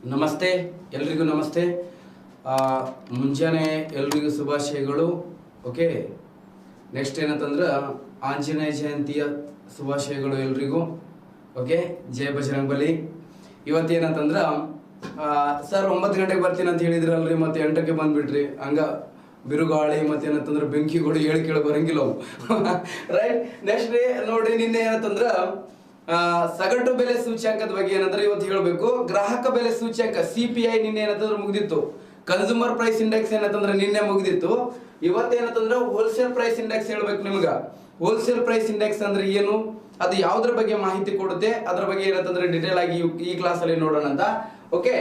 ನಮಸ್ತೆ, ಎಲ್ರಿಗೂ ನಮಸ್ತೆ. ಮುಂಜಾನೆ ಎಲ್ರಿಗೂ ಶುಭಾಶಯಗಳು. ಓಕೆ, ನೆಕ್ಸ್ಟ್ ಏನಂತಂದ್ರೆ ಆಂಜನೇಯ ಜಯಂತಿಯ ಶುಭಾಶಯಗಳು ಎಲ್ರಿಗೂ. ಓಕೆ, ಜಯ ಬಜರಂಗ್ ಬಲಿ. ಇವತ್ತೇನಂತಂದ್ರೆ ಸರ್ 9 ಗಂಟೆಗೆ ಬರ್ತೀನಿ ಅಂತ ಹೇಳಿದ್ರಲ್ರಿ, ಮತ್ತೆ 8ಕ್ಕೆ ಬಂದ್ಬಿಟ್ರಿ. ಹಂಗ ಬಿರುಗಾಳಿ ಮತ್ತೇನಂತಂದ್ರೆ ಬೆಂಕಿಗಳು ಕೇಳಿ ಬರಂಗಿಲ್ಲ ಅವು. ರೈಟ್. ನೆಕ್ಸ್ಟ್ ಡೇ ನೋಡ್ರಿ, ನಿನ್ನೆ ಏನಂತಂದ್ರ ಸಗಟು ಬೆಲೆ ಸೂಚ್ಯಂಕದ ಬಗ್ಗೆ ಏನಂದ್ರೆ ಇವತ್ತು ಹೇಳಬೇಕು. ಗ್ರಾಹಕ ಬೆಲೆ ಸೂಚ್ಯಂಕ CPI ನಿನ್ನೆ ಏನಂತಂದ್ರೆ ಮುಗಿದಿತ್ತು. ಕನ್ಸ್ಯೂಮರ್ ಪ್ರೈಸ್ ಇಂಡೆಕ್ಸ್ ಏನಂತಂದ್ರೆ ನಿನ್ನೆ ಮುಗಿದಿತ್ತು. ಇವತ್ತೇನಂತಂದ್ರೆ ಹೋಲ್ಸೇಲ್ ಪ್ರೈಸ್ ಇಂಡೆಕ್ಸ್ ಹೇಳ್ಬೇಕು ನಿಮ್ಗ. ಹೋಲ್ಸೇಲ್ ಪ್ರೈಸ್ ಇಂಡೆಕ್ಸ್ ಅಂದ್ರೆ ಏನು, ಅದು ಯಾವ್ದ್ರ ಬಗ್ಗೆ ಮಾಹಿತಿ ಕೊಡುತ್ತೆ, ಅದ್ರ ಬಗ್ಗೆ ಏನಂತಂದ್ರೆ ಡಿಟೇಲ್ ಆಗಿ ಈ ಕ್ಲಾಸ್ ಅಲ್ಲಿ ನೋಡೋಣ ಅಂತ. ಓಕೆ,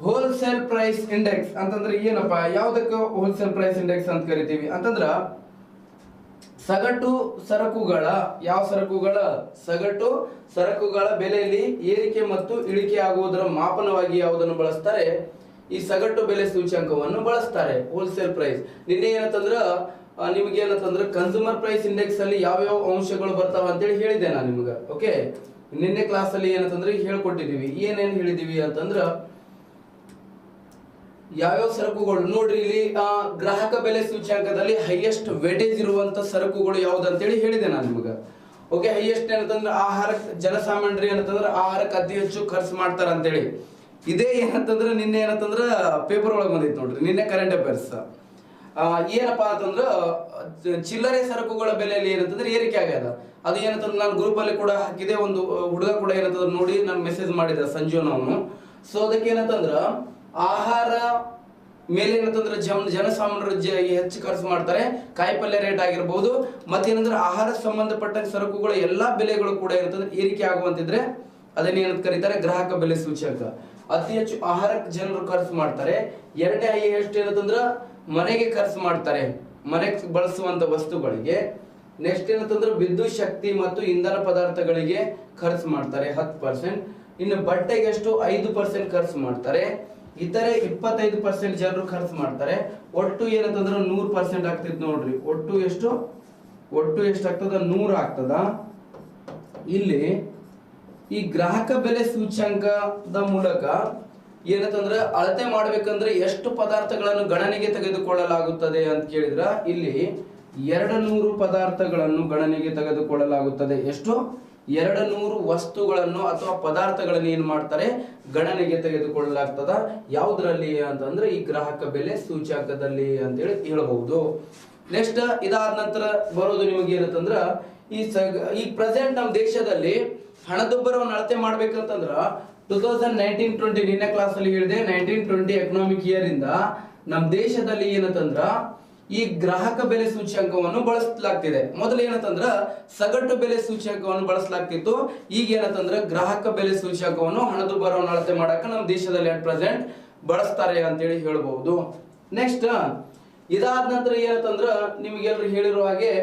ಹೋಲ್ಸೇಲ್ ಪ್ರೈಸ್ ಇಂಡೆಕ್ಸ್ ಅಂತಂದ್ರೆ ಏನಪ್ಪಾ, ಯಾವ್ದಕ್ಕೆ ಹೋಲ್ಸೇಲ್ ಪ್ರೈಸ್ ಇಂಡೆಕ್ಸ್ ಅಂತ ಕರಿತೀವಿ ಅಂತಂದ್ರ ಸಗಟು ಸರಕುಗಳ ಸಗಟು ಸರಕುಗಳ ಬೆಲೆಯಲ್ಲಿ ಏರಿಕೆ ಮತ್ತು ಇಳಿಕೆ ಆಗುವುದರ ಮಾಪನವಾಗಿ ಯಾವುದನ್ನು ಬಳಸ್ತಾರೆ? ಈ ಸಗಟು ಬೆಲೆ ಸೂಚ್ಯಂಕವನ್ನು ಬಳಸ್ತಾರೆ, ಹೋಲ್ಸೇಲ್ ಪ್ರೈಸ್. ನಿನ್ನೆ ಏನಂತಂದ್ರ ನಿಮ್ಗೆ ಏನಂತಂದ್ರೆ ಕನ್ಸ್ಯೂಮರ್ ಪ್ರೈಸ್ ಇಂಡೆಕ್ಸ್ ಅಲ್ಲಿ ಯಾವ್ಯಾವ ಅಂಶಗಳು ಬರ್ತಾವ ಅಂತೇಳಿ ಹೇಳಿದೆ ನಾನು ನಿಮ್ಗೆ. ಓಕೆ, ನಿನ್ನೆ ಕ್ಲಾಸ್ ಅಲ್ಲಿ ಏನಂತಂದ್ರೆ ಹೇಳ್ಕೊಟ್ಟಿದೀವಿ. ಏನೇನ್ ಹೇಳಿದೀವಿ ಅಂತಂದ್ರ ಯಾವ್ಯಾವ ಸರಕುಗಳು ನೋಡ್ರಿ, ಇಲ್ಲಿ ಗ್ರಾಹಕ ಬೆಲೆ ಸೂಚ್ಯಂಕದಲ್ಲಿ ಹೈಯೆಸ್ಟ್ ವೇಟೇಜ್ ಇರುವಂತ ಸರಕುಗಳು ಯಾವ್ದಂತೇಳಿ ಹೇಳಿದೆ ನಾನು ನಿಮ್ಗೆ. ಓಕೆ, ಹೈಯೆಸ್ಟ್ ಏನಂತಂದ್ರೆ ಆಹಾರಕ್ಕೆ, ಜನಸಾಮಾನ್ಯರು ಏನಂತಂದ್ರೆ ಆಹಾರಕ್ಕೆ ಅತಿ ಹೆಚ್ಚು ಖರ್ಚು ಮಾಡ್ತಾರ ಅಂತೇಳಿ. ಇದೇ ಏನಂತಂದ್ರೆ ನಿನ್ನೆ ಏನಂತಂದ್ರ ಪೇಪರ್ ಒಳಗೆ ಬಂದಿತ್ತು ನೋಡ್ರಿ, ನಿನ್ನೆ ಕರೆಂಟ್ ಅಫೇರ್ಸ್. ಏನಪ್ಪಾ ಅಂತಂದ್ರ ಚಿಲ್ಲರೆ ಸರಕುಗಳ ಬೆಲೆಯಲ್ಲಿ ಏನಂತಂದ್ರೆ ಏರಿಕೆ ಆಗ್ಯದ. ಅದು ಏನಂತಂದ್ರೆ ನಾನು ಗ್ರೂಪ್ ಅಲ್ಲಿ ಕೂಡ ಹಾಕಿದೆ. ಒಂದು ಹುಡುಗ ಕೂಡ ಏನಂತಂದ್ರೆ ನೋಡಿ ನಾನು ಮೆಸೇಜ್ ಮಾಡಿದ, ಸಂಜೀವನವನು. ಸೊ ಅದಕ್ಕೆ ಏನಂತಂದ್ರ ಆಹಾರ ಮೇಲೆ ಏನಂತಂದ್ರೆ ಜನಸಾಮಾನ್ಯರು ಹೆಚ್ಚು ಖರ್ಚು ಮಾಡ್ತಾರೆ. ಕಾಯಿಪಲ್ಯ ರೇಟ್ ಆಗಿರ್ಬಹುದು, ಮತ್ತೇನಂದ್ರೆ ಆಹಾರ ಸಂಬಂಧಪಟ್ಟ ಸರಕುಗಳ ಎಲ್ಲಾ ಬೆಲೆಗಳು ಕೂಡ ಏನಂತಂದ್ರೆ ಏರಿಕೆ ಆಗುವಂತಿದ್ರೆ ಅದನ್ನೇನಂತ ಕರೀತಾರೆ? ಗ್ರಾಹಕ ಬೆಲೆ ಸೂಚ್ಯಂಕ. ಅತಿ ಹೆಚ್ಚು ಆಹಾರಕ್ಕೆ ಜನರು ಖರ್ಚು ಮಾಡ್ತಾರೆ. ಎರಡನೇ ಹೈಯೆಸ್ಟ್ ಏನಂತಂದ್ರ ಮನೆಗೆ ಖರ್ಚು ಮಾಡ್ತಾರೆ, ಮನೆಗೆ ಬಳಸುವಂತ ವಸ್ತುಗಳಿಗೆ. ನೆಕ್ಸ್ಟ್ ಏನಂತಂದ್ರೆ ವಿದ್ಯುತ್ ಶಕ್ತಿ ಮತ್ತು ಇಂಧನ ಪದಾರ್ಥಗಳಿಗೆ ಖರ್ಚು ಮಾಡ್ತಾರೆ 10%. ಇನ್ನು ಬಟ್ಟೆಗೆ ಎಷ್ಟು 5% ಖರ್ಚು ಮಾಡ್ತಾರೆ. ಇತರೆ 25% ಜನರು ಖರ್ಚು ಮಾಡ್ತಾರೆ. ಒಟ್ಟು ಏನಂತಂದ್ರೆ 100% ಆಗ್ತಿತ್ತು ನೋಡ್ರಿ. ಒಟ್ಟು ಎಷ್ಟಾಗ್ತದ? 100 ಆಗ್ತದ. ಇಲ್ಲಿ ಈ ಗ್ರಾಹಕ ಬೆಲೆ ಸೂಚ್ಯಂಕದ ಮೂಲಕ ಏನಂತಂದ್ರೆ ಅಳತೆ ಮಾಡ್ಬೇಕಂದ್ರೆ ಎಷ್ಟು ಪದಾರ್ಥಗಳನ್ನು ಗಣನೆಗೆ ತೆಗೆದುಕೊಳ್ಳಲಾಗುತ್ತದೆ ಅಂತ ಕೇಳಿದ್ರ, ಇಲ್ಲಿ 200 ಪದಾರ್ಥಗಳನ್ನು ಗಣನೆಗೆ ತೆಗೆದುಕೊಳ್ಳಲಾಗುತ್ತದೆ. ಎಷ್ಟು? 200 ವಸ್ತುಗಳನ್ನು ಅಥವಾ ಪದಾರ್ಥಗಳನ್ನು ಏನ್ ಮಾಡ್ತಾರೆ? ಗಣನೆಗೆ ತೆಗೆದುಕೊಳ್ಳಲಾಗ್ತದ. ಯಾವುದ್ರಲ್ಲಿ ಅಂತಂದ್ರೆ ಈ ಗ್ರಾಹಕ ಬೆಲೆ ಸೂಚ್ಯಂಕದಲ್ಲಿ ಅಂತೇಳಿ ಹೇಳಬಹುದು. ನೆಕ್ಸ್ಟ್ ಇದಾದ ನಂತರ ಬರೋದು ನಿಮಗೆ ಏನಂತಂದ್ರ ಈ ಪ್ರೆಸೆಂಟ್ ನಮ್ಮ ದೇಶದಲ್ಲಿ ಹಣದುಬ್ಬರವನ್ನು ಅಳತೆ ಮಾಡ್ಬೇಕಂತಂದ್ರ 2019-20 ನಿನ್ನೆ ಕ್ಲಾಸ್ ಅಲ್ಲಿ ಹೇಳಿದೆ, 1920 ಎಕನಾಮಿಕ್ ಇಯರ್ ಇಂದ ನಮ್ಮ ದೇಶದಲ್ಲಿ ಏನಂತಂದ್ರ ಈ ಗ್ರಾಹಕ ಬೆಲೆ ಸೂಚ್ಯಂಕವನ್ನು ಬಳಸಲಾಗ್ತಿದೆ. ಮೊದಲು ಏನಂತಂದ್ರ ಸಗಟು ಬೆಲೆ ಸೂಚ್ಯಂಕವನ್ನು ಬಳಸಲಾಗ್ತಿತ್ತು. ಈಗ ಏನಂತಂದ್ರ ಗ್ರಾಹಕ ಬೆಲೆ ಸೂಚ್ಯಂಕವನ್ನು ಹಣದುಬ್ಬರವನ್ನು ಅಳತೆ ಮಾಡಕ ನಮ್ಮ ದೇಶದಲ್ಲಿ ಅಟ್ ಪ್ರೆಸೆಂಟ್ ಬಳಸ್ತಾರೆ ಅಂತೇಳಿ ಹೇಳಬಹುದು. ನೆಕ್ಸ್ಟ್ ಇದಾದ ನಂತರ ಏನಂತಂದ್ರ ನಿಮ್ಗೆಲ್ರು ಹೇಳಿರೋ ಹಾಗೆ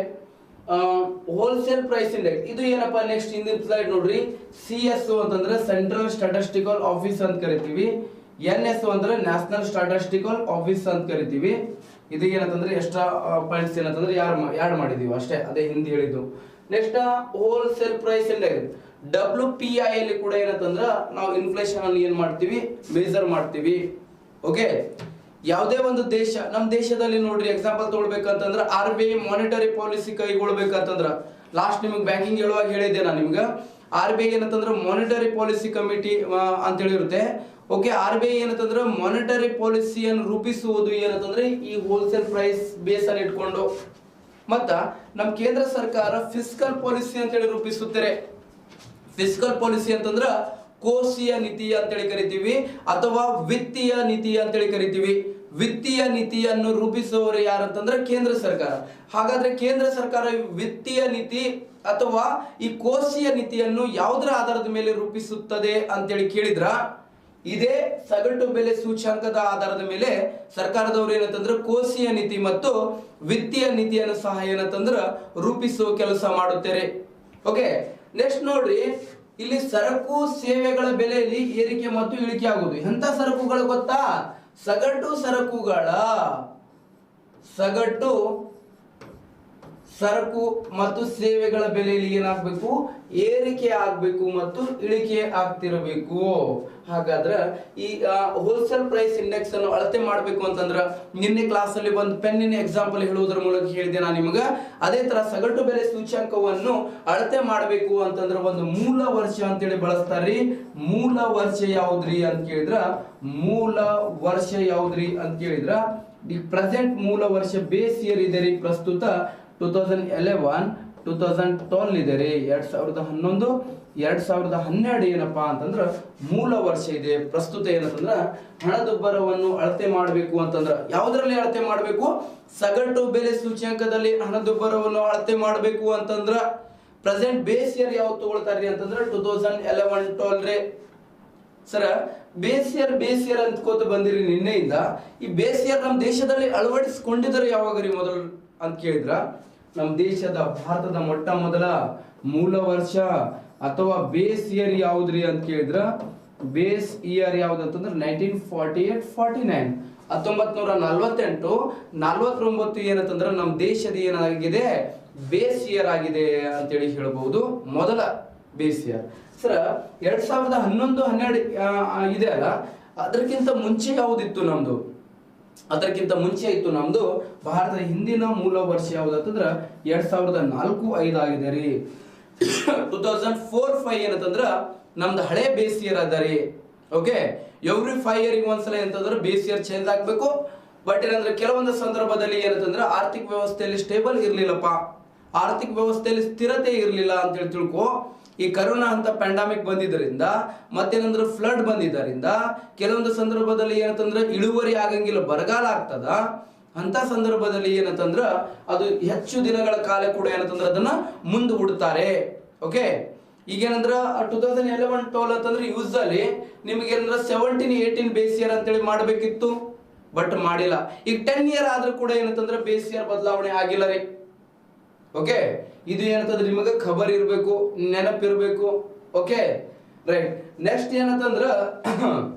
ಹೋಲ್ಸೇಲ್ ಪ್ರೈಸ್ ಇಂಡೆಕ್ಸ್ ಇದು ಏನಪ್ಪಾ? ನೆಕ್ಸ್ಟ್ ಹಿಂದಿನ ಸ್ಲೈಡ್ ನೋಡ್ರಿ. CSO ಅಂತಂದ್ರೆ ಸೆಂಟ್ರಲ್ ಸ್ಟಾಟಿಸ್ಟಿಕಲ್ ಆಫೀಸ್ ಅಂತ ಕರಿತೀವಿ. NSO ಅಂದ್ರೆ ನ್ಯಾಷನಲ್ ಸ್ಟಾಟಿಸ್ಟಿಕಲ್ ಆಫೀಸ್ ಅಂತ ಕರಿತೀವಿ. ಇದು ಏನಂತಂದ್ರೆ ಎಕ್ಸ್ಟ್ರಾ ಪಾಯಿಂಟ್ಸ್ ಏನಂತಂದ್ರೆ ಯಾಡ್ ಮಾಡಿದೀವಿ ಅಷ್ಟೇ, ಅದೇ ಹಿಂದಿ ಹೇಳಿದ್ದು. Next wholesale price index WPI ಅಲ್ಲಿ ಕೂಡ ಏನಂತಂದ್ರ ನಾವು ಇನ್ಫ್ಲೇಷನ್ ಅನ್ನು ಏನ್ ಮಾಡ್ತೀವಿ? ಮೆಜರ್ ಮಾಡ್ತೀವಿ. ಓಕೆ, ಯಾವುದೇ ಒಂದು ದೇಶ, ನಮ್ಮ ದೇಶದಲ್ಲಿ ನೋಡ್ರಿ ಎಕ್ಸಾಂಪಲ್ ತಗೊಳ್ಬೇಕಂತಂದ್ರ RBI ಮಾನಿಟರಿ ಪಾಲಿಸಿ ಕೈಗೊಳ್ಬೇಕಂತಂದ್ರ ಲಾಸ್ಟ್ ನಿಮಗೆ ಬ್ಯಾಂಕಿಂಗ್ ಹೇಳುವಾಗ ಹೇಳಿದ್ದೆ ನಾನು ನಿಮ್ಗೆ. RBI ಏನಂತಂದ್ರೆ ಮಾನಿಟರಿ ಪಾಲಿಸಿ ಕಮಿಟಿ ಅಂತ ಹೇಳಿರುತ್ತೆ. ಓಕೆ, RBI ಏನಂತಂದ್ರೆ ಮಾನಿಟರಿ ಪಾಲಿಸಿಯನ್ನು ರೂಪಿಸುವುದು ಏನಂತಂದ್ರೆ ಈ ಹೋಲ್ಸೇಲ್ ಪ್ರೈಸ್ ಬೇಸ್ ಅನ್ನು ಇಟ್ಕೊಂಡು. ಮತ್ತ ನಮ್ಮ ಕೇಂದ್ರ ಸರ್ಕಾರ ಫಿಸ್ಕಲ್ ಪಾಲಿಸಿ ಅಂತ ಹೇಳಿ ರೂಪಿಸುತ್ತಾರೆ. ಫಿಸ್ಕಲ್ ಪಾಲಿಸಿ ಅಂತಂದ್ರ ಕೋಶೀಯ ನೀತಿ ಅಂತೇಳಿ ಕರಿತೀವಿ, ಅಥವಾ ವಿತ್ತೀಯ ನೀತಿ ಅಂತೇಳಿ ಕರಿತೀವಿ. ವಿತ್ತೀಯ ನೀತಿಯನ್ನು ರೂಪಿಸುವವರು ಯಾರಂತಂದ್ರೆ ಕೇಂದ್ರ ಸರ್ಕಾರ. ಹಾಗಾದ್ರೆ ಕೇಂದ್ರ ಸರ್ಕಾರ ವಿತ್ತೀಯ ನೀತಿ ಅಥವಾ ಈ ಕೋಶೀಯ ನೀತಿಯನ್ನು ಯಾವುದರ ಆಧಾರದ ಮೇಲೆ ರೂಪಿಸುತ್ತದೆ ಅಂತೇಳಿ ಕೇಳಿದ್ರ, ಇದೇ ಸಗಟು ಬೆಲೆ ಸೂಚ್ಯಂಕದ ಆಧಾರದ ಮೇಲೆ ಸರ್ಕಾರದವರು ಏನಂತಂದ್ರೆ ಕೋಶೀಯ ನೀತಿ ಮತ್ತು ವಿತ್ತೀಯ ನೀತಿಯನ್ನು ಸಹ ಏನಂತಂದ್ರ ರೂಪಿಸುವ ಕೆಲಸ ಮಾಡುತ್ತಾರೆ. ಓಕೆ, ನೆಕ್ಸ್ಟ್ ನೋಡ್ರಿ, ಇಲ್ಲಿ ಸರಕು ಸೇವೆಗಳ ಬೆಲೆಯಲ್ಲಿ ಏರಿಕೆ ಮತ್ತು ಇಳಿಕೆ ಆಗುವುದು. ಎಂತ ಸರಕುಗಳು ಗೊತ್ತಾ? ಸಗಟು ಸರಕು ಮತ್ತು ಸೇವೆಗಳ ಬೆಲೆಯಲ್ಲಿ ಏನಾಗಬೇಕು, ಏರಿಕೆ ಆಗಬೇಕು ಮತ್ತು ಇಳಿಕೆ ಆಗ್ತಿರಬೇಕು. ಹಾಗಾದ್ರೆ ಈ ಹೋಲ್ಸೇಲ್ ಪ್ರೈಸ್ ಇಂಡೆಕ್ಸ್ ಅನ್ನು ಅಳತೆ ಮಾಡಬೇಕು ಅಂತಂದ್ರ ನಿನ್ನೆ ಕ್ಲಾಸ್ ಅಲ್ಲಿ ಒಂದು ಪೆನ್ನಿನ ಎಕ್ಸಾಂಪಲ್ ಹೇಳುವುದರ ಮೂಲಕ ಹೇಳಿದೆ ನಾನು ನಿಮಗೆ. ಅದೇ ತರ ಸಗಟು ಬೆಲೆ ಸೂಚ್ಯಂಕವನ್ನು ಅಳತೆ ಮಾಡಬೇಕು ಅಂತಂದ್ರ ಒಂದು ಮೂಲ ವರ್ಷ ಅಂತೇಳಿ ಬಳಸ್ತಾರ್ರಿ. ಮೂಲ ವರ್ಷ ಯಾವ್ದ್ರಿ ಅಂತ ಕೇಳಿದ್ರ, ಮೂಲ ವರ್ಷ ಯಾವ್ದ್ರಿ ಅಂತ ಕೇಳಿದ್ರ ಈ ಪ್ರೆಸೆಂಟ್ ಮೂಲ ವರ್ಷ ಬೇಸ್ ಇಯರ್ ಇದೆ ರೀ. ಪ್ರಸ್ತುತ 2011 2012 ಇದೆ ರೀ. 2011 2012 ಏನಪ್ಪಾ ಅಂತಂದ್ರ ಮೂಲ ವರ್ಷ ಇದೆ. ಪ್ರಸ್ತುತ ಏನಂತಂದ್ರ ಹಣದುಬ್ಬರವನ್ನು ಅಳತೆ ಮಾಡಬೇಕು ಅಂತಂದ್ರ ಯಾವ್ದ್ರಲ್ಲಿ ಅಳತೆ ಮಾಡಬೇಕು, ಸಗಟು ಬೆಲೆ ಸೂಚ್ಯಂಕದಲ್ಲಿ ಹಣದುಬ್ಬರವನ್ನು ಅಳತೆ ಮಾಡಬೇಕು ಅಂತಂದ್ರ ಪ್ರೆಸೆಂಟ್ ಬೇಸ್ ಇಯರ್ ಯಾವ್ದು ತಗೊಳ್ತಾರ್ರಿ ಅಂತಂದ್ರ 2011-12 ರೀ. ಸರ ಬೇಸ್ ಇಯರ್ ಅಂದ್ಕೋತ ಬಂದಿರಿ ನಿನ್ನೆಯಿಂದ. ಈ ಬೇಸ್ ಇಯರ್ ನಮ್ಮ ದೇಶದಲ್ಲಿ ಅಳವಡಿಸಿಕೊಂಡಿದ್ದಾರೆ ಯಾವಾಗ್ರಿ ಮೊದಲು ಅಂತ ಕೇಳಿದ್ರ, ನಮ್ಮ ದೇಶದ ಭಾರತದ ಮೊಟ್ಟ ಮೊದಲ ಮೂಲ ವರ್ಷ ಅಥವಾ ಬೇಸ್ ಇಯರ್ ಯಾವ್ದ್ರಿ ಅಂತ ಕೇಳಿದ್ರ, ಬೇಸ್ ಇಯರ್ ಯಾವ್ದಂತಂದ್ರೆ 1948-49 1948 49 ಏನಂತಂದ್ರೆ ನಮ್ಮ ದೇಶದ ಏನಾಗಿದೆ ಬೇಸ್ ಇಯರ್ ಆಗಿದೆ ಅಂತೇಳಿ ಹೇಳಬಹುದು. ಮೊದಲ ಬೇಸ್ ಇಯರ್. ಸರ 2011-12 ಇದೆ ಅಲ್ಲ, ಅದಕ್ಕಿಂತ ಮುಂಚೆ ಯಾವ್ದಿತ್ತು ನಮ್ದು, ಅದಕ್ಕಿಂತ ಮುಂಚೆ ಇತ್ತು ನಮ್ದು ಭಾರತದ ಹಿಂದಿನ ಮೂಲ ವರ್ಷ ಯಾವ್ದಂತಂದ್ರ 2004-5 ಆಗಿದೆ ರೀ. 2004-5 ಏನಂತಂದ್ರ ನಮ್ದು ಹಳೆ ಬೇಸ್ ಇಯರ್ ಅದ ರೀ. ಓಕೆ, ಎವ್ರಿ 5 ಇಯರ್ ಒಂದ್ಸಲ ಅಂತಂದ್ರೆ ಬೇಸ್ ಇಯರ್ ಚೇಂಜ್ ಆಗ್ಬೇಕು. ಬಟ್ ಏನಂದ್ರೆ ಕೆಲವೊಂದು ಸಂದರ್ಭದಲ್ಲಿ ಏನಂತಂದ್ರೆ ಆರ್ಥಿಕ ವ್ಯವಸ್ಥೆಯಲ್ಲಿ ಸ್ಟೇಬಲ್ ಇರ್ಲಿಲ್ಲಪ್ಪ, ಆರ್ಥಿಕ ವ್ಯವಸ್ಥೆಯಲ್ಲಿ ಸ್ಥಿರತೆ ಇರಲಿಲ್ಲ ಅಂತೇಳಿ ತಿಳ್ಕೊ. ಈ ಕರೋನಾ ಅಂತ ಪ್ಯಾಂಡಮಿಕ್ ಬಂದಿದ್ದರಿಂದ ಮತ್ತೇನಂದ್ರೆ ಫ್ಲಡ್ ಬಂದಿದ್ದರಿಂದ ಕೆಲವೊಂದು ಸಂದರ್ಭದಲ್ಲಿ ಏನಂತಂದ್ರೆ ಇಳುವರಿ ಆಗಂಗಿಲ್ಲ, ಬರಗಾಲ ಆಗ್ತದ. ಅಂತ ಸಂದರ್ಭದಲ್ಲಿ ಏನಂತಂದ್ರ ಅದು ಹೆಚ್ಚು ದಿನಗಳ ಕಾಲ ಕೂಡ ಏನಂತಂದ್ರೆ ಅದನ್ನ ಮುಂದೂಡುತ್ತಾರೆ. ಓಕೆ, ಈಗೇನಂದ್ರ 2011-12 ಅಂತಂದ್ರೆ ಯೂಸಲಿ ನಿಮ್ಗೆ ಏನಂದ್ರೆ 17-18 ಬೇಸ್ ಇಯರ್ ಅಂತೇಳಿ ಮಾಡಬೇಕಿತ್ತು, ಬಟ್ ಮಾಡಿಲ್ಲ. ಈಗ 10 ಇಯರ್ ಆದ್ರೂ ಕೂಡ ಏನಂತಂದ್ರೆ ಬೇಸ್ ಇಯರ್ ಬದಲಾವಣೆ ಆಗಿಲ್ಲ ರೀ. ಓಕೆ, ಇದು ಏನಂತಂದ್ರೆ ನಿಮಗೆ ಖಬರ್ ಇರಬೇಕು, ನೆನಪಿರ್ಬೇಕು. Okay right. ನೆಕ್ಸ್ಟ್ ಏನಂತಂದ್ರ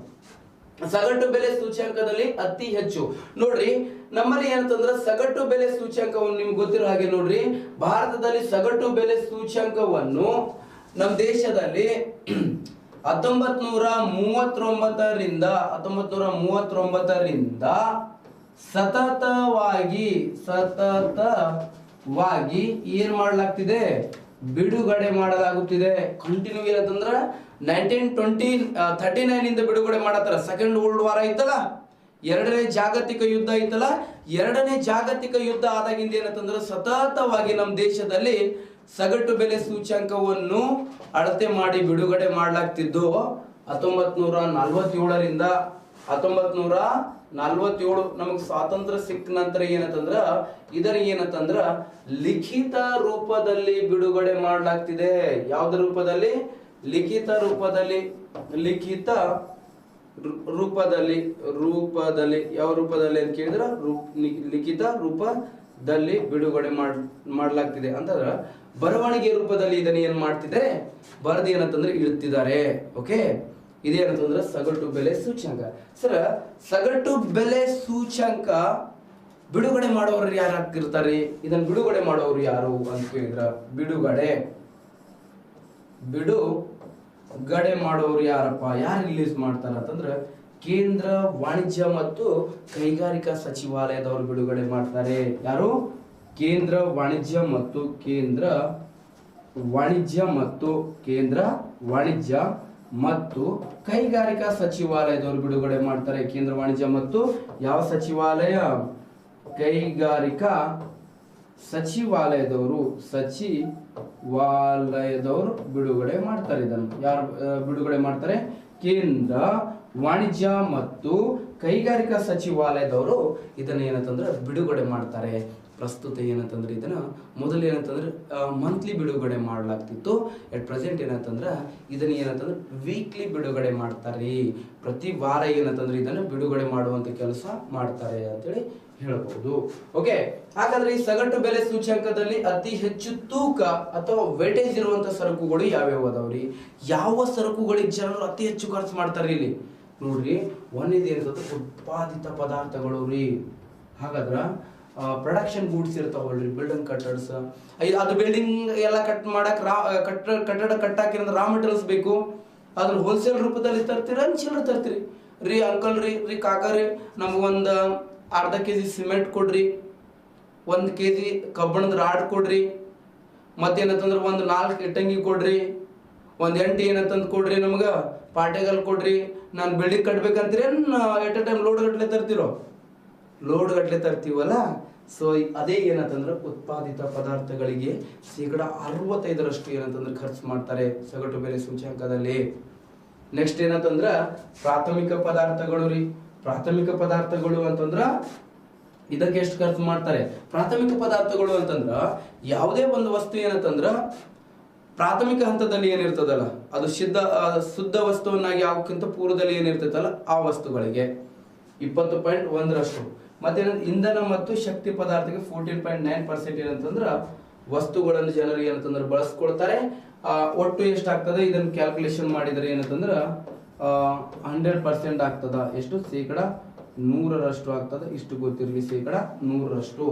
ಸಗಟು ಬೆಲೆ ಸೂಚ್ಯಂಕದಲ್ಲಿ ಅತಿ ಹೆಚ್ಚು ನೋಡ್ರಿ ನಮ್ಮಲ್ಲಿ ಏನಂತಂದ್ರ ಸಗಟು ಬೆಲೆ ಸೂಚ್ಯಂಕವನ್ನು ನಿಮ್ಗೆ ಗೊತ್ತಿರೋ ಹಾಗೆ ನೋಡ್ರಿ, ಭಾರತದಲ್ಲಿ ಸಗಟು ಬೆಲೆ ಸೂಚ್ಯಂಕವನ್ನು ನಮ್ಮ ದೇಶದಲ್ಲಿ 1939ರಿಂದ ಸತತವಾಗಿ ಏನ್ ಮಾಡಲಾಗ್ತಿದೆ, ಬಿಡುಗಡೆ ಮಾಡಲಾಗುತ್ತಿದೆ. ಕಂಟಿನ್ಯೂ ಏನಂತಂದ್ರ 1939 ಇಂದ ಬಿಡುಗಡೆ ಮಾಡತ್ತಾರ. ಸೆಕೆಂಡ್ ವರ್ಲ್ಡ್ ವಾರ್ ಐತಲ್ಲ, ಎರಡನೇ ಜಾಗತಿಕ ಯುದ್ಧ ಐತಲ್ಲ, ಎರಡನೇ ಜಾಗತಿಕ ಯುದ್ಧ ಆದಾಗಿಂದ ಏನಂತಂದ್ರೆ ಸತತವಾಗಿ ನಮ್ಮ ದೇಶದಲ್ಲಿ ಸಗಟು ಬೆಲೆ ಸೂಚ್ಯಂಕವನ್ನು ಅಳತೆ ಮಾಡಿ ಬಿಡುಗಡೆ ಮಾಡಲಾಗ್ತಿದ್ದು 1947ರಿಂದ 1947 ನಮಗೆ ಸ್ವಾತಂತ್ರ್ಯ ಸಿಕ್ಕ ನಂತರ ಏನಂತಂದ್ರ ಇದರ ಏನಂತಂದ್ರ ಲಿಖಿತ ರೂಪದಲ್ಲಿ ಬಿಡುಗಡೆ ಮಾಡಲಾಗ್ತಿದೆ. ಯಾವ್ದು ರೂಪದಲ್ಲಿ? ಲಿಖಿತ ರೂಪದಲ್ಲಿ. ಯಾವ ರೂಪದಲ್ಲಿ ಅಂತ ಕೇಳಿದ್ರ ಲಿಖಿತ ರೂಪದಲ್ಲಿ ಬಿಡುಗಡೆ ಮಾಡಲಾಗ್ತಿದೆ ಅಂತಂದ್ರ ಬರವಣಿಗೆ ರೂಪದಲ್ಲಿ ಇದನ್ನ ಏನ್ ಮಾಡ್ತಿದ್ದಾರೆ, ಬರೆದು ಏನಂತಂದ್ರೆ ಇಡ್ತಿದ್ದಾರೆ. ಓಕೆ, ಇದೇನಂತಂದ್ರೆ ಸಗಟು ಬೆಲೆ ಸೂಚ್ಯಂಕ. ಸರ್, ಸಗಟು ಬೆಲೆ ಸೂಚ್ಯಂಕ ಬಿಡುಗಡೆ ಮಾಡೋರು ಯಾರು ಆಗ್ತಿರ್ತಾರೆ? ಇದನ್ನ ಬಿಡುಗಡೆ ಮಾಡೋರು ಯಾರು ಅಂತ ಕೇಳಿದ್ರ ಬಿಡುಗಡೆ ಮಾಡೋರು ಯಾರಪ್ಪ, ಯಾರು ರಿಲೀಸ್ ಮಾಡ್ತಾರ ಅಂತಂದ್ರ ಕೇಂದ್ರ ವಾಣಿಜ್ಯ ಮತ್ತು ಕೈಗಾರಿಕಾ ಸಚಿವಾಲಯದವರು ಬಿಡುಗಡೆ ಮಾಡ್ತಾರೆ. ಯಾರು? ಕೇಂದ್ರ ವಾಣಿಜ್ಯ ಮತ್ತು ಕೈಗಾರಿಕಾ ಸಚಿವಾಲಯದವರು ಬಿಡುಗಡೆ ಮಾಡ್ತಾರೆ. ಕೇಂದ್ರ ವಾಣಿಜ್ಯ ಮತ್ತು ಯಾವ ಸಚಿವಾಲಯ? ಕೈಗಾರಿಕಾ ಸಚಿವಾಲಯದವರು ಬಿಡುಗಡೆ ಮಾಡ್ತಾರೆ. ಇದನ್ನು ಯಾರು ಬಿಡುಗಡೆ ಮಾಡ್ತಾರೆ? ಕೇಂದ್ರ ವಾಣಿಜ್ಯ ಮತ್ತು ಕೈಗಾರಿಕಾ ಸಚಿವಾಲಯದವರು ಇದನ್ನ ಏನಂತಂದ್ರೆ ಬಿಡುಗಡೆ ಮಾಡ್ತಾರೆ. ಪ್ರಸ್ತುತ ಏನಂತಂದ್ರೆ ಇದನ್ನ ಮೊದಲು ಏನಂತಂದ್ರೆ ಮಂತ್ಲಿ ಬಿಡುಗಡೆ ಮಾಡಲಾಗ್ತಿತ್ತು. ಎಟ್ ಪ್ರೆಸೆಂಟ್ ಏನಂತಂದ್ರೆ ಇದನ್ನ ಏನಂತಂದ್ರೆ ವೀಕ್ಲಿ ಬಿಡುಗಡೆ ಮಾಡ್ತಾರೆ. ಪ್ರತಿ ವಾರ ಏನಂತಂದ್ರೆ ಇದನ್ನ ಬಿಡುಗಡೆ ಮಾಡುವಂತ ಕೆಲಸ ಮಾಡ್ತಾರೆ ಅಂತೇಳಿ ಹೇಳಬಹುದು. ಓಕೆ, ಹಾಗಾದ್ರೆ ಈ ಸಗಟು ಬೆಲೆ ಸೂಚ್ಯಂಕದಲ್ಲಿ ಅತಿ ಹೆಚ್ಚು ತೂಕ ಅಥವಾ ವೇಟೇಜ್ ಇರುವಂತ ಸರಕುಗಳು ಯಾವ್ಯಾವ ಅದಾವ್ರಿ? ಯಾವ ಸರಕುಗಳಿಗೆ ಜನರು ಅತಿ ಹೆಚ್ಚು ಖರ್ಚು ಮಾಡ್ತಾರ್ರಿ? ಇಲ್ಲಿ ನೋಡ್ರಿ, ಒಂದೇದು ಏನಂತಂದ್ರೆ ಉತ್ಪಾದಿತ ಪದಾರ್ಥಗಳು ರೀ. ಹಾಗಾದ್ರ ಪ್ರೊಡಕ್ಷನ್ ಗೂಡ್ಸ್ ಇರ್ತಾವಲ್ರಿ, ಬಿಲ್ಡಿಂಗ್ ಕಟ್ಟಡ್ಸ್, ಅದು ಬಿಲ್ಡಿಂಗ್ ಎಲ್ಲ ಕಟ್ಟಡ ಕಟ್ಟಾಕಿರೋ ರಾ ಮೆಟೀರಿಯಲ್ಸ್ ಬೇಕು. ಅದನ್ನ ಹೋಲ್ಸೇಲ್ ರೂಪದಲ್ಲಿ ತರ್ತೀರಾ, ಚಿಲ್ಲರೆ ತರ್ತೀರಿ. ರೀ ಅಂಕಲ್ ರೀ ಕಾಕ ರೀ, ನಮಗೊಂದು ಅರ್ಧ ಕೆಜಿ ಸಿಮೆಂಟ್ ಕೊಡ್ರಿ, 1 ಕೆಜಿ ಕಬ್ಬಣದ ರಾಡ್ ಕೊಡ್ರಿ, ಮತ್ತೇನಂತಂದ್ರೆ ಒಂದು 4 ಇಟ್ಟಂಗಿ ಕೊಡ್ರಿ, ಒಂದು 8 ಏನಂತಂದು ಕೊಡ್ರಿ, ನಮ್ಗೆ ಪಾಟೆಗಲ್ ಕೊಡ್ರಿ, ನಾನು ಬಿಲ್ಡಿಂಗ್ ಕಟ್ಬೇಕಂತೀರಿ. ಎಟ್ ಎ ಟೈಮ್ ಲೋಡ್ ಗಟ್ಟಲೆ ತರ್ತಿರೋ? ಲೋಡ್ ಗಟ್ಟಲೆ ತರ್ತೀವಲ್ಲ. ಸೊ ಅದೇ ಏನಂತಂದ್ರೆ ಉತ್ಪಾದಿತ ಪದಾರ್ಥಗಳಿಗೆ 65% ಏನಂತಂದ್ರೆ ಖರ್ಚು ಮಾಡ್ತಾರೆ ಸಗಟು ಬೆಲೆ ಸೂಚ್ಯಂಕದಲ್ಲಿ. ನೆಕ್ಸ್ಟ್ ಏನಂತಂದ್ರ ಪ್ರಾಥಮಿಕ ಪದಾರ್ಥಗಳು ರೀ. ಪ್ರಾಥಮಿಕ ಪದಾರ್ಥಗಳು ಅಂತಂದ್ರ ಇದಕ್ಕೆ ಎಷ್ಟು ಖರ್ಚು ಮಾಡ್ತಾರೆ? ಪ್ರಾಥಮಿಕ ಪದಾರ್ಥಗಳು ಅಂತಂದ್ರ ಯಾವುದೇ ಒಂದು ವಸ್ತು ಏನಂತಂದ್ರ ಪ್ರಾಥಮಿಕ ಹಂತದಲ್ಲಿ ಏನಿರ್ತದಲ್ಲ, ಅದು ಶುದ್ಧ ವಸ್ತುವನ್ನಾಗಿ ಆಗೋಕ್ಕಿಂತ ಪೂರ್ವದಲ್ಲಿ ಏನಿರ್ತೈತಲ್ಲ ಆ ವಸ್ತುಗಳಿಗೆ 20.1%. ಮತ್ತೆ ಇಂಧನ ಮತ್ತು ಶಕ್ತಿ ಪದಾರ್ಥಕ್ಕೆ 14.9% ಏನಂತಂದ್ರ ವಸ್ತುಗಳನ್ನು ಜನರು ಏನಂತಂದ್ರೆ ಬಳಸ್ಕೊಳ್ತಾರೆ. ಒಟ್ಟು ಎಷ್ಟಾಗ್ತದೆ ಇದನ್ನ ಕ್ಯಾಲ್ಕುಲೇಷನ್ ಮಾಡಿದರೆ ಏನಂತಂದ್ರ 100% ಆಗ್ತದ. ಎಷ್ಟು? 100% ಆಗ್ತದ. ಇಷ್ಟು ಗೊತ್ತಿರಲಿ, 100%.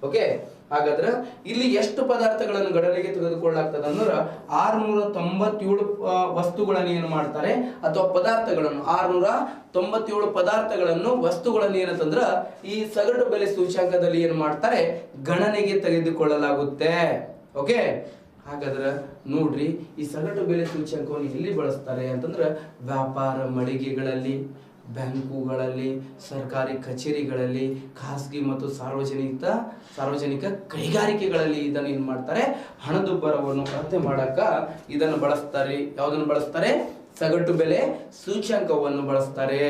ಓಕೆ, ಹಾಗಾದ್ರೆ ಇಲ್ಲಿ ಎಷ್ಟು ಪದಾರ್ಥಗಳನ್ನು ಗಣನೆಗೆ ತೆಗೆದುಕೊಳ್ಳಲಾಗ್ತದೆ ಅಂದ್ರೆ 697 ವಸ್ತುಗಳನ್ನು ಏನು ಮಾಡ್ತಾರೆ ಅಥವಾ ಪದಾರ್ಥಗಳನ್ನು 697 ಪದಾರ್ಥಗಳನ್ನು ವಸ್ತುಗಳನ್ನು ಏನಂತಂದ್ರ ಈ ಸಗಟು ಬೆಲೆ ಸೂಚ್ಯಂಕದಲ್ಲಿ ಏನು ಮಾಡ್ತಾರೆ? ಗಣನೆಗೆ ತೆಗೆದುಕೊಳ್ಳಲಾಗುತ್ತೆ. ಓಕೆ, ಹಾಗಾದ್ರೆ ನೋಡ್ರಿ, ಈ ಸಗಟು ಬೆಲೆ ಸೂಚ್ಯಂಕವನ್ನು ಎಲ್ಲಿ ಬಳಸ್ತಾರೆ ಅಂತಂದ್ರೆ ವ್ಯಾಪಾರ ಮಳಿಗೆಗಳಲ್ಲಿ, ಬ್ಯಾಂಕುಗಳಲ್ಲಿ, ಸರ್ಕಾರಿ ಕಚೇರಿಗಳಲ್ಲಿ, ಖಾಸಗಿ ಮತ್ತು ಸಾರ್ವಜನಿಕ ಕೈಗಾರಿಕೆಗಳಲ್ಲಿ ಇದನ್ನು ಏನ್ ಮಾಡ್ತಾರೆ? ಹಣದುಬ್ಬರವನ್ನು ಅಳತೆ ಮಾಡಕ ಇದನ್ನು ಬಳಸ್ತಾರೆ. ಯಾವುದನ್ನು ಬಳಸ್ತಾರೆ? ಸಗಟು ಬೆಲೆ ಸೂಚ್ಯಂಕವನ್ನು ಬಳಸ್ತಾರೆ.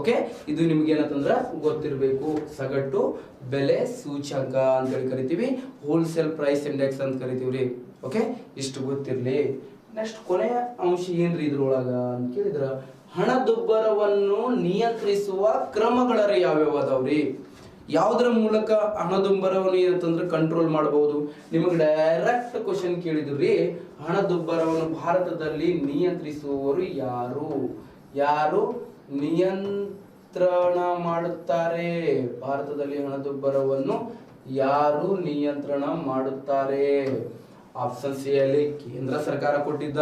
ಓಕೆ, ಇದು ನಿಮ್ಗೆ ಏನಂತಂದ್ರ ಗೊತ್ತಿರಬೇಕು. ಸಗಟು ಬೆಲೆ ಸೂಚ್ಯಂಕ ಅಂತೇಳಿ ಕರಿತೀವಿ, ಹೋಲ್ಸೇಲ್ ಪ್ರೈಸ್ ಇಂಡೆಕ್ಸ್ ಅಂತ ಕರಿತೀವ್ರಿ. ಓಕೆ, ಇಷ್ಟು ಗೊತ್ತಿರ್ಲಿ. ನೆಕ್ಸ್ಟ್ ಕೊನೆಯ ಅಂಶ ಏನ್ರಿ ಇದ್ರೊಳಗ ಅಂತ ಕೇಳಿದ್ರ, ಹಣದುಬ್ಬರವನ್ನು ನಿಯಂತ್ರಿಸುವ ಕ್ರಮಗಳರ ಯಾವ್ಯಾವ ಅದಾವ್ರಿ? ಯಾವುದರ ಮೂಲಕ ಹಣದುಬ್ಬರವನ್ನು ಏನಂತಂದ್ರೆ ಕಂಟ್ರೋಲ್ ಮಾಡಬಹುದು? ನಿಮಗೆ ಡೈರೆಕ್ಟ್ ಕ್ವಶನ್ ಕೇಳಿದ್ರಿ, ಹಣದುಬ್ಬರವನ್ನು ಭಾರತದಲ್ಲಿ ನಿಯಂತ್ರಿಸುವವರು ಯಾರು ನಿಯಂತ್ರಣ ಮಾಡುತ್ತಾರೆ? ಭಾರತದಲ್ಲಿ ಹಣದುಬ್ಬರವನ್ನು ಯಾರು ನಿಯಂತ್ರಣ ಮಾಡುತ್ತಾರೆ? ಆಪ್ಷನ್ ಸಿ ಅಲ್ಲಿ ಕೇಂದ್ರ ಸರ್ಕಾರ ಕೊಟ್ಟಿದ್ದ,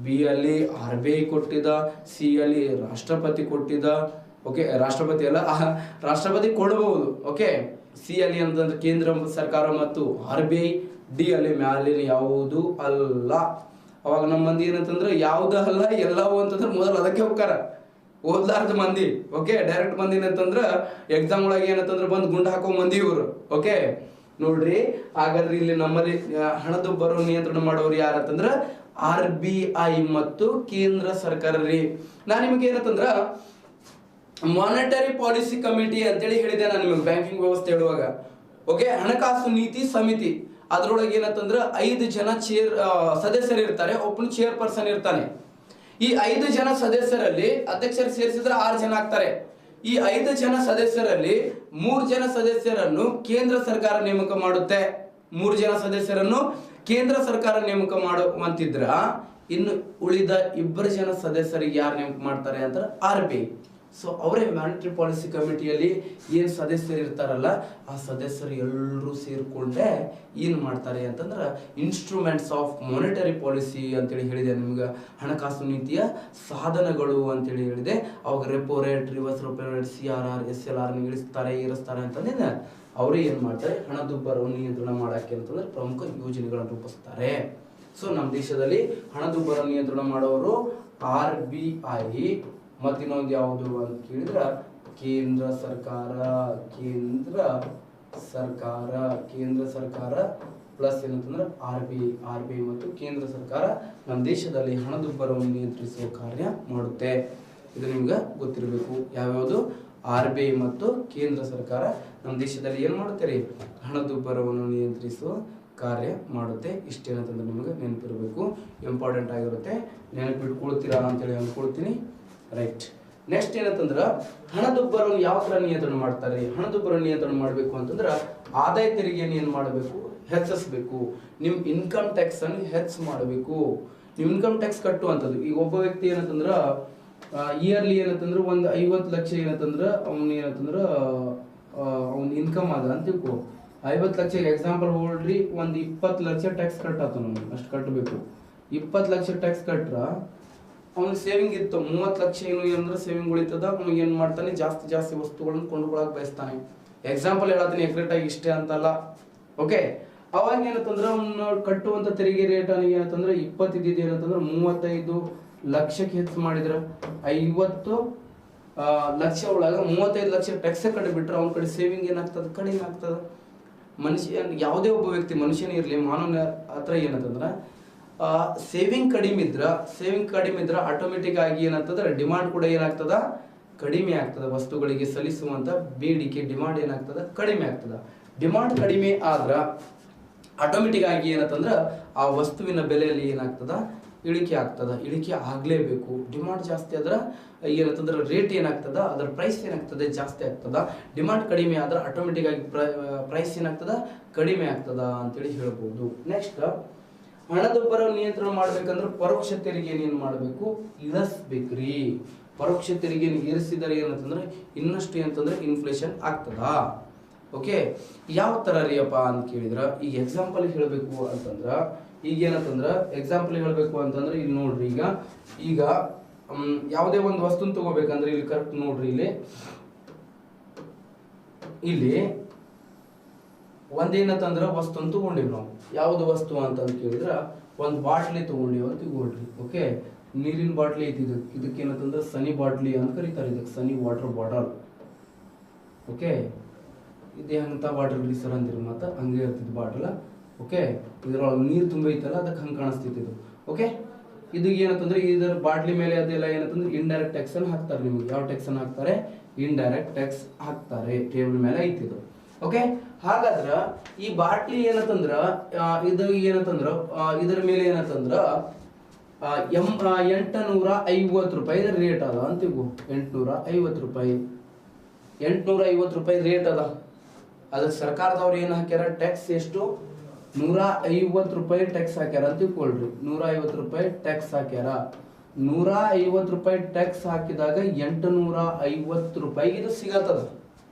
ಬಿ ಅಲ್ಲಿ RBI ಕೊಟ್ಟಿದ್ದ, ಸಿ ಅಲ್ಲಿ ರಾಷ್ಟ್ರಪತಿ ಕೊಟ್ಟಿದ್ದ. ಓಕೆ, ರಾಷ್ಟ್ರಪತಿ ಅಲ್ಲ, ರಾಷ್ಟ್ರಪತಿ ಕೊಡಬಹುದು. ಓಕೆ, ಸಿ ಅಲ್ಲಿ ಅಂತಂದ್ರೆ ಕೇಂದ್ರ ಸರ್ಕಾರ ಮತ್ತು RBI, ಡಿ ಅಲ್ಲಿ ಮ್ಯಾಲಿನ ಯಾವುದು ಅಲ್ಲ. ಅವಾಗ ನಮ್ಮ ಮಂದಿ ಏನಂತಂದ್ರೆ ಯಾವ್ದು ಅಲ್ಲ ಎಲ್ಲವೂ ಅಂತಂದ್ರೆ ಮೊದಲು ಅದಕ್ಕೆ ಹೋಗ್ತಾರ, ಓದ್ಲಾರ್ದ ಮಂದಿ. ಓಕೆ, ಡೈರೆಕ್ಟ್ ಮಂದಿ ಏನಂತಂದ್ರ ಎಕ್ಸಾಮ್ ಒಳಗೆ ಏನಂತಂದ್ರೆ ಬಂದು ಗುಂಡು ಹಾಕೋ ಮಂದಿ ಇವರು. ಓಕೆ ನೋಡ್ರಿ, ಹಾಗಾದ್ರೆ ಇಲ್ಲಿ ನಮ್ಮಲ್ಲಿ ಹಣದುಬ್ಬರ ನಿಯಂತ್ರಣ ಮಾಡೋರು ಯಾರಂತಂದ್ರ RBI ಮತ್ತು ಕೇಂದ್ರ ಸರ್ಕಾರ ರೀ. ನಾನು ನಿಮಗೆ ಏನಂತಂದ್ರ ಮಾನಿಟರಿ ಪಾಲಿಸಿ ಕಮಿಟಿ ಅಂತೇಳಿ ಹೇಳಿದೆ ನಾನು ನಿಮಗೆ ಬ್ಯಾಂಕಿಂಗ್ ವ್ಯವಸ್ಥೆ ಹೇಳುವಾಗ. ಓಕೆ, ಹಣಕಾಸು ನೀತಿ ಸಮಿತಿ, ಅದರೊಳಗೆ ಏನಂತಂದ್ರ 5 ಜನ ಸದಸ್ಯರು ಇರ್ತಾರೆ, ಒಬ್ಬನು ಚೇರ್ಪರ್ಸನ್ ಇರ್ತಾನೆ. ಈ 5 ಜನ ಸದಸ್ಯರಲ್ಲಿ ಅಧ್ಯಕ್ಷರು ಸೇರಿಸಿದ್ರೆ 6 ಜನ ಆಗ್ತಾರೆ. ಈ 5 ಜನ ಸದಸ್ಯರಲ್ಲಿ 3 ಜನ ಸದಸ್ಯರನ್ನು ಕೇಂದ್ರ ಸರ್ಕಾರ ನೇಮಕ ಮಾಡುತ್ತೆ. 3 ಜನ ಸದಸ್ಯರನ್ನು ಕೇಂದ್ರ ಸರ್ಕಾರ ನೇಮಕ ಮಾಡುವಂತಿದ್ರ, ಇನ್ನು ಉಳಿದ 2 ಜನ ಸದಸ್ಯರಿಗೆ ಯಾರು ನೇಮಕ ಮಾಡ್ತಾರೆ ಅಂತ RBI. ಸೊ ಅವರೇ ಮಾನಿಟರಿ ಪಾಲಿಸಿ ಕಮಿಟಿಯಲ್ಲಿ ಏನು ಸದಸ್ಯರು ಇರ್ತಾರಲ್ಲ, ಆ ಸದಸ್ಯರು ಎಲ್ಲರೂ ಸೇರ್ಕೊಂಡೆ ಏನು ಮಾಡ್ತಾರೆ ಅಂತಂದ್ರೆ ಇನ್ಸ್ಟ್ರೂಮೆಂಟ್ಸ್ ಆಫ್ ಮಾನಿಟರಿ ಪಾಲಿಸಿ ಅಂತೇಳಿ ಹೇಳಿದೆ ನಿಮ್ಗೆ. ಹಣಕಾಸು ನೀತಿಯ ಸಾಧನಗಳು ಅಂತೇಳಿ ಹೇಳಿದೆ. ಅವಾಗ repo rate, reverse repo rate, CRR, SLR ಇರಿಸ್ತಾರೆ ಅಂತಂದ್ರೆ ಅವರೇ ಏನು ಮಾಡ್ತಾರೆ? ಹಣದುಬ್ಬರವನ್ನು ನಿಯಂತ್ರಣ ಮಾಡಕ್ಕೆ ಅಂತಂದ್ರೆ ಪ್ರಮುಖ ಯೋಜನೆಗಳನ್ನು ರೂಪಿಸ್ತಾರೆ. ಸೊ ನಮ್ಮ ದೇಶದಲ್ಲಿ ಹಣದುಬ್ಬರ ನಿಯಂತ್ರಣ ಮಾಡೋರು RBI, ಮತ್ತಿನ್ನೊಂದು ಯಾವುದು ಅಂತ ಕೇಳಿದ್ರ ಕೇಂದ್ರ ಸರ್ಕಾರ ಪ್ಲಸ್ ಏನಂತಂದ್ರೆ RBI ಮತ್ತು ಕೇಂದ್ರ ಸರ್ಕಾರ ನಮ್ಮ ದೇಶದಲ್ಲಿ ಹಣದುಬ್ಬರವನ್ನು ನಿಯಂತ್ರಿಸುವ ಕಾರ್ಯ ಮಾಡುತ್ತೆ. ಇದು ನಿಮ್ಗೆ ಗೊತ್ತಿರಬೇಕು. ಯಾವ್ಯಾವುದು? RBI ಮತ್ತು ಕೇಂದ್ರ ಸರ್ಕಾರ ನಮ್ಮ ದೇಶದಲ್ಲಿ ಏನ್ ಮಾಡುತ್ತಾರೆ? ಹಣದುಬ್ಬರವನ್ನು ನಿಯಂತ್ರಿಸುವ ಕಾರ್ಯ ಮಾಡುತ್ತೆ. ಇಷ್ಟೇನಂತಂದ್ರೆ ನಿಮಗೆ ನೆನಪಿರಬೇಕು, ಇಂಪಾರ್ಟೆಂಟ್ ಆಗಿರುತ್ತೆ. ನೆನಪಿಟ್ಕೊಳ್ತೀರಾ ಅಂತೇಳಿ ಅನ್ಕೊಳ್ತೀನಿ. ರೈಟ್, ನೆಕ್ಸ್ಟ್ ಏನಂತಂದ್ರ ಹಣದುಬ್ಬರವನ್ನು ಯಾವ ತರ ನಿಯಂತ್ರಣ ಮಾಡ್ತಾರೆ? ಹಣದುಬ್ಬರ ನಿಯಂತ್ರಣ ಮಾಡಬೇಕು ಅಂತಂದ್ರ ಆದಾಯ ತೆರಿಗೆಯನ್ನು ಏನ್ ಮಾಡಬೇಕು? ಹೆಚ್ಚಿಸಬೇಕು. ನಿಮ್ ಇನ್ಕಮ್ ಟ್ಯಾಕ್ಸ್ ಅನ್ನು ಹೆಚ್ಚು ಮಾಡಬೇಕು. ನೀವು ಇನ್ಕಮ್ ಟ್ಯಾಕ್ಸ್ ಕಟ್ಟುವಂಥದ್ದು, ಈಗ ಒಬ್ಬ ವ್ಯಕ್ತಿ ಏನಂತಂದ್ರ ಇಯರ್ಲಿ ಏನಂತಂದ್ರ ಒಂದು 50 ಲಕ್ಷ ಏನಂತಂದ್ರ ಅವ್ನ ಇನ್ಕಮ್ ಅದ ಅಂತ ತಿಳ್ಕೊ. 50 ಲಕ್ಷ ಎಕ್ಸಾಂಪಲ್ ಹೋಲ್ಡ್ರಿ, ಒಂದು 20 ಲಕ್ಷ ಟ್ಯಾಕ್ಸ್ ಕಟ್ ಆತ ನಮ್ಗೆ, ಅಷ್ಟು ಕಟ್ಟಬೇಕು. 20 ಲಕ್ಷ ಟ್ಯಾಕ್ಸ್ ಕಟ್ರ ಅವ್ನಿಗೆ ಸೇವಿಂಗ್ ಇತ್ತು 30 ಲಕ್ಷ, ಏನು ಏನಂದ್ರೆ ಸೇವಿಂಗ್ ಉಳಿತದ. ಅವ್ನಿಗೆ ಏನು ಮಾಡ್ತಾನೆ, ಜಾಸ್ತಿ ವಸ್ತುಗಳನ್ನು ಕೊಂಡ್ಕೊಳಕ್ ಬಯಸ್ತಾನೆ. ಎಕ್ಸಾಂಪಲ್ ಹೇಳತ್ತೀನಿ, ಎಕ್ಸಾಕ್ಟ್ ಆಗಿ ಇಷ್ಟೇ ಅಂತಲ್ಲ. ಓಕೆ, ಅವಾಗ ಏನಂತಂದ್ರೆ ಅವ್ನ ಕಟ್ಟುವಂತ ತೆರಿಗೆ ರೇಟ್ ಏನಂತಂದ್ರೆ 20 ಇದ್ದಿದ್ದು ಏನಂತಂದ್ರೆ 35 ಲಕ್ಷಕ್ಕೆ ಹೆಚ್ಚು ಮಾಡಿದ್ರ 50 ಲಕ್ಷ ಒಳಗ 35 ಲಕ್ಷ ಟ್ಯಾಕ್ಸ್ ಕಟ್ಟಿಬಿಟ್ರೆ ಅವ್ನ ಕಡೆ ಸೇವಿಂಗ್ ಏನಾಗ್ತದ, ಕಡಿಮೆ ಆಗ್ತದ. ಮನುಷ್ಯ ಯಾವುದೇ ಒಬ್ಬ ವ್ಯಕ್ತಿ ಮನುಷ್ಯನೇ ಇರಲಿ, ಮಾನವನ ಹತ್ರ ಏನಂತಂದ್ರೆ ಸೇವಿಂಗ್ ಕಡಿಮೆ ಇದ್ರ ಆಟೋಮೆಟಿಕ್ ಆಗಿ ಏನಂತಂದ್ರೆ ಡಿಮಾಂಡ್ ಕೂಡ ಏನಾಗ್ತದ, ಕಡಿಮೆ ಆಗ್ತದ. ವಸ್ತುಗಳಿಗೆ ಸಲ್ಲಿಸುವಂತ ಬೇಡಿಕೆ ಡಿಮಾಂಡ್ ಏನಾಗ್ತದ, ಕಡಿಮೆ ಆಗ್ತದ. ಡಿಮಾಂಡ್ ಕಡಿಮೆ ಆದ್ರ ಆಟೋಮೆಟಿಕ್ ಆಗಿ ಏನಂತಂದ್ರ ಆ ವಸ್ತುವಿನ ಬೆಲೆಯಲ್ಲಿ ಏನಾಗ್ತದ, ಇಳಿಕೆ ಆಗ್ತದ. ಇಳಿಕೆ ಆಗ್ಲೇಬೇಕು. ಡಿಮಾಂಡ್ ಜಾಸ್ತಿ ಆದ್ರ ಏನಂತಂದ್ರೆ ರೇಟ್ ಏನಾಗ್ತದ, ಅದರ ಪ್ರೈಸ್ ಏನಾಗ್ತದೆ, ಜಾಸ್ತಿ ಆಗ್ತದ. ಡಿಮಾಂಡ್ ಕಡಿಮೆ ಆದ್ರೆ ಆಟೋಮೆಟಿಕ್ ಆಗಿ ಪ್ರೈಸ್ ಏನಾಗ್ತದ, ಕಡಿಮೆ ಆಗ್ತದ ಅಂತೇಳಿ ಹೇಳ್ಬೋದು. ನೆಕ್ಸ್ಟ್, ಹಣದುಬ್ಬರ ನಿಯಂತ್ರಣ ಮಾಡ್ಬೇಕಂದ್ರೆ ಪರೋಕ್ಷ ತೆರಿಗೆಯನ್ನು ಏನ್ ಮಾಡ್ಬೇಕು, ಇಳಿಸ್ಬೇಕ್ರಿ. ಪರೋಕ್ಷ ತೆರಿಗೆಯನ್ನು ಏರಿಸಿದರೆ ಏನಂತಂದ್ರೆ ಇನ್ನಷ್ಟು ಏನಂತಂದ್ರೆ ಇನ್ಫ್ಲೇಷನ್ ಆಗ್ತದ. ಓಕೆ, ಯಾವ ತರ ರೀ ಅಪ್ಪ ಅಂತ ಕೇಳಿದ್ರ, ಈಗ ಎಕ್ಸಾಂಪಲ್ ಹೇಳಬೇಕು ಅಂತಂದ್ರ, ಈಗ ಏನಂತಂದ್ರ ಎಕ್ಸಾಂಪಲ್ ಹೇಳಬೇಕು ಅಂತಂದ್ರೆ ಇಲ್ಲಿ ನೋಡ್ರಿ, ಈಗ ಯಾವುದೇ ಒಂದು ವಸ್ತುನ ತಗೋಬೇಕಂದ್ರೆ ಇಲ್ಲಿ ಕರೆಕ್ಟ್ ನೋಡ್ರಿ, ಇಲ್ಲಿ ಒಂದೇನಂತಂದ್ರ ವಸ್ತುನ ತಗೊಂಡಿವಿ ನಾವು. ಯಾವ್ದು ವಸ್ತು ಅಂತ ಕೇಳಿದ್ರ ಒಂದು ಬಾಟ್ಲಿ ತಗೊಂಡಿವಿ ಅಂತ ತಗೊಳ್ರಿ. ಓಕೆ, ನೀರಿನ ಬಾಟ್ಲಿ ಐತಿ. ಇದಕ್ಕೆ ಏನಂತಂದ್ರೆ ಸನಿ ಬಾಟ್ಲಿ ಅಂತ ಕರೀತಾರೆ, ಇದಕ್ಕೆ ಸನಿ ವಾಟರ್ ಬಾಟಲ್. ಓಕೆ, ಇದೇ ಅಂತ ವಾಟರ್ ಗ್ಲಿಸರ್ ಅಂದಿರಿ, ಮತ್ತೆ ಹಂಗೆ ಇರ್ತಿದ್ ಬಾಟಲ್. ಓಕೆ, ಇದ್ರೊಳಗೆ ನೀರು ತುಂಬೈತಲ್ಲ, ಅದಕ್ಕೆ ಹಂಗೆ ಕಾಣಿಸ್ತಿತ್ತು ಇದು. ಓಕೆ, ಇದು ಏನಂತಂದ್ರೆ ಇದರ ಬಾಟ್ಲಿ ಮೇಲೆ ಅದೆಲ್ಲ ಏನಂತಂದ್ರೆ ಇಂಡೈರೆಕ್ಟ್ ಟ್ಯಾಕ್ಸ್ ಅನ್ನು ಹಾಕ್ತಾರೆ. ನಿಮ್ಗೆ ಯಾವ ಟ್ಯಾಕ್ಸ್ ಅನ್ನು ಹಾಕ್ತಾರೆ, ಇಂಡೈರೆಕ್ಟ್ ಟ್ಯಾಕ್ಸ್ ಹಾಕ್ತಾರೆ. ಟೇಬಲ್ ಮೇಲೆ ಐತಿದು. ಓಕೆ, ಹಾಗಾದ್ರ ಈ ಬಾಟ್ಲಿ ಏನಂತಂದ್ರ ಇದು ಏನಂತಂದ್ರ ಇದರ ಮೇಲೆ ಏನಂತಂದ್ರ 850 ರೂಪಾಯಿ ರೇಟ್ ಅದ ಅಂತೀವಿ. 850 ರೂಪಾಯಿ, 850 ರೂಪಾಯಿ ರೇಟ್ ಅದ. ಅದಕ್ಕೆ ಸರ್ಕಾರದವ್ರು ಏನು ಹಾಕ್ಯಾರ, ಟ್ಯಾಕ್ಸ್ ಎಷ್ಟು, 150 ರೂಪಾಯಿ ಟ್ಯಾಕ್ಸ್ ಹಾಕ್ಯಾರ ಅಂತ ತಿಳ್ಕೊಳ್ರಿ. 150 ರೂಪಾಯಿ ಟ್ಯಾಕ್ಸ್ ಹಾಕ್ಯಾರ. 150 ರೂಪಾಯಿ ಟ್ಯಾಕ್ಸ್ ಹಾಕಿದಾಗ 850 ರೂಪಾಯಿ ಇದು ಸಿಗತ್ತದ.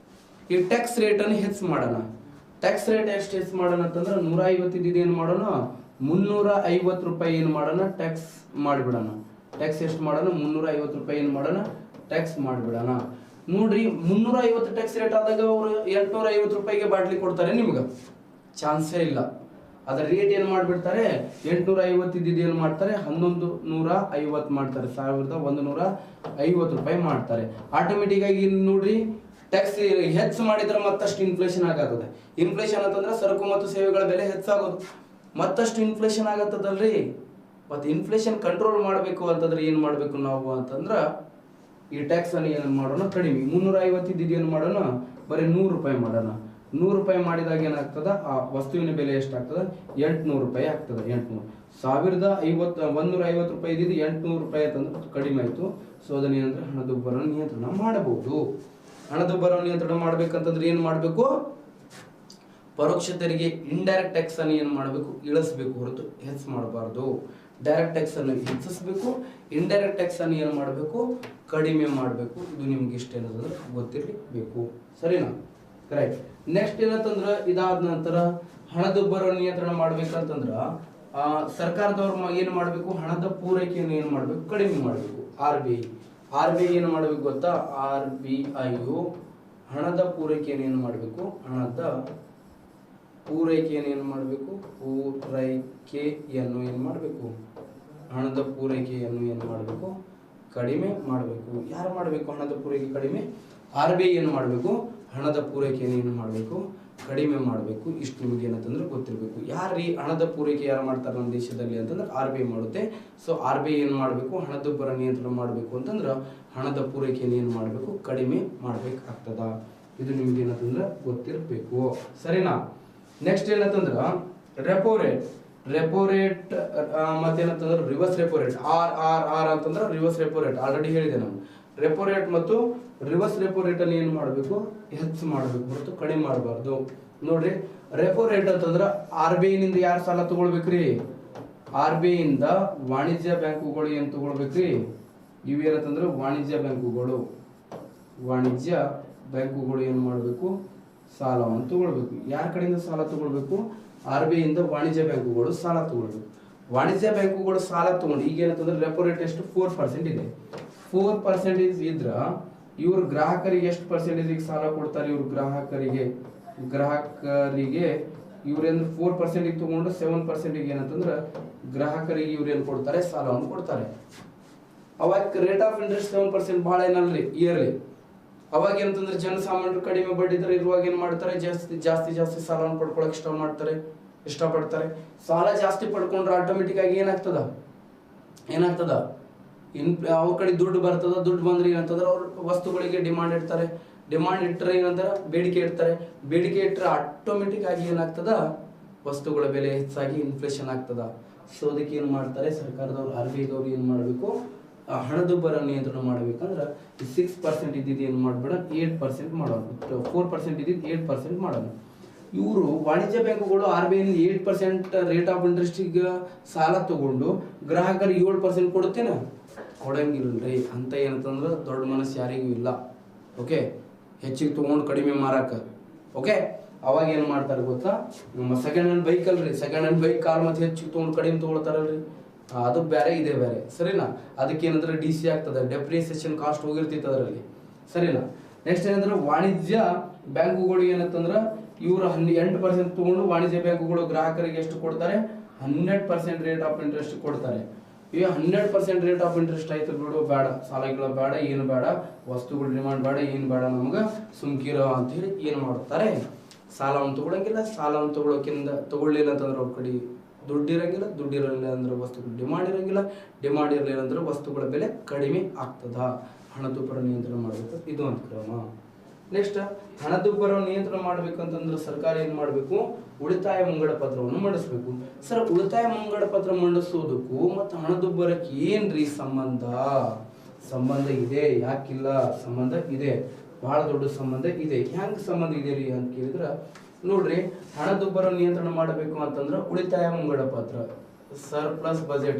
ಈ ಟ್ಯಾಕ್ಸ್ ರೇಟ್ ಅನ್ನು ಹೆಚ್ಚು ಮಾಡೋಣ. ಟ್ಯಾಕ್ಸ್ ರೇಟ್ ಎಷ್ಟು ಹೆಚ್ಚು ಮಾಡೋಣ ಅಂತಂದ್ರೆ 150 ಇದ್ದಿದ್ದು ಏನು ಮಾಡೋಣ, 350 ರೂಪಾಯಿ ಏನು ಮಾಡೋಣ, ಟ್ಯಾಕ್ಸ್ ಮಾಡಿಬಿಡೋಣ. ಟ್ಯಾಕ್ಸ್ ಎಷ್ಟು ಮಾಡೋಣ, 350 ರೂಪಾಯಿ ಏನು ಮಾಡೋಣ, ಟ್ಯಾಕ್ಸ್ ಮಾಡಿಬಿಡೋಣ. ನೋಡ್ರಿ, 350 ಟ್ಯಾಕ್ಸ್ ರೇಟ್ ಆದಾಗ ಅವರು 850 ರೂಪಾಯಿಗೆ ಬಾಟ್ಲಿ ಕೊಡ್ತಾರೆ ನಿಮ್ಗೆ, ಚಾನ್ಸೇ ಇಲ್ಲ. ಅದರ ರೇಟ್ ಏನು ಮಾಡಿಬಿಡ್ತಾರೆ, 850 ಇದ್ದಿದ್ದು ಏನು ಮಾಡ್ತಾರೆ, 1150 ಮಾಡ್ತಾರೆ. 1150 ರೂಪಾಯಿ ಮಾಡ್ತಾರೆ. ಆಟೋಮೆಟಿಕ್ ಆಗಿ ನೋಡ್ರಿ, ಟ್ಯಾಕ್ಸ್ ಹೆಚ್ಚು ಮಾಡಿದ್ರೆ ಮತ್ತಷ್ಟು ಇನ್ಫ್ಲೇಷನ್ ಆಗತ್ತದೆ. ಇನ್ಫ್ಲೇಷನ್ ಅಂತಂದ್ರೆ ಸರಕು ಮತ್ತು ಸೇವೆಗಳ ಬೆಲೆ ಹೆಚ್ಚಾಗೋದು, ಮತ್ತಷ್ಟು ಇನ್ಫ್ಲೇಷನ್ ಆಗತ್ತದಲ್ರಿ. ಮತ್ತೆ ಇನ್ಫ್ಲೇಷನ್ ಕಂಟ್ರೋಲ್ ಮಾಡಬೇಕು ಅಂತಂದ್ರೆ ಏನ್ ಮಾಡ್ಬೇಕು ನಾವು ಅಂತಂದ್ರ ಈ ಟ್ಯಾಕ್ಸ್ ಅನ್ನು ಏನ್ ಮಾಡೋಣ, ಕಡಿಮೆ. 350 ಇದ್ದಿದ್ದು ಏನು ಮಾಡೋಣ, ಬರೀ 100 ರೂಪಾಯಿ ಮಾಡೋಣ. 100 ರೂಪಾಯಿ ಮಾಡಿದಾಗ ಏನಾಗ್ತದ, ಆ ವಸ್ತುವಿನ ಬೆಲೆ ಎಷ್ಟಾಗ್ತದ, 800 ರೂಪಾಯಿ ಆಗ್ತದ. 150 ರೂಪಾಯಿ ಇದ್ದಿದ್ದು 800 ರೂಪಾಯಿ ಅಂತಂದ್ರೆ ಕಡಿಮೆ ಆಯ್ತು. ಸೊ ಅದನ್ನ ಏನಂದ್ರೆ ಹಣದುಬ್ಬರ ನಿಯಂತ್ರಣ ಮಾಡಬಹುದು. ಹಣದುಬ್ಬರ ನಿಯಂತ್ರಣ ಮಾಡ್ಬೇಕಂತಂದ್ರೆ ಏನ್ ಮಾಡ್ಬೇಕು, ಪರೋಕ್ಷ ತೆರಿಗೆ ಇಂಡೈರೆಕ್ಟ್ ಟ್ಯಾಕ್ಸ್ ಅನ್ನು ಏನ್ ಮಾಡ್ಬೇಕು, ಇಳಿಸ್ಬೇಕು, ಹೊರತು ಹೆಚ್ಚು ಮಾಡಬಾರ್ದು. ಡೈರೆಕ್ಟ್ ಟ್ಯಾಕ್ಸ್ ಅನ್ನು ಹೆಚ್ಚಿಸಬೇಕು, ಇಂಡೈರೆಕ್ಟ್ ಟ್ಯಾಕ್ಸ್ ಅನ್ನು ಏನ್ ಮಾಡಬೇಕು, ಕಡಿಮೆ ಮಾಡಬೇಕು. ಇದು ನಿಮ್ಗೆ ಇಷ್ಟ ಏನಂದ್ರೆ ಗೊತ್ತಿರಬೇಕು. ಸರಿನಾ, ಕರೆಕ್ಟ್. ನೆಕ್ಸ್ಟ್ ಏನಂತಂದ್ರ ಇದಾದ ನಂತರ ಹಣದುಬ್ಬರ ನಿಯಂತ್ರಣ ಮಾಡ್ಬೇಕಂತಂದ್ರ ಸರ್ಕಾರದವ್ರು ಏನ್ ಮಾಡ್ಬೇಕು, ಹಣದ ಪೂರೈಕೆಯನ್ನು ಏನ್ ಮಾಡ್ಬೇಕು, ಕಡಿಮೆ ಮಾಡಬೇಕು. ಆರ್ ಬಿ ಐ ಏನು ಮಾಡಬೇಕು ಗೊತ್ತಾ, RBI ಹಣದ ಪೂರೈಕೆಯನ್ನು ಏನು ಮಾಡಬೇಕು, ಹಣದ ಪೂರೈಕೆಯನ್ನು ಏನು ಮಾಡಬೇಕು, ಪೂರೈಕೆಯನ್ನು ಏನು ಮಾಡಬೇಕು, ಹಣದ ಪೂರೈಕೆಯನ್ನು ಏನು ಮಾಡಬೇಕು, ಕಡಿಮೆ ಮಾಡಬೇಕು. ಯಾರು ಮಾಡಬೇಕು ಹಣದ ಪೂರೈಕೆ ಕಡಿಮೆ, RBI ಏನು ಮಾಡಬೇಕು, ಹಣದ ಪೂರೈಕೆಯನ್ನು ಏನು ಮಾಡಬೇಕು, ಕಡಿಮೆ ಮಾಡಬೇಕು. ಇಷ್ಟು ನಿಮಗೆ ಏನಂತಂದ್ರೆ ಗೊತ್ತಿರಬೇಕು. ಯಾರೀ ಹಣದ ಪೂರೈಕೆ ಯಾರು ಮಾಡ್ತಾರೆ ನಮ್ಮ ದೇಶದಲ್ಲಿ ಅಂತಂದ್ರೆ RBI ಮಾಡುತ್ತೆ. ಸೊ RBI ಏನು ಮಾಡಬೇಕು, ಹಣದುಬ್ಬರ ನಿಯಂತ್ರಣ ಮಾಡಬೇಕು ಅಂತಂದ್ರೆ ಹಣದ ಪೂರೈಕೆಯನ್ನು ಏನು ಮಾಡಬೇಕು, ಕಡಿಮೆ ಮಾಡ್ಬೇಕಾಗ್ತದ. ಇದು ನಿಮ್ಗೆ ಏನಂತಂದ್ರೆ ಗೊತ್ತಿರಬೇಕು. ಸರಿನಾ. ನೆಕ್ಸ್ಟ್ ಏನಂತಂದ್ರ ರೆಪೋ ರೇಟ್ ಮತ್ತೇನಂತಂದ್ರೆ ರಿವರ್ಸ್ ರೆಪೋ ರೇಟ್. ಆರ್ ಅಂತಂದ್ರೆ ರಿವರ್ಸ್ ರೆಪೋ ರೇಟ್ ಆಲ್ರೆಡಿ ಹೇಳಿದೆ ನಾನು. ರೆಪೋ ರೇಟ್ ಮತ್ತು ರಿವರ್ಸ್ ರೆಪೋ ರೇಟ್ ಅನ್ನು ಏನು ಮಾಡಬೇಕು, ಹೆಚ್ಚು ಮಾಡಬೇಕು, ಹೊರತು ಕಡಿಮೆ ಮಾಡಬಾರ್ದು. ನೋಡ್ರಿ, ರೆಪೋ ರೇಟ್ ಅಂತಂದ್ರೆ RBI ನಿಂದ ಯಾರು ಸಾಲ ತಗೊಳ್ಬೇಕ್ರಿ, RBI ಇಂದ ವಾಣಿಜ್ಯ ಬ್ಯಾಂಕುಗಳು ಏನ್ ತಗೊಳ್ಬೇಕ್ರಿ, ಇವೇನಂತಂದ್ರೆ ವಾಣಿಜ್ಯ ಬ್ಯಾಂಕುಗಳು ಏನ್ ಮಾಡಬೇಕು, ಸಾಲವನ್ನು ತಗೊಳ್ಬೇಕು. ಯಾರ ಕಡೆಯಿಂದ ಸಾಲ ತಗೊಳ್ಬೇಕು? RBI ಇಂದ ವಾಣಿಜ್ಯ ಬ್ಯಾಂಕುಗಳು ಸಾಲ ತಗೊಳ್ಬೇಕು. ವಾಣಿಜ್ಯ ಬ್ಯಾಂಕುಗಳು ಸಾಲ ತಗೊಂಡು ಈಗ ಏನಂತಂದ್ರೆ ರೆಪೋ ರೇಟ್ ಎಷ್ಟು 4% ಇದೆ. 4% ಇದ್ರ ಇವ್ರ ಗ್ರಾಹಕರಿಗೆ ಎಷ್ಟು ಪರ್ಸೆಂಟೇಜ್ ಸಾಲ ಕೊಡ್ತಾರೆ? ಇವ್ರ ಗ್ರಾಹಕರಿಗೆ ಇವ್ರೇನು 4% ತಗೊಂಡು 7% ಏನಂತಂದ್ರೆ ಗ್ರಾಹಕರಿಗೆ ಇವ್ರೇನು ಕೊಡ್ತಾರೆ? ಸಾಲವನ್ನು ಕೊಡ್ತಾರೆ. ಅವಾಗ ರೇಟ್ ಆಫ್ ಇಂಟ್ರೆಸ್ಟ್ 7% ಬಹಳ ಏನಲ್ರಿ ಇಯರ್ಲಿ. ಅವಾಗ ಏನಂತಂದ್ರೆ ಜನಸಾಮಾನ್ಯರು ಕಡಿಮೆ ಬಡ್ಡಿ ದರ ಇರುವಾಗ ಏನ್ ಮಾಡ್ತಾರೆ? ಜಾಸ್ತಿ ಸಾಲವನ್ನು ಪಡ್ಕೊಳಕ್ ಇಷ್ಟಪಡ್ತಾರೆ. ಸಾಲ ಜಾಸ್ತಿ ಪಡ್ಕೊಂಡ್ರೆ ಆಟೋಮೆಟಿಕ್ ಆಗಿ ಏನಾಗ್ತದ ಅವ್ರ ಕಡೆ ದುಡ್ಡು ಬರ್ತದ. ದುಡ್ಡು ಬಂದ್ರೆ ಏನಂತಂದ್ರೆ ಅವ್ರ ವಸ್ತುಗಳಿಗೆ ಡಿಮಾಂಡ್ ಇಡ್ತಾರೆ. ಡಿಮಾಂಡ್ ಇಟ್ಟರೆ ಏನಂದ್ರೆ ಬೇಡಿಕೆ ಇಡ್ತಾರೆ. ಬೇಡಿಕೆ ಇಟ್ಟರೆ ಆಟೋಮೆಟಿಕ್ ಆಗಿ ಏನಾಗ್ತದ? ವಸ್ತುಗಳ ಬೆಲೆ ಹೆಚ್ಚಾಗಿ ಇನ್ಫ್ಲೇಷನ್ ಆಗ್ತದ. ಸೊ ಅದಕ್ಕೆ ಏನ್ ಮಾಡ್ತಾರೆ? ಸರ್ಕಾರದವ್ರು RBI ದವ್ರು ಏನ್ ಮಾಡ್ಬೇಕು? ಹಣದುಬ್ಬರ ನಿಯಂತ್ರಣ ಮಾಡ್ಬೇಕಂದ್ರೆ 6% ಇದ್ದಿದ್ದು ಏನ್ ಮಾಡ್ಬೇಡ 8% ಮಾಡೋಣ. 4% ಇದ್ದಿದ್ದು 8% ಮಾಡೋಣ. ಇವರು ವಾಣಿಜ್ಯ ಬ್ಯಾಂಕುಗಳು RBI 8% ರೇಟ್ ಆಫ್ ಇಂಟ್ರೆಸ್ಟ್ ಸಾಲ ತಗೊಂಡು ಗ್ರಾಹಕರಿಗೆ 7% ಕೊಡುತ್ತೇನೆ? ಕೊಡಂಗಿಲ್ರಿ. ಅಂತ ಏನಂತಂದ್ರೆ ದೊಡ್ಡ ಮನಸ್ಸು ಯಾರಿಗೂ ಇಲ್ಲ. ಓಕೆ, ಹೆಚ್ಚಿಗೆ ತಗೊಂಡು ಕಡಿಮೆ ಮಾರಾಕ. ಓಕೆ, ಅವಾಗ ಏನ್ ಮಾಡ್ತಾರೆ ಗೊತ್ತಾ? ನಮ್ಮ ಸೆಕೆಂಡ್ ಹ್ಯಾಂಡ್ ಬೈಕ್ ಅಲ್ರಿ, ಸೆಕೆಂಡ್ ಹ್ಯಾಂಡ್ ಬೈಕ್ ಕಾರ್ ಮತ್ತೆ ಹೆಚ್ಚಿಗೆ ತಗೊಂಡು ಕಡಿಮೆ ತಗೊಳ್ತಾರಲ್ರಿ, ಅದು ಬೇರೆ ಇದೆ ಬೇರೆ. ಸರಿನಾ? ಅದಕ್ಕೆ ಏನಂದ್ರೆ DC ಆಗ್ತದೆ, ಡೆಪ್ರಿಸಿಯೇಷನ್ ಕಾಸ್ಟ್ ಹೋಗಿರ್ತೈತೆ ಅದರಲ್ಲಿ. ಸರಿನಾ? ನೆಕ್ಸ್ಟ್ ಏನಂದ್ರೆ ವಾಣಿಜ್ಯ ಬ್ಯಾಂಕುಗಳು ಏನಂತಂದ್ರೆ ಇವರು 8% ತಗೊಂಡು ವಾಣಿಜ್ಯ ಬ್ಯಾಂಕುಗಳು ಗ್ರಾಹಕರಿಗೆ ಎಷ್ಟು ಕೊಡ್ತಾರೆ? 100% ರೇಟ್ ಆಫ್ ಇಂಟ್ರೆಸ್ಟ್ ಕೊಡ್ತಾರೆ. ಈಗ 100% ರೇಟ್ ಆಫ್ ಇಂಟ್ರೆಸ್ಟ್ ಆಯ್ತು ಬಿಡು, ಬೇಡ ಸಾಲಗಳು ಬೇಡ, ಏನು ಬೇಡ, ವಸ್ತುಗಳು ಡಿಮಾಂಡ್ ಬೇಡ, ಏನು ಬೇಡ, ನಮ್ಗೆ ಸುಮ್ಕಿರೋ ಅಂತ ಹೇಳಿ ಏನು ಮಾಡ್ತಾರೆ? ಸಾಲವನ್ನು ತಗೊಳಂಗಿಲ್ಲ. ಸಾಲವನ್ನು ತಗೊಳ್ಳಿಲ್ಲ ಅಂತಂದ್ರೆ ಅವ್ರ ಕಡೆ ದುಡ್ಡಿರಂಗಿಲ್ಲ. ದುಡ್ಡಿರಲಿಲ್ಲ ಅಂದ್ರೆ ವಸ್ತುಗಳು ಡಿಮಾಂಡ್ ಇರಂಗಿಲ್ಲ. ಡಿಮಾಂಡ್ ಇರಲಿಲ್ಲ ಅಂದ್ರೆ ವಸ್ತುಗಳ ಬೆಲೆ ಕಡಿಮೆ ಆಗ್ತದ. ಹಣದುಬ್ಬರ ನಿಯಂತ್ರಣ ಮಾಡಬೇಕು, ಇದು ಒಂದು ಕ್ರಮ. ನೆಕ್ಸ್ಟ್, ಹಣದುಬ್ಬರ ನಿಯಂತ್ರಣ ಮಾಡ್ಬೇಕಂತಂದ್ರೆ ಸರ್ಕಾರ ಏನ್ ಮಾಡ್ಬೇಕು? ಉಳಿತಾಯ ಮುಂಗಡ ಪತ್ರವನ್ನು ಮಂಡಿಸ್ಬೇಕು. ಸರ್, ಉಳಿತಾಯ ಮುಂಗಡ ಪತ್ರ ಮಂಡಿಸೋದಕ್ಕೂ ಮತ್ತು ಹಣದುಬ್ಬರಕ್ಕೆ ಏನ್ರಿ ಸಂಬಂಧ ಇದೆ? ಯಾಕಿಲ್ಲ? ಸಂಬಂಧ ಇದೆ, ಬಹಳ ದೊಡ್ಡ ಸಂಬಂಧ ಇದೆ. ಹೆಂಗ್ ಸಂಬಂಧ ಇದೆ ರೀ ಅಂತ ಕೇಳಿದ್ರ, ನೋಡ್ರಿ, ಹಣದುಬ್ಬರ ನಿಯಂತ್ರಣ ಮಾಡಬೇಕು ಅಂತಂದ್ರೆ ಉಳಿತಾಯ ಮುಂಗಡ ಪತ್ರ ಸರ್ಪ್ಲಸ್ ಬಜೆಟ್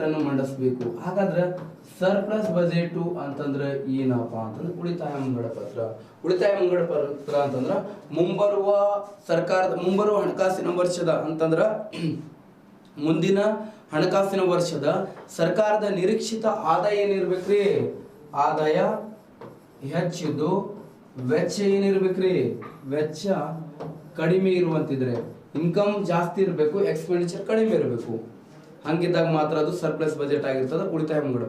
ಅನ್ನು ಮಂಡಿಸಬೇಕು. ಹಾಗಾದ್ರೆ ಸರ್ಪ್ಲಸ್ ಬಜೆಟ್ ಅಂತಂದ್ರೆ ಏನಪ್ಪಾ ಅಂತಂದ್ರೆ ಉಳಿತಾಯ ಮುಂಗಡ ಪತ್ರ ಅಂತಂದ್ರ ಮುಂಬರುವ ಹಣಕಾಸಿನ ವರ್ಷದ ಅಂತಂದ್ರ ಮುಂದಿನ ಹಣಕಾಸಿನ ವರ್ಷದ ಸರ್ಕಾರದ ನಿರೀಕ್ಷಿತ ಆದಾಯ ಏನಿರ್ಬೇಕ್ರಿ? ಆದಾಯ ಹೆಚ್ಚಿದ್ದು ವೆಚ್ಚ ಏನಿರ್ಬೇಕ್ರಿ? ವೆಚ್ಚ ಕಡಿಮೆ ಇರುವಂತಿದ್ರೆ, ಇನ್ಕಮ್ ಜಾಸ್ತಿ ಇರಬೇಕು, ಎಕ್ಸ್ಪೆಂಡಿಚರ್ ಕಡಿಮೆ ಇರಬೇಕು. ಹಂಗಿದ್ದಾಗ ಮಾತ್ರ ಅದು ಸರ್ಪ್ಲಸ್ ಬಜೆಟ್ ಆಗಿರ್ತದ. ಉಳಿತಾಯ ಮುಂಗಡ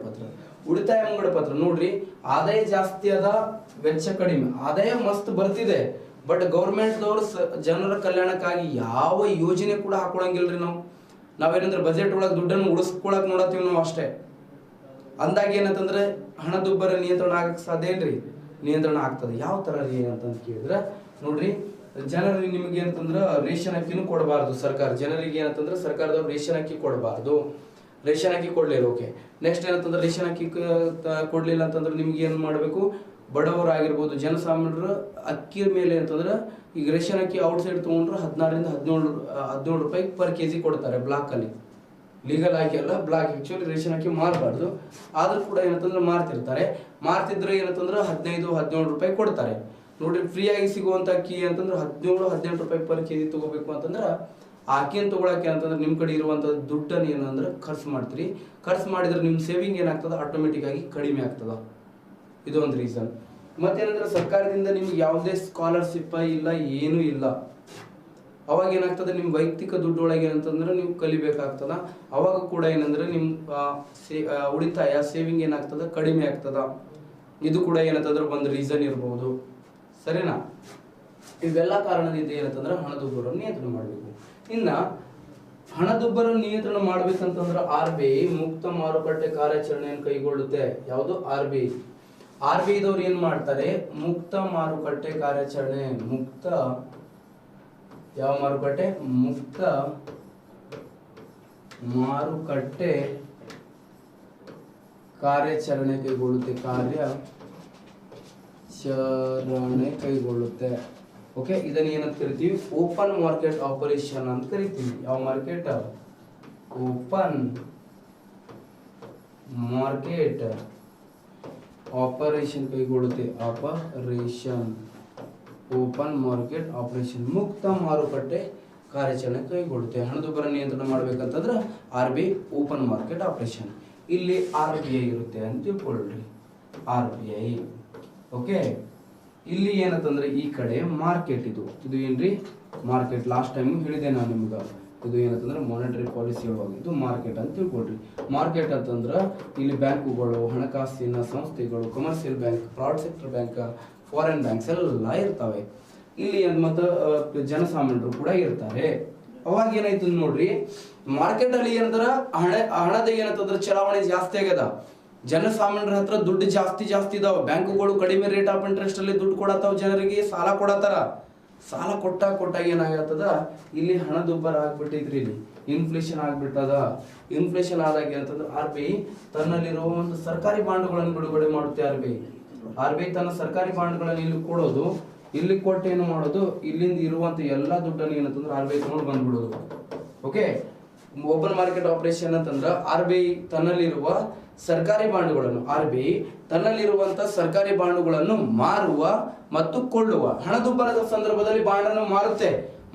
ಪತ್ರ ನೋಡ್ರಿ, ಆದಾಯ ಜಾಸ್ತಿ ಅದ, ವೆಚ್ಚ ಕಡಿಮೆ. ಆದಾಯ ಮಸ್ತ್ ಬರ್ತಿದೆ, ಬಟ್ ಗೌರ್ಮೆಂಟ್ ದವರು ಜನರ ಕಲ್ಯಾಣಕ್ಕಾಗಿ ಯಾವ ಯೋಜನೆ ಕೂಡ ಹಾಕೊಳಂಗಿಲ್ರಿ. ನಾವೇನಂದ್ರೆ ಬಜೆಟ್ ಒಳಗೆ ದುಡ್ಡನ್ನು ಉಳಿಸ್ಕೊಳಕ್ ನೋಡತ್ತೀವಿ ನಾವು ಅಷ್ಟೇ. ಅಂದಾಗ ಏನಂತಂದ್ರೆ ಹಣದುಬ್ಬರ ನಿಯಂತ್ರಣ ಆಗಕ್ಕೆ ಸಾಧ್ಯ ಇಲ್ರಿ? ನಿಯಂತ್ರಣ ಆಗ್ತದೆ. ಯಾವ ತರ ರೀ ಅಂತಂದು ಕೇಳಿದ್ರೆ, ನೋಡ್ರಿ, ಜನರಿಗೆ ನಿಮ್ಗೆ ಏನಂತಂದ್ರೆ ರೇಷನ್ ಅಕ್ಕಿನೂ ಕೊಡಬಾರ್ದು ಸರ್ಕಾರ. ಜನರಿಗೆ ಏನಂತಂದ್ರೆ ಸರ್ಕಾರದವ್ರು ರೇಷನ್ ಅಕ್ಕಿ ಕೊಡಬಾರ್ದು. ರೇಷನ್ ಅಕ್ಕಿ ಕೊಡ್ಲಿಲ್ಲ. ಓಕೆ, ನೆಕ್ಸ್ಟ್ ಏನಂತಂದ್ರೆ ರೇಷನ್ ಅಕ್ಕಿ ಕೊಡ್ಲಿಲ್ಲ ಅಂತಂದ್ರೆ ನಿಮ್ಗೆ ಏನ್ ಮಾಡ್ಬೇಕು? ಬಡವರಾಗಿರ್ಬೋದು, ಜನಸಾಮಾನ್ಯರು ಅಕ್ಕಿ ಮೇಲೆ ಅಂತಂದ್ರೆ ಈಗ ರೇಷನ್ ಅಕ್ಕಿ ಔಟ್ ಸೈಡ್ ತಗೊಂಡ್ರೆ 16 ರಿಂದ 17 ರೂಪಾಯಿ ಪರ್ kg ಕೊಡ್ತಾರೆ. ಬ್ಲಾಕ್ ಅಲ್ಲಿ ಲೀಗಲ್ ಆಗಿ ಅಲ್ಲ, ಬ್ಲಾಕ್ ಆಕ್ಚುಲಿ ರೇಷನ್ ಅಕ್ಕಿ ಮಾರಬಾರ್ದು. ಆದ್ರೂ ಕೂಡ ಏನಂತಂದ್ರೆ ಮಾರ್ತಿದ್ರೆ ಏನಂತಂದ್ರೆ 15-17 ರೂಪಾಯಿ ಕೊಡ್ತಾರೆ. ನೋಡ್ರಿ, ಫ್ರೀ ಆಗಿ ಸಿಗುವಂತ ಅಕ್ಕಿ ಅಂತಂದ್ರೆ 17-18 ರೂಪಾಯಿ ಪರ್ kg ತಗೋಬೇಕು ಅಂತಂದ್ರೆ ಆ ಅಕ್ಕಿಯನ್ನು ತಗೊಳಕ್ಕೆ ಅಂತಂದ್ರೆ ನಿಮ್ ಕಡೆ ಇರುವಂತ ದುಡ್ಡನ್ನು ಏನಂದ್ರೆ ಖರ್ಚು ಮಾಡ್ತೀರಿ. ಖರ್ಚು ಮಾಡಿದ್ರೆ ನಿಮ್ ಸೇವಿಂಗ್ ಏನಾಗ್ತದ? ಆಟೋಮೆಟಿಕ್ ಆಗಿ ಕಡಿಮೆ ಆಗ್ತದ. ಇದು ಒಂದು ರೀಸನ್. ಮತ್ತೇನಂದ್ರೆ ಸರ್ಕಾರದಿಂದ ನಿಮ್ಗೆ ಯಾವುದೇ ಸ್ಕಾಲರ್ಶಿಪ್ ಇಲ್ಲ, ಏನೂ ಇಲ್ಲ. ಅವಾಗ ಏನಾಗ್ತದೆ? ನಿಮ್ ವೈಯಕ್ತಿಕ ದುಡ್ಡೊಳಗೆ ಏನಂತಂದ್ರೆ ನೀವು ಕಲಿಬೇಕಾಗ್ತದ. ಅವಾಗ ಕೂಡ ಏನಂದ್ರೆ ನಿಮ್ ಉಳಿತಾಯ ಸೇವಿಂಗ್ ಏನಾಗ್ತದ? ಕಡಿಮೆ ಆಗ್ತದ. ಇದು ಕೂಡ ಏನಂತಂದ್ರೆ ಒಂದು ರೀಸನ್ ಇರಬಹುದು. ಸರಿನಾ? ಇವೆಲ್ಲ ಕಾರಣದಿಂದ ಏನಂತಂದ್ರೆ ಹಣದುಬ್ಬರ ನಿಯಂತ್ರಣ ಮಾಡಬೇಕು. ಇನ್ನ ಹಣದುಬ್ಬರ ನಿಯಂತ್ರಣ ಮಾಡ್ಬೇಕಂತಂದ್ರೆ RBI ಮುಕ್ತ ಮಾರುಕಟ್ಟೆ ಕಾರ್ಯಾಚರಣೆಯನ್ನು ಕೈಗೊಳ್ಳುತ್ತೆ. ಯಾವುದು? RBI ದವ್ರು ಏನ್ ಮಾಡ್ತಾರೆ? ಮುಕ್ತ ಮಾರುಕಟ್ಟೆ ಕಾರ್ಯಾಚರಣೆ. ಯಾವ ಮಾರುಕಟ್ಟೆ? ಮುಕ್ತ ಮಾರುಕಟ್ಟೆ ಕಾರ್ಯಾಚರಣೆ ಕೈಗೊಳ್ಳುತ್ತೆ. ಓಕೆ, ಇದನ್ನ ಏನಂತ ಕರಿತೀವಿ? ಓಪನ್ ಮಾರ್ಕೆಟ್ ಆಪರೇಷನ್ ಅಂತ ಕರಿತೀವಿ. ಯಾವ ಮಾರ್ಕೆಟ್? ಓಪನ್ ಮಾರ್ಕೆಟ್ ಆಪರೇಷನ್ ಕೈಗೊಳ್ಳುತ್ತೆ. ಆಪರೇಷನ್ ಓಪನ್ ಮಾರ್ಕೆಟ್ ಆಪರೇಷನ್ ಮುಕ್ತ ಮಾರುಕಟ್ಟೆ ಕಾರ್ಯಾಚರಣೆ ಕೈಗೊಳ್ಳುತ್ತೆ. ಹಣದುಬ್ಬರ ನಿಯಂತ್ರಣ ಮಾಡ್ಬೇಕಂತಂದ್ರೆ RBI ಓಪನ್ ಮಾರ್ಕೆಟ್ ಆಪರೇಷನ್. ಇಲ್ಲಿ RBI ಇರುತ್ತೆ ಅಂತ ತಿಳ್ಕೊಳ್ಳ್ರಿ. RBI okay. ಇಲ್ಲಿ ಏನಂತಂದ್ರೆ ಈ ಕಡೆ ಮಾರ್ಕೆಟ್ ಇದು ಏನ್ರಿ ಮಾರ್ಕೆಟ್. ಲಾಸ್ಟ್ ಟೈಮ್ ಹೇಳಿದೆ ನಾನು ನಿಮ್ಗೆ, ಇದು ಏನಂತಂದ್ರೆ ಮಾನಿಟರಿ ಪಾಲಿಸಿ ಒಳಗಿದ್ದು ಮಾರ್ಕೆಟ್ ಅಂತ ತಿಳ್ಕೊಳ್ರಿ. ಮಾರ್ಕೆಟ್ ಅಂತಂದ್ರೆ ಇಲ್ಲಿ ಬ್ಯಾಂಕುಗಳು, ಹಣಕಾಸಿನ ಸಂಸ್ಥೆಗಳು, commercial bank, private sector bank, foreign banks ಎಲ್ಲ ಇರ್ತವೆ. ಇಲ್ಲಿ ಮತ್ತು ಜನಸಾಮಾನ್ಯರು ಕೂಡ ಇರ್ತಾರೆ. ಅವಾಗ ಏನಾಯ್ತು ನೋಡ್ರಿ, ಮಾರ್ಕೆಟ್ ಅಲ್ಲಿ ಏನಂದ್ರ ಹಣದ ಏನಂತಂದ್ರೆ ಚಲಾವಣೆ ಜಾಸ್ತಿ ಆಗ್ಯದ. ಜನಸಾಮಾನ್ಯರ ಹತ್ರ ದುಡ್ಡು ಜಾಸ್ತಿ ಇದಾವ. ಬ್ಯಾಂಕುಗಳು ಕಡಿಮೆ ರೇಟ್ ಆಫ್ ಇಂಟ್ರೆಸ್ಟ್ ಅಲ್ಲಿ ದುಡ್ಡು ಕೊಡತಾವ, ಜನರಿಗೆ ಸಾಲ ಕೊಡತಾರ. ಸಾಲ ಕೊಟ್ಟಾಗ ಏನಾಗತ್ತದ, ಇಲ್ಲಿ ಹಣದುಬ್ಬರ ಆಗ್ಬಿಟ್ಟಿದ್ರಿ, ಇಲ್ಲಿ ಇನ್ಫ್ಲೇಷನ್ ಆಗ್ಬಿಟ್ಟದ. ಇನ್ಫ್ಲೇಷನ್ ಆದಾಗ ಏನಂತಂದ್ರೆ RBI ತನ್ನಲ್ಲಿರುವ ಒಂದು ಸರ್ಕಾರಿ ಬಾಂಡ್ಗಳನ್ನು ಬಿಡುಗಡೆ ಮಾಡುತ್ತೆ. RBI ತನ್ನ ಸರ್ಕಾರಿ ಬಾಂಡ್ಗಳನ್ನು ಇಲ್ಲಿ ಕೊಡೋದು, ಇಲ್ಲಿ ಕೊಟ್ಟು ಏನು ಮಾಡೋದು, ಇಲ್ಲಿಂದ ಇರುವಂತ ಎಲ್ಲಾ ದುಡ್ಡನ್ನು ಏನಂತಂದ್ರೆ RBI ತಗೊಂಡು ಬಂದ್ಬಿಡೋದು. ಓಕೆ. ಓಪನ್ ಮಾರ್ಕೆಟ್ ಆಪರೇಷನ್ ಅಂತಂದ್ರ RBI ತನ್ನಲ್ಲಿರುವ ಸರ್ಕಾರಿ ಬಾಂಡ್ಗಳನ್ನು, RBI ತನ್ನಲ್ಲಿರುವಂತ ಸರ್ಕಾರಿ ಬಾಂಡ್ಗಳನ್ನು ಮಾರುವ ಮತ್ತು ಕೊಳ್ಳುವ. ಹಣದುಬ್ಬರದ ಸಂದರ್ಭದಲ್ಲಿ ಬಾಂಡನ್ನು ಮಾರುತ್ತೆ,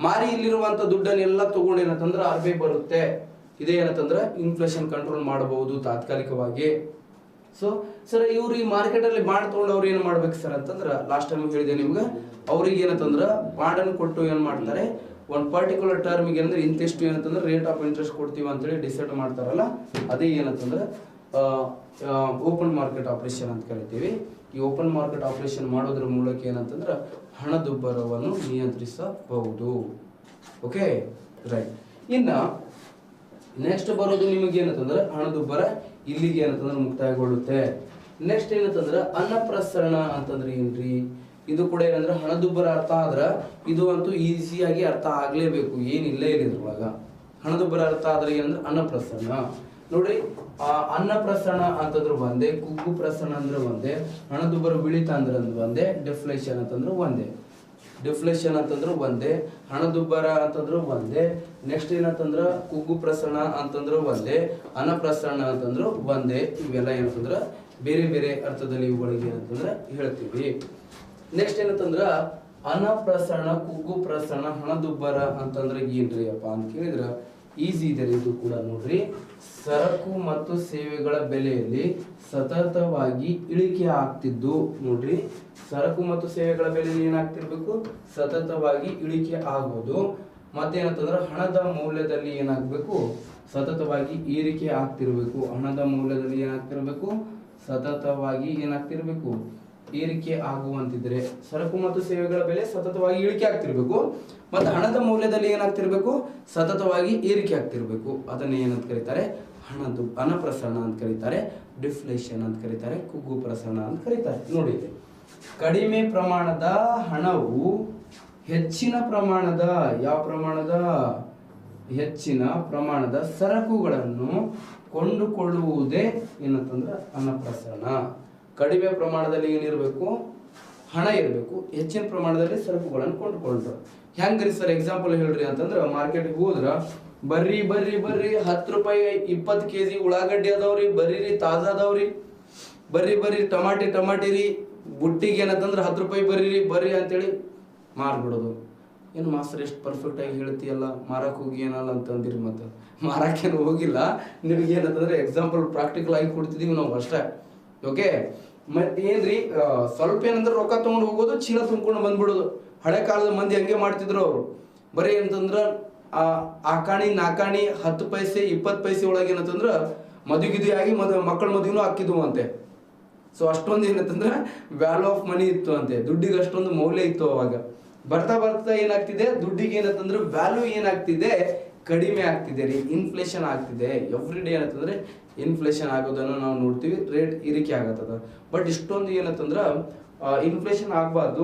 ಮಾರಿ ಇಲ್ಲಿರುವಂತ ದುಡ್ಡನ್ನೆಲ್ಲ ತಗೊಂಡು ಏನಂತಂದ್ರೆ RBI ಬರುತ್ತೆ. ಇದೇ ಏನಂತಂದ್ರೆ ಇನ್ಫ್ಲೇಷನ್ ಕಂಟ್ರೋಲ್ ಮಾಡಬಹುದು ತಾತ್ಕಾಲಿಕವಾಗಿ. ಸೊ ಸರ್ ಇವ್ರು ಈ ಮಾರ್ಕೆಟ್ ಅಲ್ಲಿ ಬಾಂಡ್ ತಗೊಂಡು ಅವ್ರು ಏನ್ ಮಾಡ್ಬೇಕು ಸರ್ ಅಂತಂದ್ರ, ಲಾಸ್ಟ್ ಟೈಮ್ ಹೇಳಿದೆ ನಿಮ್ಗೆ, ಅವ್ರಿಗೆ ಏನಂತಂದ್ರ ಬಾಂಡ್ ಅನ್ನು ಕೊಟ್ಟು ಏನ್ ಮಾಡ್ತಾರೆ, ಒಂದು ಪರ್ಟಿಕ್ಯುಲರ್ ಟರ್ಮಿಗೆ ಏನಂದ್ರೆ ಇಂತಿಷ್ಟು ಏನಂತಂದ್ರೆ ರೇಟ್ ಆಫ್ ಇಂಟ್ರೆಸ್ಟ್ ಕೊಡ್ತೀವಿ ಅಂತೇಳಿ ಡಿಸೈಡ್ ಮಾಡ್ತಾರಲ್ಲ, ಅದೇ ಏನಂತಂದ್ರೆ ಓಪನ್ ಮಾರ್ಕೆಟ್ ಆಪರೇಷನ್ ಅಂತ ಕರಿತೀವಿ. ಈ ಓಪನ್ ಮಾರ್ಕೆಟ್ ಆಪರೇಷನ್ ಮಾಡೋದ್ರ ಮೂಲಕ ಏನಂತಂದ್ರೆ ಹಣದುಬ್ಬರವನ್ನು ನಿಯಂತ್ರಿಸಬಹುದು. Okay right. ಇನ್ನ ನೆಕ್ಸ್ಟ್ ಬರೋದು ನಿಮಗೆ ಏನಂತಂದ್ರೆ ಹಣದುಬ್ಬರ ಇಲ್ಲಿಗೆ ಏನಂತಂದ್ರೆ ಮುಕ್ತಾಯಗೊಳ್ಳುತ್ತೆ. ನೆಕ್ಸ್ಟ್ ಏನಂತಂದ್ರೆ ಅನ್ನಪ್ರಸರಣ ಅಂತಂದ್ರೆ ಏನ್ರಿ, ಇದು ಕೂಡ ಏನಂದ್ರೆ ಹಣದುಬ್ಬರ ಅರ್ಥ ಆದ್ರ ಇದು ಅಂತೂ ಈಸಿಯಾಗಿ ಅರ್ಥ ಆಗ್ಲೇಬೇಕು, ಏನಿಲ್ಲ ಇದ್ರೊಳಗ. ಹಣದುಬ್ಬರ ಅರ್ಥ ಆದ್ರೆ ಏನಂದ್ರೆ ಅನ್ನಪ್ರಸರಣ ನೋಡ್ರಿ. ಅನ್ನಪ್ರಸರಣ ಅಂತಂದ್ರೆ ಒಂದೇ, ಕುಗ್ಗು ಪ್ರಸರಣ ಅಂದ್ರೆ ಒಂದೇ, ಹಣದುಬ್ಬರ ಇಳಿತ ಅಂದ್ರೆ ಒಂದೇ, ಡಿಫ್ಲೇಷನ್ ಅಂತಂದ್ರೆ ಒಂದೇ. ಡಿಫ್ಲೇಷನ್ ಅಂತಂದ್ರೆ ಒಂದೇ, ಹಣದುಬ್ಬರ ಅಂತಂದ್ರೆ ಒಂದೇ, ನೆಕ್ಸ್ಟ್ ಏನಂತಂದ್ರ ಕುಗ್ಗು ಪ್ರಸರಣ ಅಂತಂದ್ರೆ ಒಂದೇ, ಅನ್ನಪ್ರಸರಣ ಅಂತಂದ್ರೆ ಒಂದೇ. ಇವೆಲ್ಲ ಏನಂತಂದ್ರ ಬೇರೆ ಬೇರೆ ಅರ್ಥದಲ್ಲಿ ಇವುಗಳಿಗೆ ಏನಂತಂದ್ರೆ ಹೇಳ್ತೀವಿ. ನೆಕ್ಸ್ಟ್ ಏನಂತಂದ್ರ ಅನ್ನಪ್ರಸರಣ, ಕುಗ್ಗು ಪ್ರಸರಣ, ಹಣದುಬ್ಬರ ಅಂತಂದ್ರೆ ಏನ್ರಿ ಅಪ್ಪ ಅಂತ ಕೇಳಿದ್ರ ಈಸಿ ಇದೆ ಇದು ಕೂಡ ನೋಡ್ರಿ. ಸರಕು ಮತ್ತು ಸೇವೆಗಳ ಬೆಲೆಯಲ್ಲಿ ಸತತವಾಗಿ ಇಳಿಕೆ ಆಗ್ತಿದ್ದು ನೋಡ್ರಿ. ಸರಕು ಮತ್ತು ಸೇವೆಗಳ ಬೆಲೆಯಲ್ಲಿ ಏನಾಗ್ತಿರ್ಬೇಕು, ಸತತವಾಗಿ ಇಳಿಕೆ ಆಗೋದು. ಮತ್ತೇನಂತಂದ್ರೆ ಹಣದ ಮೌಲ್ಯದಲ್ಲಿ ಏನಾಗ್ಬೇಕು, ಸತತವಾಗಿ ಏರಿಕೆ ಆಗ್ತಿರ್ಬೇಕು. ಹಣದ ಮೌಲ್ಯದಲ್ಲಿ ಏನಾಗ್ತಿರ್ಬೇಕು, ಸತತವಾಗಿ ಏನಾಗ್ತಿರ್ಬೇಕು, ಏರಿಕೆ ಆಗುವಂತಿದ್ರೆ ಸರಕು ಮತ್ತು ಸೇವೆಗಳ ಬೆಲೆ ಸತತವಾಗಿ ಇಳಿಕೆ ಆಗ್ತಿರ್ಬೇಕು. ಮತ್ತೆ ಹಣದ ಮೌಲ್ಯದಲ್ಲಿ ಏನಾಗ್ತಿರ್ಬೇಕು, ಸತತವಾಗಿ ಏರಿಕೆ ಆಗ್ತಿರ್ಬೇಕು. ಅದನ್ನ ಏನಂತ ಕರೀತಾರೆ, ಅನ್ನಪ್ರಸರಣ ಅಂತ ಕರೀತಾರೆ, ಡಿಫ್ಲೇಷನ್ ಅಂತ ಕರೀತಾರೆ, ಕುಗ್ಗು ಪ್ರಸರಣ ಅಂತ ಕರೀತಾರೆ. ನೋಡಿ, ಕಡಿಮೆ ಪ್ರಮಾಣದ ಹಣವು ಹೆಚ್ಚಿನ ಪ್ರಮಾಣದ, ಯಾವ ಪ್ರಮಾಣದ, ಹೆಚ್ಚಿನ ಪ್ರಮಾಣದ ಸರಕುಗಳನ್ನು ಕೊಂಡುಕೊಳ್ಳುವುದೇ ಏನಂತಂದ್ರೆ ಅನ್ನಪ್ರಸರಣ. ಕಡಿಮೆ ಪ್ರಮಾಣದಲ್ಲಿ ಏನಿರಬೇಕು, ಹಣ ಇರಬೇಕು, ಹೆಚ್ಚಿನ ಪ್ರಮಾಣದಲ್ಲಿ ಸರಕುಗಳನ್ನು ಕೊಂಡುಕೊಂಡ್ರು. ಹೆಂಗ್ರಿ ಸರ್ ಎಕ್ಸಾಂಪಲ್ ಹೇಳ್ರಿ ಅಂತಂದ್ರ, ಮಾರ್ಕೆಟ್ಗೆ ಹೋದ್ರ ಬರ್ರಿ 10 ರೂಪಾಯಿ 20 kg ಉಳ್ಳಾಗಡ್ಡಿ ಅದಾವ್ರಿ, ಬರ್ರಿ ತಾಜಾ ಅದಾವ್ರಿ, ಬರ್ರಿ ಟಮಾಟಿ ರೀ, ಬುಟ್ಟಿಗೆ ಏನಂತಂದ್ರೆ 10 ರೂಪಾಯಿ ಬರ್ರಿ ಅಂತೇಳಿ ಮಾರ್ಬಿಡೋದು. ಏನು ಮಾಸ್ತರ್ ಎಷ್ಟು ಪರ್ಫೆಕ್ಟ್ ಆಗಿ ಹೇಳ್ತೀಯಲ್ಲ, ಮಾರಕ್ ಹೋಗಿ ಏನಲ್ಲ ಅಂತಂದಿರಿ. ಮತ್ತೆ ಮಾರಕ್ಕೇನು ಹೋಗಿಲ್ಲ, ನಿಮ್ಗೆ ಏನಂತಂದ್ರೆ ಎಕ್ಸಾಂಪಲ್ ಪ್ರಾಕ್ಟಿಕಲ್ ಆಗಿ ಕೊಡ್ತಿದೀವಿ ನಾವು ಅಷ್ಟೇ. ಓಕೆ. ಮತ್ತೆ ಏನ್ರಿ, ಸ್ವಲ್ಪ ಏನಂದ್ರೆ ರೊಕ್ಕ ತಗೊಂಡು ಹೋಗೋದು, ಚೀಲ ತುಂಬ್ಕೊಂಡು ಬಂದ್ಬಿಡೋದು. ಹಳೆ ಕಾಲದ ಮಂದಿ ಹಂಗೆ ಮಾಡ್ತಿದ್ರು ಅವರು. ಬರೀ ಏನಂತಂದ್ರ ಆಕಾಣಿ 10 ಪೈಸೆ 20 ಪೈಸೆ ಒಳಗೆ ಏನಂತಂದ್ರ ಮದುವೆ ಆಗಿ ಮಕ್ಕಳ ಮದುವೆನೂ ಹಾಕಿದ್ವು ಅಂತೆ. ಸೊ ಅಷ್ಟೊಂದು ಏನಂತಂದ್ರೆ ವ್ಯಾಲ್ಯೂ ಆಫ್ ಮನಿ ಇತ್ತು ಅಂತೆ, ದುಡ್ಡಿಗೆ ಅಷ್ಟೊಂದು ಮೌಲ್ಯ ಇತ್ತು ಅವಾಗ. ಬರ್ತಾ ಏನಾಗ್ತಿದೆ, ದುಡ್ಡಿಗೆ ಏನಂತಂದ್ರೆ ವ್ಯಾಲ್ಯೂ ಏನಾಗ್ತಿದೆ, ಕಡಿಮೆ ಆಗ್ತಿದೆ ರೀ. ಇನ್ಫ್ಲೇಷನ್ ಆಗ್ತಿದೆ. ಎವ್ರಿ ಡೇ ಏನಂತಂದ್ರೆ ಇನ್ಫ್ಲೇಷನ್ ಆಗೋದನ್ನು ನಾವು ನೋಡ್ತೀವಿ, ರೇಟ್ ಏರಿಕೆ ಆಗತ್ತದ. ಬಟ್ ಇಷ್ಟೊಂದು ಏನಂತಂದ್ರ ಇನ್ಫ್ಲೇಷನ್ ಆಗಬಾರ್ದು.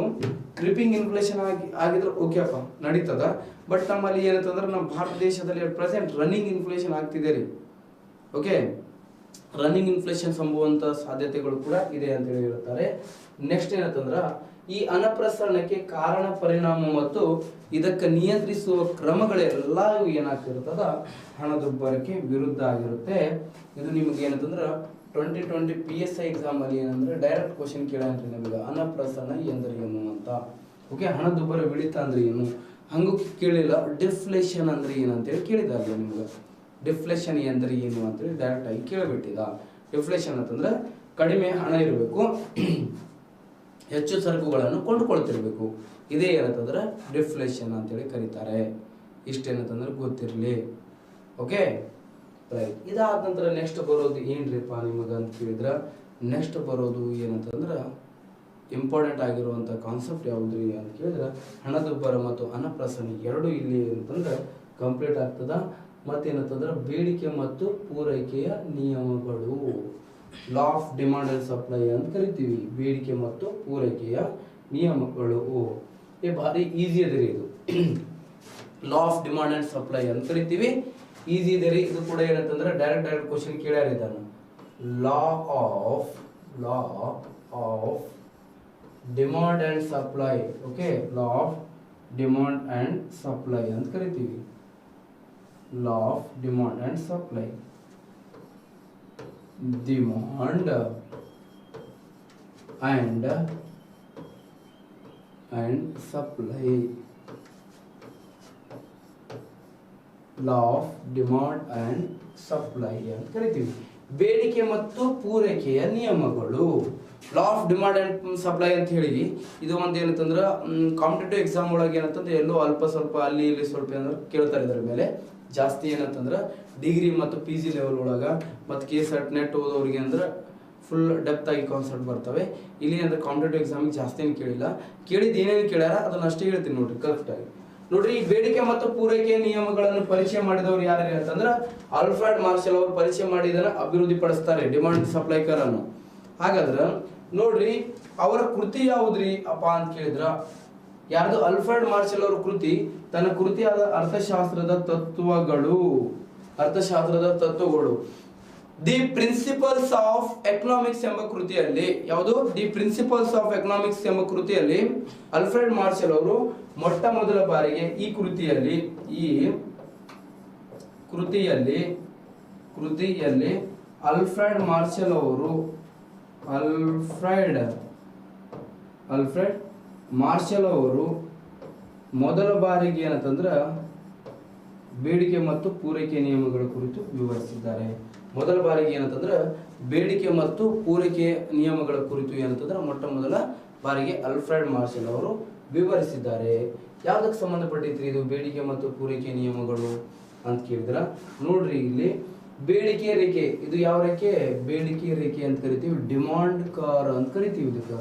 ಕ್ರಿಪಿಂಗ್ ಇನ್ಫ್ಲೇಷನ್ ಆಗಿದ್ರೆ ಓಕೆ ಅಪ್ಪ, ನಡೀತದ. ಬಟ್ ನಮ್ಮಲ್ಲಿ ಏನಂತಂದ್ರೆ ನಮ್ಮ ಭಾರತ ದೇಶದಲ್ಲಿ ಪ್ರೆಸೆಂಟ್ ರನ್ನಿಂಗ್ ಇನ್ಫ್ಲೇಷನ್ ಆಗ್ತಿದೆ ರೀ. ಓಕೆ. ರನ್ನಿಂಗ್ ಇನ್ಫ್ಲೇಷನ್ ಸಂಭವಿಸುವಂತ ಸಾಧ್ಯತೆಗಳು ಕೂಡ ಇದೆ ಅಂತ ಹೇಳಿ ಹೇಳ್ತಾರೆ. ನೆಕ್ಸ್ಟ್ ಏನಂತಂದ್ರ ಈ ಅನಪ್ರಸರಣಕ್ಕೆ ಕಾರಣ ಪರಿಣಾಮ ಮತ್ತು ಇದಕ್ಕೆ ನಿಯಂತ್ರಿಸುವ ಕ್ರಮಗಳೆಲ್ಲ ಏನಾಗ್ತಿರ್ತದ ಹಣದುಬ್ಬರಕ್ಕೆ ವಿರುದ್ಧ ಆಗಿರುತ್ತೆ. ಇದು ನಿಮ್ಗೆ ಏನಂತಂದ್ರೆ 2020 PSI ಎಕ್ಸಾಮ್ ಅಲ್ಲಿ ಏನಂದ್ರೆ ಡೈರೆಕ್ಟ್ ಕ್ವಶನ್ ಕೇಳ್ರಿ ನಿಮ್ಗೆ ಅನಪ್ರಸರಣ ಎಂದ್ರೆ ಏನು ಅಂತ. ಓಕೆ, ಹಣದುಬ್ಬರ ಇಳಿತ ಅಂದ್ರೆ ಏನು ಹಂಗೂ ಕೇಳಿಲ್ಲ. ಡಿಫ್ಲೇಷನ್ ಅಂದ್ರೆ ಏನು ಅಂತೇಳಿ ಕೇಳಿದಾಗಲ್ಲ ನಿಮ್ಗೆ. ಡಿಫ್ಲೇಷನ್ ಎಂದ್ರೆ ಏನು ಅಂತೇಳಿ ಡೈರೆಕ್ಟ್ ಆಗಿ ಕೇಳಿಬಿಟ್ಟಿದ. ಡಿಫ್ಲೇಷನ್ ಅಂತಂದ್ರೆ ಕಡಿಮೆ ಹಣ ಇರಬೇಕು, ಹೆಚ್ಚು ಸರಕುಗಳನ್ನು ಕೊಂಡುಕೊಳ್ತಿರ್ಬೇಕು. ಇದೇ ಏನಂತಂದ್ರೆ ಡಿಫ್ಲೇಷನ್ ಅಂತೇಳಿ ಕರೀತಾರೆ. ಇಷ್ಟೇನಂತಂದ್ರೆ ಗೊತ್ತಿರಲಿ. Okay right. ಇದಾದ ನಂತರ ನೆಕ್ಸ್ಟ್ ಬರೋದು ಏನ್ರಿಪ್ಪ ನಿಮಗೆ ಅಂತ ಕೇಳಿದ್ರೆ, ನೆಕ್ಸ್ಟ್ ಬರೋದು ಏನಂತಂದ್ರೆ ಇಂಪಾರ್ಟೆಂಟ್ ಆಗಿರುವಂಥ ಕಾನ್ಸೆಪ್ಟ್ ಯಾವುದು ಅಂತ ಕೇಳಿದ್ರೆ ಹಣದುಬ್ಬರ ಮತ್ತು ಅನಪ್ರಸರಣ ಎರಡು ಇಲ್ಲಿ ಅಂತಂದ್ರೆ ಕಂಪ್ಲೀಟ್ ಆಗ್ತದ. ಮತ್ತೇನಂತಂದ್ರೆ ಬೇಡಿಕೆ ಮತ್ತು ಪೂರೈಕೆಯ ನಿಯಮಗಳು, law of demand and supply ಅಂತ ಕರಿತೀವಿ. ಬೇಡಿಕೆ ಮತ್ತು ಪೂರೈಕೆಯ ನಿಯಮಗಳು ಭಾರಿ ಈಸಿ ಅದ ರೀ ಇದು. Law of demand and supply ಅಂತ ಕರಿತೀವಿ, ಈಸಿ ಇದೆ ರೀ. ಇದು ಕೂಡ ಏನಂತಂದ್ರೆ ಡೈರೆಕ್ಟ್ ಕ್ವಶನ್ ಕೇಳ್ಯಾರ ಇದನ್ನು. Law of demand and supply. Okay, law of demand and supply ಅಂತ ಕರಿತೀವಿ. Law of demand and supply. Demand and supply. Law of demand and supply ಅಂತ ಕರಿತೀವಿ. ಬೇಡಿಕೆ ಮತ್ತು ಪೂರೈಕೆಯ ನಿಯಮಗಳು. Law of demand and supply ಅಂತ ಹೇಳಿ ಇದು ಒಂದು ಏನಂತಂದ್ರೆ ಕಾಂಪಿಟೇಟಿವ್ ಎಕ್ಸಾಮ್ ಒಳಗೆ ಏನಂತಂದ್ರೆ ಎಲ್ಲೋ ಅಲ್ಪ ಸ್ವಲ್ಪ ಅಲ್ಲಿ ಇಲ್ಲಿ ಸ್ವಲ್ಪ ಏನಾದ್ರು ಕೇಳ್ತಾರೆ. ಇದರ ಮೇಲೆ ಜಾಸ್ತಿ ಏನಂತಂದ್ರೆ ಡಿಗ್ರಿ ಮತ್ತು PG ಲೆವೆಲ್ ಒಳಗ ಮತ್ತು KSET ನೆಟ್ ಓದೋರಿಗೆ ಅಂದ್ರೆ ಫುಲ್ ಡೆಪ್ತ್ ಆಗಿ ಕಾನ್ಸೆಪ್ಟ್ ಬರ್ತವೆ. ಇಲ್ಲಿ ಅಂದ್ರೆ ಕಾಂಪಿಟೇಟಿವ್ ಎಕ್ಸಾಮಿಗೆ ಜಾಸ್ತಿ ಏನು ಕೇಳಿಲ್ಲ. ಕೇಳಿದ್ದು ಏನೇನು ಕೇಳ್ಯಾರ ಅದನ್ನ ಅಷ್ಟೇ ಹೇಳ್ತೀನಿ ನೋಡ್ರಿ ಕರೆಕ್ಟ್ ಆಗಿ. ನೋಡ್ರಿ, ಈ ಬೇಡಿಕೆ ಮತ್ತು ಪೂರೈಕೆ ನಿಯಮಗಳನ್ನು ಪರಿಚಯ ಮಾಡಿದವರು ಯಾರು ಅಂತಂದ್ರೆ ಆಲ್ಫ್ರೆಡ್ ಮಾರ್ಷಲ್ ಅವರು ಪರಿಚಯ ಮಾಡಿ ಇದನ್ನ ಅಭಿವೃದ್ಧಿ ಪಡಿಸ್ತಾರೆ, ಡಿಮಾಂಡ್ ಸಪ್ಲೈ ಕರ್ ಅನ್ನು. ಹಾಗಾದ್ರೆ ನೋಡ್ರಿ, ಅವರ ಕೃತಿ ಯಾವುದ್ರಿ ಅಪ್ಪ ಅಂತ ಕೇಳಿದ್ರ ಯಾರ್ದು? ಆಲ್ಫ್ರೆಡ್ ಮಾರ್ಷಲ್ ಅವರ ಕೃತಿ. ತನ್ನ ಕೃತಿಯಾದ ಅರ್ಥಶಾಸ್ತ್ರದ ತತ್ವಗಳು ದಿ ಪ್ರಿನ್ಸಿಪಲ್ಸ್ ಆಫ್ ಎಕನಾಮಿಕ್ಸ್ ಎಂಬ ಕೃತಿಯಲ್ಲಿ, ಯಾವುದು? ದಿ ಪ್ರಿನ್ಸಿಪಲ್ಸ್ ಆಫ್ ಎಕನಾಮಿಕ್ಸ್ ಎಂಬ ಕೃತಿಯಲ್ಲಿ ಆಲ್ಫ್ರೆಡ್ ಮಾರ್ಷಲ್ ಅವರು ಮೊಟ್ಟ ಮೊದಲ ಬಾರಿಗೆ ಈ ಕೃತಿಯಲ್ಲಿ ಆಲ್ಫ್ರೆಡ್ ಮಾರ್ಷಲ್ ಅವರು ಮೊದಲ ಬಾರಿಗೆ ಏನಂತಂದ್ರೆ ಬೇಡಿಕೆ ಮತ್ತು ಪೂರೈಕೆ ನಿಯಮಗಳ ಕುರಿತು ವಿವರಿಸಿದ್ದಾರೆ. ಮೊದಲ ಬಾರಿಗೆ ಏನಂತಂದ್ರೆ ಬೇಡಿಕೆ ಮತ್ತು ಪೂರೈಕೆ ನಿಯಮಗಳ ಕುರಿತು ಏನಂತಂದ್ರೆ ಮೊಟ್ಟ ಮೊದಲ ಬಾರಿಗೆ ಆಲ್ಫ್ರೆಡ್ ಮಾರ್ಷಲ್ ಅವರು ವಿವರಿಸಿದ್ದಾರೆ. ಯಾವ್ದಕ್ಕೆ ಸಂಬಂಧಪಟ್ಟೈತ್ರಿ ಇದು ಬೇಡಿಕೆ ಮತ್ತು ಪೂರೈಕೆ ನಿಯಮಗಳು ಅಂತ ಕೇಳಿದ್ರ? ನೋಡ್ರಿ, ಇಲ್ಲಿ ಬೇಡಿಕೆ ರೇಖೆ, ಇದು ಯಾವ ರೇಖೆ? ಬೇಡಿಕೆ ರೇಖೆ ಅಂತ ಕರಿತೀವಿ. ಡಿಮಾಂಡ್ ಕಾರ್ ಅಂತ ಕರಿತೀವಿ. ಇದಕ್ಕೆ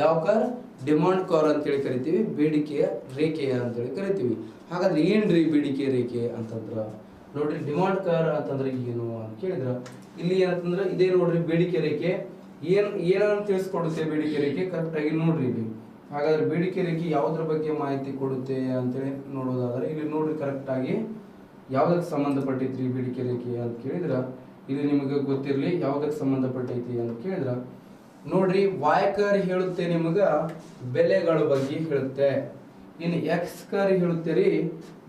ಯಾವ ಕಾರ್? ಡಿಮಾಂಡ್ ಕಾರ್ ಅಂತೇಳಿ ಕರಿತೀವಿ. ಬೇಡಿಕೆಯ ರೇಖೆ ಅಂತೇಳಿ ಕರಿತೀವಿ. ಹಾಗಾದ್ರೆ ಏನ್ರಿ ಬೇಡಿಕೆ ರೇಖೆ ಅಂತಂದ್ರ? ನೋಡ್ರಿ, ಡಿಮಾಂಡ್ ಕಾರ್ ಅಂತಂದ್ರೆ ಏನು ಅಂತ ಕೇಳಿದ್ರ ಇಲ್ಲಿ ಏನಂತಂದ್ರೆ ಇದೇ ನೋಡ್ರಿ ಬೇಡಿಕೆ ರೇಖೆ. ಏನನ್ನು ತಿಳಿಸ್ಕೊಡುತ್ತೆ ಬೇಡಿಕೆ ರೇಖೆ? ಕರೆಕ್ಟ್ ಆಗಿ ನೋಡ್ರಿ ಇಲ್ಲಿ. ಹಾಗಾದ್ರೆ ಬೇಡಿಕೆ ರೇಖೆ ಯಾವುದ್ರ ಬಗ್ಗೆ ಮಾಹಿತಿ ಕೊಡುತ್ತೆ ಅಂತೇಳಿ ನೋಡೋದಾದ್ರೆ ಇಲ್ಲಿ ನೋಡ್ರಿ, ಕರೆಕ್ಟ್ ಆಗಿ ಯಾವ್ದಕ್ಕೆ ಸಂಬಂಧಪಟ್ಟೈತ್ರಿ ಬೇಡಿಕೆ ರೇಖೆ ಅಂತ ಕೇಳಿದ್ರ ಇಲ್ಲಿ ನಿಮಗೆ ಗೊತ್ತಿರಲಿ ಯಾವ್ದಕ್ಕೆ ಸಂಬಂಧಪಟ್ಟೈತಿ ಅಂತ ಕೇಳಿದ್ರ ನೋಡ್ರಿ, ವಾಯಕರ್ ಹೇಳುತ್ತೆ ನಿಮಗ ಬೆಲೆಗಳ ಬಗ್ಗೆ ಹೇಳುತ್ತೆ. ಇನ್ನು ಎಕ್ಸ್ ಕರ್ ಹೇಳುತ್ತೇರಿ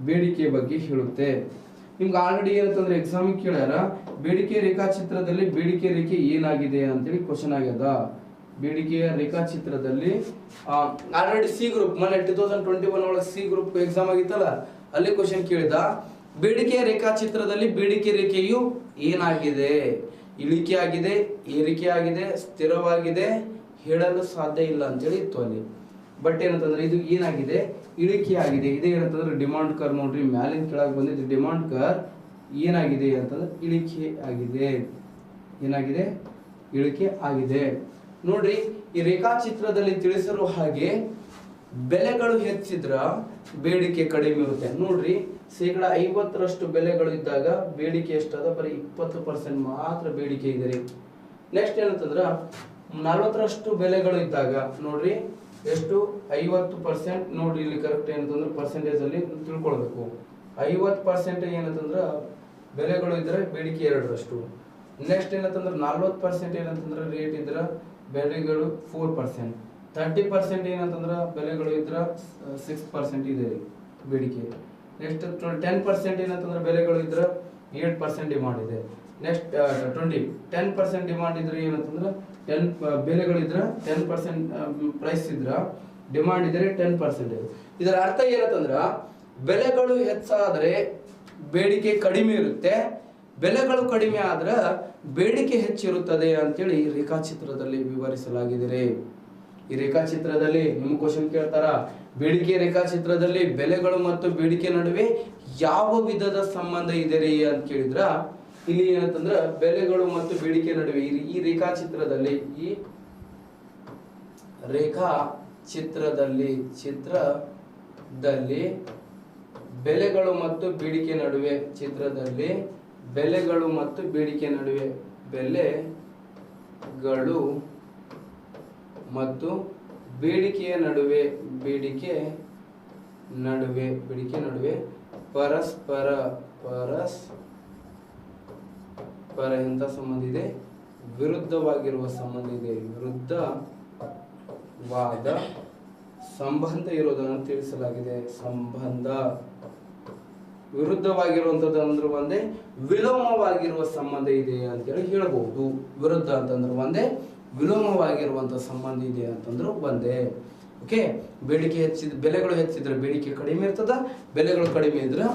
ಬೇಡಿಕೆ ಬಗ್ಗೆ ಹೇಳುತ್ತೆ. ನಿಮ್ಗೆ ಆಲ್ರೆಡಿ ಏನಂತಂದ್ರೆ ಎಕ್ಸಾಮಿಗೆ ಕೇಳ್ಯಾರ, ಬೇಡಿಕೆ ರೇಖಾಚಿತ್ರದಲ್ಲಿ ಬೇಡಿಕೆ ರೇಖೆ ಏನಾಗಿದೆ ಅಂತೇಳಿ ಕ್ವಶನ್ ಆಗ್ಯದ. ಬೇಡಿಕೆಯ ರೇಖಾಚಿತ್ರದಲ್ಲಿ ಆಲ್ರೆಡಿ ಸಿ ಗ್ರೂಪ್ ಮೊನ್ನೆ 2021 ಒಳಗೆ ಸಿ ಗ್ರೂಪ್ ಎಕ್ಸಾಮ್ ಆಗಿತ್ತಲ್ಲ, ಅಲ್ಲಿ ಕ್ವಶನ್ ಕೇಳಿದ ಬೇಡಿಕೆಯ ರೇಖಾಚಿತ್ರದಲ್ಲಿ ಬೇಡಿಕೆ ರೇಖೆಯು ಏನಾಗಿದೆ? ಇಳಿಕೆ ಆಗಿದೆ, ಏರಿಕೆ ಆಗಿದೆ, ಸ್ಥಿರವಾಗಿದೆ, ಹೇಳಲು ಸಾಧ್ಯ ಇಲ್ಲ ಅಂತೇಳಿ ಇತ್ತು ಅಲ್ಲಿ. ಬಟ್ ಏನಂತಂದ್ರೆ ಇದು ಏನಾಗಿದೆ? ಇಳಿಕೆ ಆಗಿದೆ. ಇದೇ ಏನಂತಂದ್ರೆ ಡಿಮಾಂಡ್ ಕರ್. ನೋಡ್ರಿ, ಮ್ಯಾಲಿನ ಕೆಳಗೆ ಬಂದಿದ್ದು ಡಿಮಾಂಡ್ ಕರ್ ಏನಾಗಿದೆ ಅಂತಂದ್ರೆ ಇಳಿಕೆ ಆಗಿದೆ. ಏನಾಗಿದೆ? ಇಳಿಕೆ ಆಗಿದೆ. ನೋಡ್ರಿ, ಈ ರೇಖಾಚಿತ್ರದಲ್ಲಿ ತಿಳಿಸಿರುವ ಹಾಗೆ ಬೆಲೆಗಳು ಹೆಚ್ಚಿದ್ರ ಬೇಡಿಕೆ ಕಡಿಮೆ ಇರುತ್ತೆ. ನೋಡ್ರಿ, 50% ಬೆಲೆಗಳು ಇದ್ದಾಗ ಬೇಡಿಕೆ ಎಷ್ಟದ? ಬರೀ 20% ಮಾತ್ರ ಬೇಡಿಕೆ ಇದೆ ರೀ. ನೆಕ್ಸ್ಟ್ ಏನಂತಂದ್ರ 40% ಬೆಲೆಗಳು ಇದ್ದಾಗ ನೋಡ್ರಿ ಎಷ್ಟು? 50%. ನೋಡ್ರಿ ಇಲ್ಲಿ ಕರೆಕ್ಟ್ ಏನಂತಂದ್ರೆ ಪರ್ಸೆಂಟೇಜ್ ಅಲ್ಲಿ ತಿಳ್ಕೊಳ್ಬೇಕು. 50% ಏನಂತಂದ್ರ ಬೆಲೆಗಳು ಇದ್ರೆ ಬೇಡಿಕೆ 2ರಷ್ಟು. ನೆಕ್ಸ್ಟ್ ಏನಂತಂದ್ರೆ 40% ಏನಂತಂದ್ರೆ ರೇಟ್ ಇದ್ರ ಬೆಲೆಗಳು 4%. 30% ಏನಂತಂದ್ರೆ ಬೆಲೆಗಳು ಇದ್ರ 6% ಇದೆ ರೀ ಬೇಡಿಕೆ. ನೆಕ್ಸ್ಟ್ 10% ಏನಂತಂದ್ರೆ ಬೆಲೆಗಳು ಇದ್ರ 8% ಡಿಮಾಂಡ್ ಇದೆ. ನೆಕ್ಸ್ಟ್ 10% ಡಿಮಾಂಡ್ ಇದ್ರೆ ಏನಂತಂದ್ರೆ 10 ಬೆಲೆಗಳು ಇದ್ರ 10% ಪ್ರೈಸ್ ಇದ್ರ ಡಿಮಾಂಡ್ ಇದ್ರೆ 10% ಇದೆ. ಇದರ ಅರ್ಥ ಏನಂತಂದ್ರ ಬೆಲೆಗಳು ಹೆಚ್ಚಾದ್ರೆ ಬೇಡಿಕೆ ಕಡಿಮೆ ಇರುತ್ತೆ, ಬೆಲೆಗಳು ಕಡಿಮೆ ಆದ್ರೆ ಬೇಡಿಕೆ ಹೆಚ್ಚಿರುತ್ತದೆ ಅಂತೇಳಿ ರೇಖಾಚಿತ್ರದಲ್ಲಿ ವಿವರಿಸಲಾಗಿದೆ. ಈ ರೇಖಾಚಿತ್ರದಲ್ಲಿ ನಿಮ್ಮ ಕ್ವಶನ್ ಕೇಳ್ತಾರ, ಬೇಡಿಕೆ ರೇಖಾಚಿತ್ರದಲ್ಲಿ ಬೆಲೆಗಳು ಮತ್ತು ಬೇಡಿಕೆ ನಡುವೆ ಯಾವ ವಿಧದ ಸಂಬಂಧ ಇದೆ ರೀ ಅಂತ ಕೇಳಿದ್ರ, ಇಲ್ಲಿ ಏನಂತಂದ್ರ ಬೆಲೆಗಳು ಮತ್ತು ಬೇಡಿಕೆ ನಡುವೆ ಈ ರೇಖಾಚಿತ್ರದಲ್ಲಿ ಚಿತ್ರದಲ್ಲಿ ಬೆಲೆಗಳು ಮತ್ತು ಬೇಡಿಕೆ ನಡುವೆ ಬೆಲೆಗಳು ಮತ್ತು ಬೇಡಿಕೆ ನಡುವೆ ಬೇಡಿಕೆಯ ನಡುವೆ ಪರಸ್ಪರ ಎಂತ ಸಂಬಂಧ ಇದೆ? ವಿರುದ್ಧವಾಗಿರುವ ಸಂಬಂಧ ಇದೆ. ವಿರುದ್ಧವಾದ ಸಂಬಂಧ ಇರೋದನ್ನು ತಿಳಿಸಲಾಗಿದೆ. ವಿರುದ್ಧವಾಗಿರುವಂತದ್ದು ಅಂದ್ರೆ ಒಂದೇ, ವಿಲೋಮವಾಗಿರುವ ಸಂಬಂಧ ಇದೆ ಅಂತೇಳಿ ಹೇಳ್ಬಹುದು. ವಿರುದ್ಧ ಅಂತಂದ್ರೆ ಒಂದೇ, ವಿಲೋಮವಾಗಿರುವಂತ ಸಂಬಂಧ ಇದೆ ಅಂತಂದ್ರು ಒಂದೇ. ಓಕೆ, ಬೆಲೆಗಳು ಹೆಚ್ಚಿದ್ರೆ ಬೇಡಿಕೆ ಕಡಿಮೆ ಇರ್ತದ, ಬೆಲೆಗಳು ಕಡಿಮೆ ಇದ್ರೆ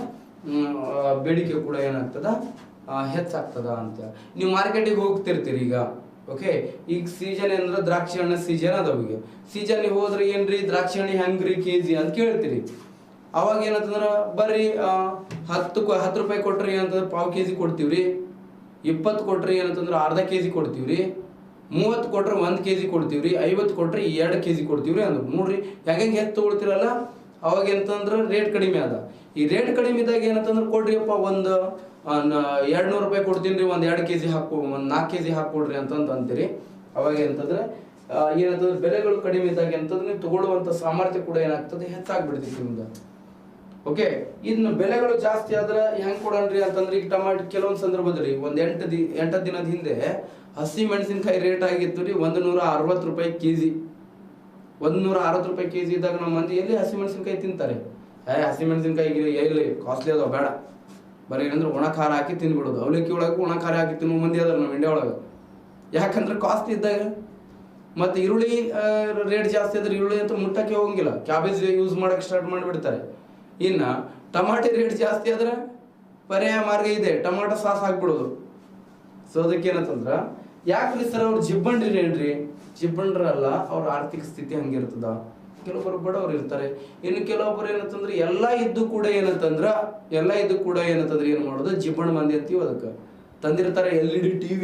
ಬೇಡಿಕೆ ಕೂಡ ಏನಾಗ್ತದ, ಹೆಚ್ಚಾಗ್ತದ ಅಂತ. ನೀವು ಮಾರ್ಕೆಟಿಗೆ ಹೋಗ್ತಿರ್ತೀರಿ ಈಗ. ಓಕೆ, ಈಗ ಸೀಸನ್ ಅಂದ್ರೆ ದ್ರಾಕ್ಷಿ ಹಣ್ಣು ಸೀಸನ್ ಅದಾವ. ಈಗ ಸೀಸನ್ ಹೋದ್ರೆ ಏನ್ರಿ ದ್ರಾಕ್ಷಿ ಹಣ್ಣು ಹೆಂಗ್ರಿ ಕೆಜಿ ಅಂತ ಕೇಳ್ತೀರಿ. ಅವಾಗ ಏನಂತಂದ್ರ ಬರ್ರಿ 10 ರೂಪಾಯಿ ಕೊಟ್ರಿ ಏನಂತಂದ್ರೆ ಪಾವ್ ಕೆಜಿ ಕೊಡ್ತೀವ್ರಿ, 20 ಕೊಟ್ರಿ ಏನಂತಂದ್ರೆ ಅರ್ಧ ಕೆಜಿ ಕೊಡ್ತೀವ್ರಿ, 30 ಕೊಟ್ರೆ 1 ಕೆಜಿ ಕೊಡ್ತೀವ್ರಿ, 50 ಕೊಟ್ರೆ 2 ಕೆಜಿ ಕೊಡ್ತೀವ್ರಿ ಅಂದ್ರು. ನೋಡ್ರಿ ಹೆಂಗೆ ಹೆಚ್ಚು ತಗೊಳ್ತಿರಲ್ಲ. ಅವಾಗ ಏನಂತಂದ್ರೆ ರೇಟ್ ಕಡಿಮೆ ಅದ. ಈ ರೇಟ್ ಕಡಿಮೆ ಇದ್ದಾಗ ಏನಂತಂದ್ರೆ ಕೊಡ್ರಿಯಪ್ಪ ಒಂದು 200 ರೂಪಾಯಿ ಕೊಡ್ತೀನಿ, ಒಂದ್ 2 ಕೆಜಿ ಹಾಕೊ, ಒಂದ್ 4 ಕೆಜಿ ಹಾಕೊಡ್ರಿ ಅಂತೀರಿ. ಅವಾಗ ಏನಂತಂದ್ರೆ ಬೆಲೆಗಳು ಕಡಿಮೆ ಇದ್ದಾಗ ಎಂತಂದ್ರೆ ನೀವು ತಗೊಳ್ಳುವಂತ ಸಾಮರ್ಥ್ಯ ಕೂಡ ಏನಾಗ್ತದೆ, ಹೆಚ್ಚಾಗ್ಬಿಡ್ತೈತಿ ನಿಮ್ದು. ಓಕೆ, ಇನ್ನು ಬೆಲೆಗಳು ಜಾಸ್ತಿ ಆದ್ರೆ ಹೆಂಗ್ ಕೊಡನ್ರಿ ಅಂತಂದ್ರೆ, ಈಗ ಟಮಾಟೋ ಕೆಲವೊಂದ್ ಸಂದರ್ಭದ್ರಿ ಒಂದ್ 8 ದಿನದ ಹಿಂದೆ ಹಸಿ ಮೆಣಸಿನಕಾಯಿ ರೇಟ್ ಆಗಿತ್ತು ರೀ 160 ರೂಪಾಯಿ ಕೆಜಿ. 160 ರೂಪಾಯಿ ಕೆಜಿ ಇದ್ದಾಗ ನಮ್ಮ ಮಂದಿ ಎಲ್ಲಿ ಹಸಿ ಮೆಣಸಿನಕಾಯಿ ತಿಂತಾರೆ? ಹಸಿ ಮೆಣಸಿನಕಾಯಿ ಎಲ್ಲಿ ಕಾಸ್ಟ್ಲಿ ಅದಾವ, ಬೇಡ, ಬರೀ ಏನಂದ್ರೆ ಒಣ ಖಾರ ಹಾಕಿ ತಿಂದ್ಬಿಡೋದು. ಅವಲಕ್ಕಿ ಒಳಗೆ ಒಣ ಖಾರ ಹಾಕಿ ತಿನ್ನುವ ಮಂದಿ ಅದಾರ ನಮ್ಮ ಇಂಡಿಯಾ ಒಳಗೆ. ಯಾಕಂದ್ರೆ ಕಾಸ್ಟ್ಲಿ ಇದ್ದಾಗ. ಮತ್ತೆ ಈರುಳ್ಳಿ ರೇಟ್ ಜಾಸ್ತಿ ಆದ್ರೆ ಈರುಳ್ಳಿ ಅಂತ ಮುಟ್ಟಕ್ಕೆ ಹೋಗಂಗಿಲ್ಲ, ಕ್ಯಾಬೇಜ್ ಯೂಸ್ ಮಾಡಕ್ಕೆ ಸ್ಟಾರ್ಟ್ ಮಾಡಿಬಿಡ್ತಾರೆ. ಇನ್ನ ಟಮಾಟೆ ರೇಟ್ ಜಾಸ್ತಿ ಆದ್ರೆ ಪರ್ಯಾಯ ಮಾರ್ಗ ಇದೆ, ಟಮಾಟೋ ಸಾಸ್ ಹಾಕ್ಬಿಡೋದು. ಸೊ ಅದಕ್ಕೆ ಏನಂತಂದ್ರ, ಯಾಕ್ರಿ ಸರ್ ಅವ್ರು ಜಿಬ್ಬಂಡ್ರಿ ಜಿಬ್ಬಂಡ್ರಲ್ಲ, ಅವ್ರ ಆರ್ಥಿಕ ಸ್ಥಿತಿ ಹಂಗಿರ್ತದ. ಕೆಲವೊಬ್ಬರು ಬಡವ್ರು ಇರ್ತಾರೆ, ಇನ್ನು ಕೆಲವೊಬ್ಬರು ಏನಂತಂದ್ರೆ ಎಲ್ಲ ಇದ್ದು ಕೂಡ ಏನಂತಂದ್ರೆ ಏನ್ ಮಾಡೋದು, ಜಿಬ್ಬಣ್ಣ ಮಂದಿ ಅಂತೀವಿ. ಅದಕ್ಕೆ ತಂದಿರ್ತಾರೆ LED TV,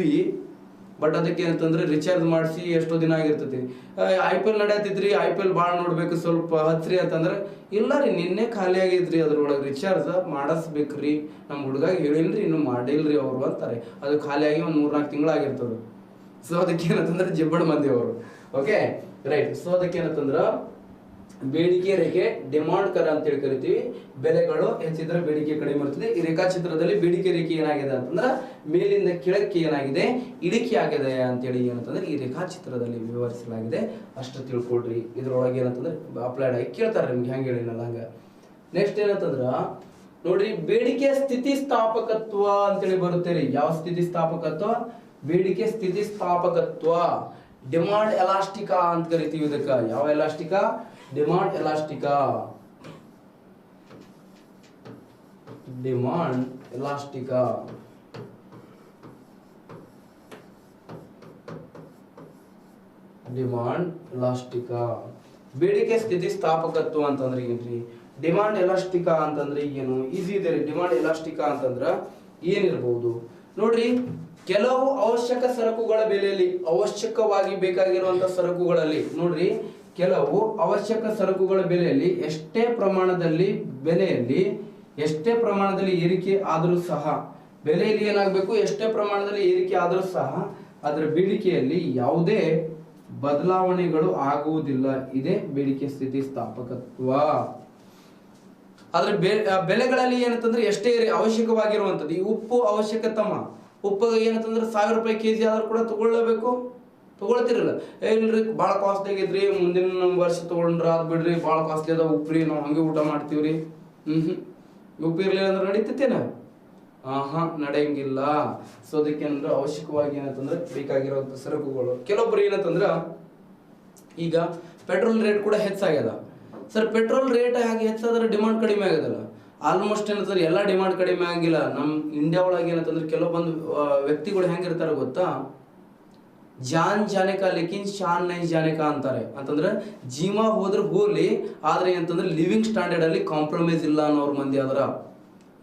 ಬಟ್ ಅದಕ್ಕೆ ಏನಂತಂದ್ರೆ ರಿಚಾರ್ಜ್ ಮಾಡಿಸಿ ಎಷ್ಟೋ ದಿನ ಆಗಿರ್ತೈತಿ. IPL ನಡೆಯತ್ತಿದ್ರಿ, IPL ಭಾಳ ನೋಡ್ಬೇಕು, ಸ್ವಲ್ಪ ಹಚ್ರಿ ಅಂತಂದ್ರೆ, ಇಲ್ಲ ರೀ ನಿನ್ನೆ ಖಾಲಿ ಆಗೈತ್ರಿ, ಅದ್ರೊಳಗೆ ರಿಚಾರ್ಜ್ ಮಾಡಿಸ್ಬೇಕ್ರಿ, ನಮ್ಮ ಹುಡುಗಾಗಿ ಹೇಳಿಲ್ರಿ, ಇನ್ನು ಮಾಡಿಲ್ರಿ ಅವರು ಅಂತಾರೆ. ಅದು ಖಾಲಿ ಆಗಿ ಒಂದು 3-4 ತಿಂಗಳಾಗಿರ್ತದೆ. ಸೊ ಅದಕ್ಕೆ ಏನಂತಂದ್ರೆ ಜಿಬ್ಬಣ ಮಂದಿ ಅವರು. Okay right. ಸೊ ಅದಕ್ಕೆ ಏನಂತಂದ್ರ ಬೇಡಿಕೆ ರೇಖೆ ಡಿಮಾಂಡ್ ಕರ್ ಅಂತೇಳಿ ಕರಿತೀವಿ. ಬೆಲೆಗಳು ಹೆಚ್ಚಿದ್ರೆ ಬೇಡಿಕೆ ಕಡಿಮೆ ಇರ್ತದೆ. ಈ ರೇಖಾಚಿತ್ರದಲ್ಲಿ ಬೇಡಿಕೆ ರೇಖೆ ಏನಾಗಿದೆ ಅಂತಂದ್ರೆ ಮೇಲಿಂದ ಕೆಳಕ್ಕೆ ಏನಾಗಿದೆ, ಇಳಿಕೆ ಆಗಿದೆ ಅಂತೇಳಿ ಏನಂತಂದ್ರೆ ಈ ರೇಖಾಚಿತ್ರದಲ್ಲಿ ವಿವರಿಸಲಾಗಿದೆ. ಅಷ್ಟು ತಿಳ್ಕೊಳ್ರಿ. ಇದ್ರೊಳಗೆ ಏನಂತಂದ್ರೆ ಅಪ್ಲೈಡ್ ಆಗಿ ಕೇಳ್ತಾರೆ ನಿಮ್ಗೆ, ಹೆಂಗೆ ಹೇಳಿನಲ್ಲ ಹಂಗ. ನೆಕ್ಸ್ಟ್ ಏನಂತಂದ್ರ ನೋಡ್ರಿ, ಬೇಡಿಕೆ ಸ್ಥಿತಿಸ್ಥಾಪಕತ್ವ ಅಂತೇಳಿ ಬರುತ್ತೆ ರೀ. ಯಾವ ಸ್ಥಿತಿಸ್ಥಾಪಕತ್ವ? ಬೇಡಿಕೆ ಸ್ಥಿತಿಸ್ಥಾಪಕತ್ವ. ಡಿಮಾಂಡ್ ಎಲಾಸ್ಟಿಕಾ ಅಂತ ಕರಿತೀವಿ ಇದಕ್ಕ. ಯಾವ ಎಲಾಸ್ಟಿಕಾ? ಡಿಮಾಂಡ್ ಎಲಾಸ್ಟಿಕಾ. ಡಿಮಾಂಡ್ ಎಲಾಸ್ಟಿಕಾ. ಡಿಮಾಂಡ್ ಎಲಾಸ್ಟಿಕಾ. ಬೇಡಿಕೆ ಸ್ಥಿತಿಸ್ಥಾಪಕತ್ವ ಅಂತಂದ್ರೆ ಏನ್ರಿ? ಡಿಮಾಂಡ್ ಎಲಾಸ್ಟಿಕಾ ಅಂತಂದ್ರೆ ಏನು? ಈಸಿ ಇದೆ ರೀ. ಡಿಮಾಂಡ್ ಎಲಾಸ್ಟಿಕಾ ಅಂತಂದ್ರ ಏನಿರಬಹುದು ನೋಡ್ರಿ, ಕೆಲವು ಅವಶ್ಯಕ ಸರಕುಗಳ ಬೆಲೆಯಲ್ಲಿ, ಅವಶ್ಯಕವಾಗಿ ಬೇಕಾಗಿರುವಂತ ಸರಕುಗಳಲ್ಲಿ ನೋಡ್ರಿ, ಕೆಲವು ಅವಶ್ಯಕ ಸರಕುಗಳ ಬೆಲೆಯಲ್ಲಿ ಎಷ್ಟೇ ಪ್ರಮಾಣದಲ್ಲಿ ಏರಿಕೆ ಆದರೂ ಸಹ, ಬೆಲೆಯಲ್ಲಿ ಏನಾಗಬೇಕು, ಎಷ್ಟೇ ಪ್ರಮಾಣದಲ್ಲಿ ಏರಿಕೆ ಆದರೂ ಸಹ ಅದರ ಬೇಡಿಕೆಯಲ್ಲಿ ಯಾವುದೇ ಬದಲಾವಣೆಗಳು ಆಗುವುದಿಲ್ಲ. ಇದೇ ಬೇಡಿಕೆ ಸ್ಥಿತಿಸ್ಥಾಪಕತ್ವ. ಆದ್ರೆ ಬೆಲೆಗಳಲ್ಲಿ ಏನಂತಂದ್ರೆ ಎಷ್ಟೇ ಅವಶ್ಯಕವಾಗಿರುವಂತದ್ದು, ಈ ಉಪ್ಪು ಅವಶ್ಯಕತಮ. ಉಪ್ಪು ಏನಂತಂದ್ರೆ 1000 ರೂಪಾಯಿ ಕೆಜಿ ಆದ್ರೂ ಕೂಡ ತಗೊಳ್ಳಬೇಕು, ತೊಗೊಳ್ತಿರಲ್ಲ. ಇಲ್ರಿ ಭಾಳ ಕಾಸ್ಟ್ಲಿ ಆಗೈತ್ರಿ, ಮುಂದಿನ ವರ್ಷ ತೊಗೊಂಡ್ರ ಅದು ಬಿಡ್ರಿ, ಭಾಳ ಕಾಸ್ಟ್ಲಿ ಅದ ಉಪ್ರಿ, ನಾವು ಹಂಗೆ ಊಟ ಮಾಡ್ತೀವ್ರಿ. ಉಪ್ಪು ಇರ್ಲಿಲ್ಲ ಅಂದ್ರೆ ನಡೀತೈತೇನ? ನಡೆಯಂಗಿಲ್ಲ. ಸೊ ಅದಕ್ಕೆ ಏನಂದ್ರೆ ಅವಶ್ಯಕವಾಗಿ ಏನಂತಂದ್ರೆ ಬೇಕಾಗಿರುವಂತ ಸರಕುಗಳು. ಕೆಲವೊಬ್ರು ಏನಂತಂದ್ರ ಈಗ ಪೆಟ್ರೋಲ್ ರೇಟ್ ಕೂಡ ಹೆಚ್ಚಾಗ್ಯದ. ಸರ್ ಪೆಟ್ರೋಲ್ ರೇಟ್ ಹಾಗೆ ಹೆಚ್ಚಾದ್ರೆ ಡಿಮಾಂಡ್ ಕಡಿಮೆ ಆಗೋದಲ್ಲ. ಆಲ್ಮೋಸ್ಟ್ ಏನಂತಂದ್ರೆ ಎಲ್ಲ ಡಿಮಾಂಡ್ ಕಡಿಮೆ ಆಗಿಲ್ಲ. ನಮ್ಮ ಇಂಡಿಯಾ ಒಳಗೆ ಏನಂತಂದ್ರೆ ಕೆಲವೊಂದು ವ್ಯಕ್ತಿಗಳು ಹೆಂಗಿರ್ತಾರೆ ಗೊತ್ತಾ, ಜಾನ್ ಜಾನೆ ಕಾ ಲೇಕಿನ್ ಶಾನ್ ನೈ ಜಾನೆ ಕಾ ಅಂತಾರೆ. ಅಂತಂದ್ರೆ ಜೀವ ಹೋದ್ರೆ ಹೋಗ್ಲಿ, ಆದ್ರೆ ಏನಂತಂದ್ರೆ ಲಿವಿಂಗ್ ಸ್ಟ್ಯಾಂಡರ್ಡ್ ಅಲ್ಲಿ ಕಾಂಪ್ರಮೈಸ್ ಇಲ್ಲ ಅನ್ನೋರು ಮಂದಿ ಅದರ.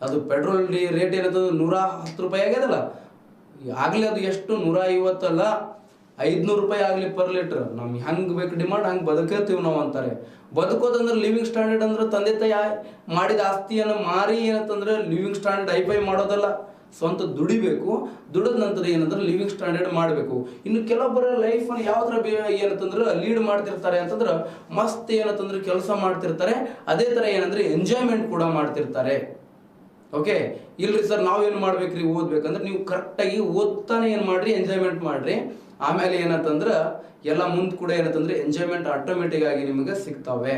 ಅದು ಪೆಟ್ರೋಲ್ ರೇಟ್ ಏನಂತಂದ್ರೆ 110 ರೂಪಾಯಿ ಆಗ್ಯದಲ್ಲ, ಆಗ್ಲಿ ಅದು ಎಷ್ಟು 150 ಅಲ್ಲ 500 ರೂಪಾಯಿ ಆಗ್ಲಿ ಪರ್ ಲೀಟರ್. ನಮ್ಗೆ ಹೆಂಗ್ ಬೇಕು ಡಿಮಾಂಡ್ ಹಂಗೆ ಬದುಕತ್ತೀವಿ ನಾವು ಅಂತಾರೆ. ಬದುಕೋದಂದ್ರೆ ಲಿವಿಂಗ್ ಸ್ಟ್ಯಾಂಡರ್ಡ್ ಅಂದ್ರೆ ತಂದೆ ತಾಯಿ ಮಾಡಿದ ಆಸ್ತಿಯನ್ನು ಮಾರಿ ಏನಂತಂದ್ರೆ ಲಿವಿಂಗ್ ಸ್ಟ್ಯಾಂಡರ್ಡ್ ಹೈಫೈ ಮಾಡೋದಲ್ಲ, ಸ್ವಂತ ದುಡಿಬೇಕು. ದುಡಿದ ನಂತರ ಏನಂದ್ರೆ ಲಿವಿಂಗ್ ಸ್ಟ್ಯಾಂಡರ್ಡ್ ಮಾಡಬೇಕು. ಇನ್ನು ಕೆಲವೊಬ್ಬರ ಲೈಫ್ ಅನ್ನು ಯಾವ ತರ ಏನಂತಂದ್ರೆ ಲೀಡ್ ಮಾಡ್ತಿರ್ತಾರೆ ಅಂತಂದ್ರೆ ಮಸ್ತ್ ಏನಂತಂದ್ರೆ ಕೆಲಸ ಮಾಡ್ತಿರ್ತಾರೆ, ಅದೇ ತರ ಏನಂದ್ರೆ ಎಂಜಾಯ್ಮೆಂಟ್ ಕೂಡ ಮಾಡ್ತಿರ್ತಾರೆ. ಓಕೆ, ಇಲ್ರಿ ಸರ್ ನಾವೇನು ಮಾಡ್ಬೇಕ್ರಿ, ಓದ್ಬೇಕಂದ್ರೆ ನೀವು ಕರೆಕ್ಟಾಗಿ ಓದ್ತಾನೆ ಏನು ಮಾಡ್ರಿ, ಎಂಜಾಯ್ಮೆಂಟ್ ಮಾಡ್ರಿ. ಆಮೇಲೆ ಏನಂತಂದ್ರೆ ಎಲ್ಲ ಮುಂದೆ ಕೂಡ ಏನಂತಂದ್ರೆ ಎಂಜಾಯ್ಮೆಂಟ್ ಆಟೋಮೆಟಿಕ್ ಆಗಿ ನಿಮಗೆ ಸಿಗ್ತವೆ.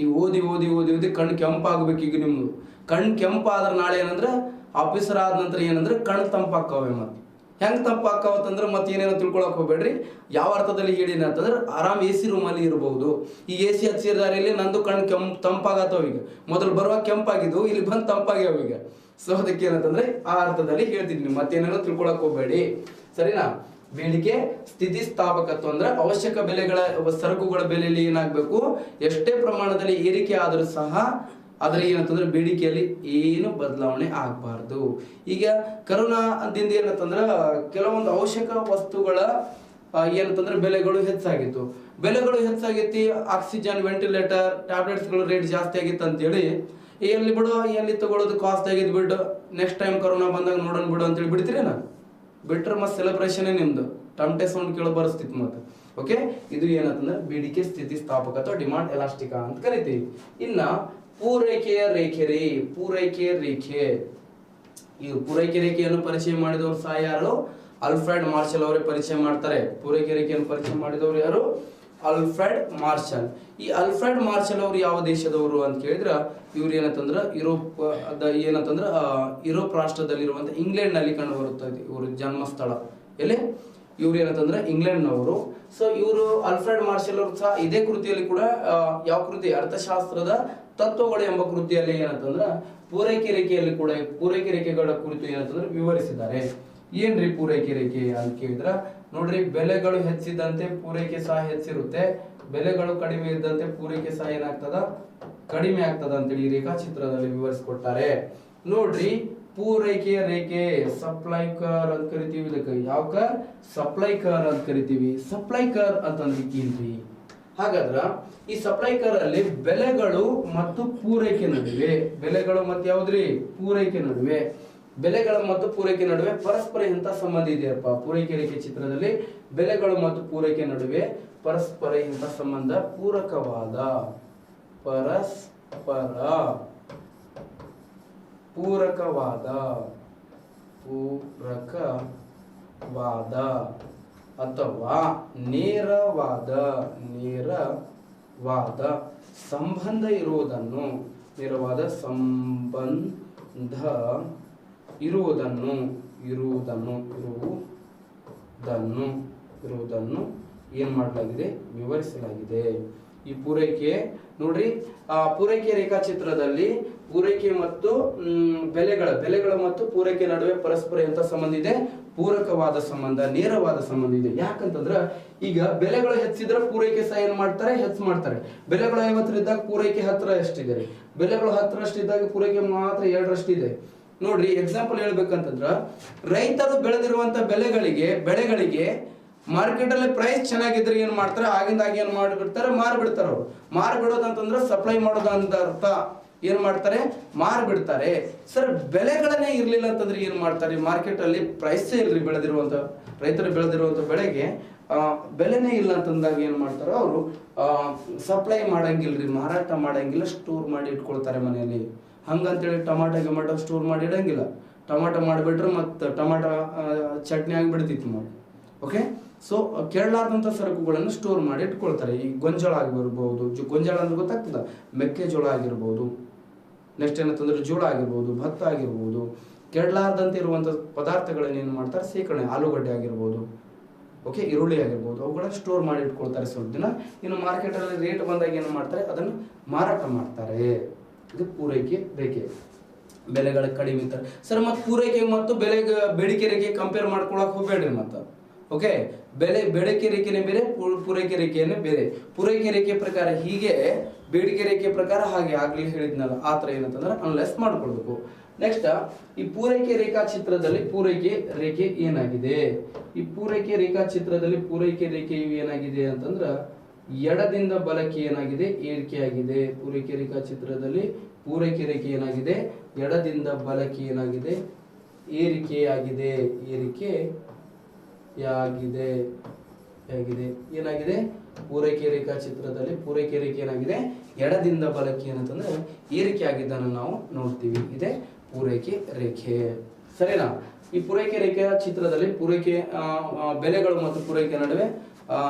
ಈಗ ಓದಿ ಓದಿ ಓದಿ ಓದಿ ಕಣ್ಣು ಕೆಂಪಾಗಬೇಕು. ಈಗ ನಿಮ್ದು ಕಣ್ಣು ಕೆಂಪಾದ್ರೆ ನಾಳೆ ಏನಂದ್ರೆ ಆಫೀಸರ್ ಆದ ನಂತರ ಏನಂದ್ರೆ ಕಣ್ಣು ತಂಪಾಕ್ಕವೆ. ಮತ್ತೆ ಹೆಂಗೆ ತಂಪಾಕ್ಕವತ್ತಂದ್ರೆ ಮತ್ತೆ ಏನೇನೋ ತಿಳ್ಕೊಳಕ್ ಹೋಗ್ಬೇಡ್ರಿ. ಯಾವ ಅರ್ಥದಲ್ಲಿ ಹೇಳಿನ ಅಂತಂದ್ರೆ ಆರಾಮ್ ಎ ಸಿ ರೂಮಲ್ಲಿ ಇರಬಹುದು. ಈ ಎ ಸಿ ಹಚ್ಚಿದಾರಲ್ಲಿ ನಂದು ಕಣ್ಣು ತಂಪಾಗತ್ತವ. ಈಗ ಮೊದಲು ಬರುವಾಗ ಕೆಂಪಾಗಿದ್ದು, ಇಲ್ಲಿ ಬಂದು ತಂಪಾಗ್ಯಾವ ಈಗ. ಸೊ ಅದಕ್ಕೆ ಏನಂತಂದ್ರೆ ಆ ಅರ್ಥದಲ್ಲಿ ಹೇಳ್ತಿದ್ವಿ, ಮತ್ತೇನೇನೋ ತಿಳ್ಕೊಳಕ್ ಹೋಗ್ಬೇಡಿ, ಸರಿನಾ. ಬೇಡಿಕೆ ಸ್ಥಿತಿಸ್ಥಾಪಕತ್ವ ಅಂದ್ರೆ ಅವಶ್ಯಕ ಬೆಲೆಗಳ ಸರಕುಗಳ ಬೆಲೆಯಲ್ಲಿ ಏನಾಗಬೇಕು, ಎಷ್ಟೇ ಪ್ರಮಾಣದಲ್ಲಿ ಏರಿಕೆ ಆದರೂ ಸಹ ಅದರ ಏನಂತಂದ್ರೆ ಬೇಡಿಕೆಯಲ್ಲಿ ಏನು ಬದಲಾವಣೆ ಆಗಬಾರ್ದು. ಈಗ ಕರೋನಾ ದಿಂದ ಏನಂತಂದ್ರೆ ಕೆಲವೊಂದು ಅವಶ್ಯಕ ವಸ್ತುಗಳ ಏನಂತಂದ್ರೆ ಬೆಲೆಗಳು ಹೆಚ್ಚಾಗಿತ್ತು. ಬೆಲೆಗಳು ಹೆಚ್ಚಾಗೈತಿ, ಆಕ್ಸಿಜನ್, ವೆಂಟಿಲೇಟರ್, ಟ್ಯಾಬ್ಲೆಟ್ಸ್ಗಳು ರೇಟ್ ಜಾಸ್ತಿ ಆಗಿತ್ತು ಅಂತೇಳಿ ಎಲ್ಲಿ ಬಿಡು, ಎಲ್ಲಿ ತಗೊಳ್ಳೋದು ಕಾಸ್ಟ್ ಆಗಿದ್ ಬಿಡು, ನೆಕ್ಸ್ಟ್ ಟೈಮ್ ಕರೋನಾ ಬಂದಾಗ ನೋಡೋಣ ಬಿಡು ಅಂತೇಳಿ ಬಿಡ್ತೀರೇನ? ಬಿಟ್ರೆ ಮತ್ತೆ ಸೆಲೆಬ್ರೇಷನ್ ನಿಮ್ದು ಟಮಟೆ ಸೌಂಡ್ ಕೇಳೋ ಬರಸ್ತಿತ್ತು ಮತ್ತೆ. ಓಕೆ, ಇದು ಏನಂತಂದ್ರೆ ಬೇಡಿಕೆ ಸ್ಥಿತಿಸ್ಥಾಪಕ ಅಥವಾ ಡಿಮಾಂಡ್ ಎಲಾಸ್ಟಿಕ ಅಂತ ಕರಿತೀವಿ. ಇನ್ನ ಪೂರೈಕೆಯ ರೇಖೆ ರೀ, ಪೂರೈಕೆಯ ರೇಖೆ. ಈ ಪೂರೈಕೆ ರೇಖೆಯನ್ನು ಪರಿಚಯ ಮಾಡಿದವರು ಸಹ ಯಾರು? ಆಲ್ಫ್ರೆಡ್ ಮಾರ್ಷಲ್ ಅವರೇ ಪರಿಚಯ ಮಾಡ್ತಾರೆ. ಪೂರೈಕೆ ರೇಖೆಯನ್ನು ಪರಿಚಯ ಮಾಡಿದವರು ಯಾರು? Alfred marshal. ಈ ಆಲ್ಫ್ರೆಡ್ ಮಾರ್ಷಲ್ ಅವರು ಯಾವ ದೇಶದವರು ಅಂತ ಕೇಳಿದ್ರ, ಇವ್ರು ಏನಂತಂದ್ರ ಯುರೋಪ್ ರಾಷ್ಟ್ರದಲ್ಲಿರುವಂತ ಇಂಗ್ಲೆಂಡ್ ನಲ್ಲಿ ಕಂಡು ಬರುತ್ತದೆ ಇವರು ಜನ್ಮಸ್ಥಳ. ಎಲ್ಲಿ? ಇವ್ರು ಏನಂತಂದ್ರೆ ಇಂಗ್ಲೆಂಡ್ ನವರು. ಸೊ ಇವರು ಆಲ್ಫ್ರೆಡ್ ಮಾರ್ಷಲ್ ಅವರು ಸಹ ಇದೇ ಕೃತಿಯಲ್ಲಿ ಕೂಡ ಯಾವ ಕೃತಿ, ಅರ್ಥಶಾಸ್ತ್ರದ ತತ್ವಗಳು ಎಂಬ ಕೃತಿಯಲ್ಲಿ ಏನಂತಂದ್ರ ಪೂರೈಕೆ ರೇಖೆಯಲ್ಲಿ ಕೂಡ ಪೂರೈಕೆ ರೇಖೆಗಳ ಕುರಿತು ಏನಂತಂದ್ರೆ ವಿವರಿಸಿದ್ದಾರೆ. ಏನ್ರಿ ಪೂರೈಕೆ ರೇಖೆ ಅಂತ ಕೇಳಿದ್ರ, ನೋಡ್ರಿ, ಬೆಲೆಗಳು ಹೆಚ್ಚಿದಂತೆ ಪೂರೈಕೆ ಸಹ ಹೆಚ್ಚಿರುತ್ತೆ, ಬೆಲೆಗಳು ಕಡಿಮೆ ಇದ್ದಂತೆ ಪೂರೈಕೆ ಸಹ ಏನಾಗ್ತದ, ಕಡಿಮೆ ಆಗ್ತದ ಅಂತೇಳಿ ಈ ರೇಖಾಚಿತ್ರದಲ್ಲಿ ವಿವರಿಸಿಕೊಟ್ಟಾರೆ. ನೋಡ್ರಿ, ಪೂರೈಕೆಯ ರೇಖೆ ಸಪ್ಲೈ ಕರ್ ಅಂತ ಕರಿತೀವಿ. ಇದಕ್ಕೆ ಯಾವ ಕರ್? ಸಪ್ಲೈ ಕರ್ ಅಂತ ಕರಿತೀವಿ. ಸಪ್ಲೈ ಕರ್ ಅಂತಂದ್ರೆ ಏನ್ರಿ? ಹಾಗಾದ್ರ ಈ ಸಪ್ಲೈ ಕರ್ ಅಲ್ಲಿ ಬೆಲೆಗಳು ಮತ್ತು ಪೂರೈಕೆ ನಡುವೆ, ಬೆಲೆಗಳು ಮತ್ತೆ ಯಾವ್ದ್ರಿ? ಪೂರೈಕೆ ನಡುವೆ, ಬೆಲೆಗಳ ಮತ್ತು ಪೂರೈಕೆ ನಡುವೆ ಪರಸ್ಪರ ಎಂತ ಸಂಬಂಧ ಇದೆಯಪ್ಪ? ಪೂರೈಕೆ ರೇಖೆ ಚಿತ್ರದಲ್ಲಿ ಬೆಲೆಗಳು ಮತ್ತು ಪೂರೈಕೆ ನಡುವೆ ಪರಸ್ಪರ ಎಂತ ಸಂಬಂಧ? ಪೂರಕವಾದ, ಪರಸ್ಪರ ಪೂರಕವಾದ, ಪೂರಕವಾದ ಅಥವಾ ನೇರವಾದ ಸಂಬಂಧ ಇರುವುದನ್ನು, ನೇರವಾದ ಸಂಬಂಧ ಇರುವುದನ್ನು ಏನ್ ಮಾಡಲಾಗಿದೆ? ವಿವರಿಸಲಾಗಿದೆ. ಈ ಪೂರೈಕೆ ನೋಡ್ರಿ, ಪೂರೈಕೆ ರೇಖಾಚಿತ್ರದಲ್ಲಿ ಪೂರೈಕೆ ಮತ್ತು ಬೆಲೆಗಳ ಮತ್ತು ಪೂರೈಕೆ ನಡುವೆ ಪರಸ್ಪರ ಎಂತ ಸಂಬಂಧ ಇದೆ? ಪೂರಕವಾದ ಸಂಬಂಧ, ನೇರವಾದ ಸಂಬಂಧ ಇದೆ. ಯಾಕಂತಂದ್ರ ಈಗ ಬೆಲೆಗಳು ಹೆಚ್ಚಿದ್ರೆ ಪೂರೈಕೆ ಸಹ ಏನ್ ಮಾಡ್ತಾರೆ? ಹೆಚ್ಚು ಮಾಡ್ತಾರೆ. ಬೆಲೆಗಳು 50 ಇದ್ದಾಗ ಪೂರೈಕೆ 10 ಎಷ್ಟಿದೆ? ಬೆಲೆಗಳು 10 ಇದ್ದಾಗ ಪೂರೈಕೆ ಮಾತ್ರ 2 ಇದೆ. ನೋಡ್ರಿ, ಎಕ್ಸಾಂಪಲ್ ಹೇಳ್ಬೇಕಂತಂದ್ರ, ರೈತರು ಬೆಳೆದಿರುವಂತ ಬೆಳೆಗಳಿಗೆ ಮಾರ್ಕೆಟ್ ಅಲ್ಲಿ ಪ್ರೈಸ್ ಚೆನ್ನಾಗಿದ್ರೆ ಏನ್ ಮಾಡ್ತಾರೆ? ಆಗಿಂದಾಗಿ ಏನ್ ಮಾಡಿಬಿಡ್ತಾರೆ? ಮಾರ್ಬಿಡ್ತಾರೆ. ಅವ್ರು ಮಾರ್ಬಿಡೋದಂತಂದ್ರೆ ಸಪ್ಲೈ ಮಾಡೋದು ಅಂತ ಅರ್ಥ. ಏನ್ ಮಾಡ್ತಾರೆ? ಮಾರ್ಬಿಡ್ತಾರೆ. ಸರ್, ಬೆಲೆಗಳನ್ನೇ ಇರ್ಲಿಲ್ಲ ಅಂತಂದ್ರೆ ಏನ್ ಮಾಡ್ತಾರೆ? ಮಾರ್ಕೆಟ್ ಅಲ್ಲಿ ಪ್ರೈಸ್ ಇಲ್ರಿ, ರೈತರು ಬೆಳೆದಿರುವಂತ ಬೆಳೆಗೆ ಬೆಲೆನೇ ಇಲ್ಲ ಅಂತಂದಾಗ ಏನ್ ಮಾಡ್ತಾರ? ಅವರು ಸಪ್ಲೈ ಮಾಡಂಗಿಲ್ರಿ, ಮಾರಾಟ ಮಾಡಂಗಿಲ್ಲ, ಸ್ಟೋರ್ ಮಾಡಿ ಇಟ್ಕೊಳ್ತಾರೆ ಮನೆಯಲ್ಲಿ. ಹಂಗಂತೇಳಿ ಟೊಮಾಟೊ ಸ್ಟೋರ್ ಮಾಡಿ ಇಡಂಗಿಲ್ಲ. ಟೊಮಾಟೊ ಮಾಡಿಬಿಟ್ರೆ ಮತ್ತೆ ಟೊಮಾಟೊ ಚಟ್ನಿ ಆಗಿಬಿಡ್ತಿತ್ತು. ಓಕೆ. ಸೊ ಕೆಡಲಾರ್ದಂಥ ಸರಕುಗಳನ್ನು ಸ್ಟೋರ್ ಮಾಡಿ ಇಟ್ಕೊಳ್ತಾರೆ. ಈ ಗೊಂಜಾಳ ಆಗಿರ್ಬೋದು, ಗೊಂಜಾಳ ಅಂದ್ರೆ ಗೊತ್ತಾಗ್ತದ, ಮೆಕ್ಕೆಜೋಳ ಆಗಿರ್ಬೋದು, ನೆಕ್ಸ್ಟ್ ಏನಂತಂದ್ರೆ ಜೋಳ ಆಗಿರ್ಬೋದು, ಭತ್ತ ಆಗಿರ್ಬೋದು, ಕೆಡಲಾರ್ದಂತೆ ಇರುವಂಥ ಪದಾರ್ಥಗಳನ್ನ ಏನು ಮಾಡ್ತಾರೆ, ಶೇಖರಣೆ, ಆಲೂಗಡ್ಡೆ ಆಗಿರ್ಬೋದು, ಓಕೆ, ಈರುಳ್ಳಿ ಆಗಿರ್ಬೋದು, ಅವುಗಳನ್ನ ಸ್ಟೋರ್ ಮಾಡಿ ಇಟ್ಕೊಳ್ತಾರೆ ಸ್ವಲ್ಪ ದಿನ. ಇನ್ನು ಮಾರ್ಕೆಟಲ್ಲಿ ರೇಟ್ ಬಂದಾಗ ಏನು ಮಾಡ್ತಾರೆ, ಅದನ್ನು ಮಾರಾಟ ಮಾಡ್ತಾರೆ. ಇದು ಪೂರೈಕೆ ರೇಖೆ. ಬೆಲೆಗಳ ಕಡಿಮೆ ಇರ್ತಾರೆ ಸರ್. ಮತ್ತು ಪೂರೈಕೆ ಮತ್ತು ಬೇಡಿಕೆ ರೇಖೆ ಕಂಪೇರ್ ಮಾಡ್ಕೊಳಕ್ ಹೋಗ್ಬೇಡ್ರಿ. ಮತ್ತು ಓಕೆ, ಬೇಡಿಕೆ ರೇಖೆನೇ ಬೇರೆ, ಪೂರೈಕೆ ರೇಖೆಯೇ ಬೇರೆ. ಪೂರೈಕೆ ರೇಖೆ ಪ್ರಕಾರ ಹೀಗೆ, ಬೇಡಿಕೆ ರೇಖೆ ಪ್ರಕಾರ ಹಾಗೆ, ಆಗ್ಲಿ ಹೇಳಿದ್ನಲ್ಲ ಆ ಥರ ಏನಂತಂದ್ರೆ ಅನಲೈಸ್ ಮಾಡ್ಕೊಳ್ಬೇಕು. ನೆಕ್ಸ್ಟ್, ಈ ಪೂರೈಕೆ ರೇಖಾಚಿತ್ರದಲ್ಲಿ ಪೂರೈಕೆ ರೇಖೆ ಏನಾಗಿದೆ, ಈ ಪೂರೈಕೆ ರೇಖಾಚಿತ್ರದಲ್ಲಿ ಪೂರೈಕೆ ರೇಖೆ ಏನಾಗಿದೆ ಅಂತಂದ್ರ ಎಡದಿಂದ ಬಲಕ್ಕೆ ಏನಾಗಿದೆ, ಏರಿಕೆಯಾಗಿದೆ. ಪೂರೈಕೆ ರೇಖಾಚಿತ್ರದಲ್ಲಿ ಪೂರೈಕೆ ರೇಖೆ ಏನಾಗಿದೆ, ಎಡದಿಂದ ಬಲಕ್ಕೆ ಏನಾಗಿದೆ, ಏರಿಕೆಯಾಗಿದೆ. ಏನಾಗಿದೆ, ಪೂರೈಕೆ ರೇಖಾಚಿತ್ರದಲ್ಲಿ ಪೂರೈಕೆ ರೇಖೆ ಏನಾಗಿದೆ, ಎಡದಿಂದ ಬಲಕ್ಕೆ ಏನಂತಂದ್ರೆ ಏರಿಕೆ ಆಗಿದ್ದನ್ನು ನಾವು ನೋಡ್ತೀವಿ. ಇದೇ ಪೂರೈಕೆ ರೇಖೆ. ಸರಿನಾ? ಈ ಪೂರೈಕೆ ರೇಖೆಯ ಚಿತ್ರದಲ್ಲಿ ಪೂರೈಕೆ ಬೆಲೆಗಳು ಮತ್ತು ಪೂರೈಕೆ ನಡುವೆ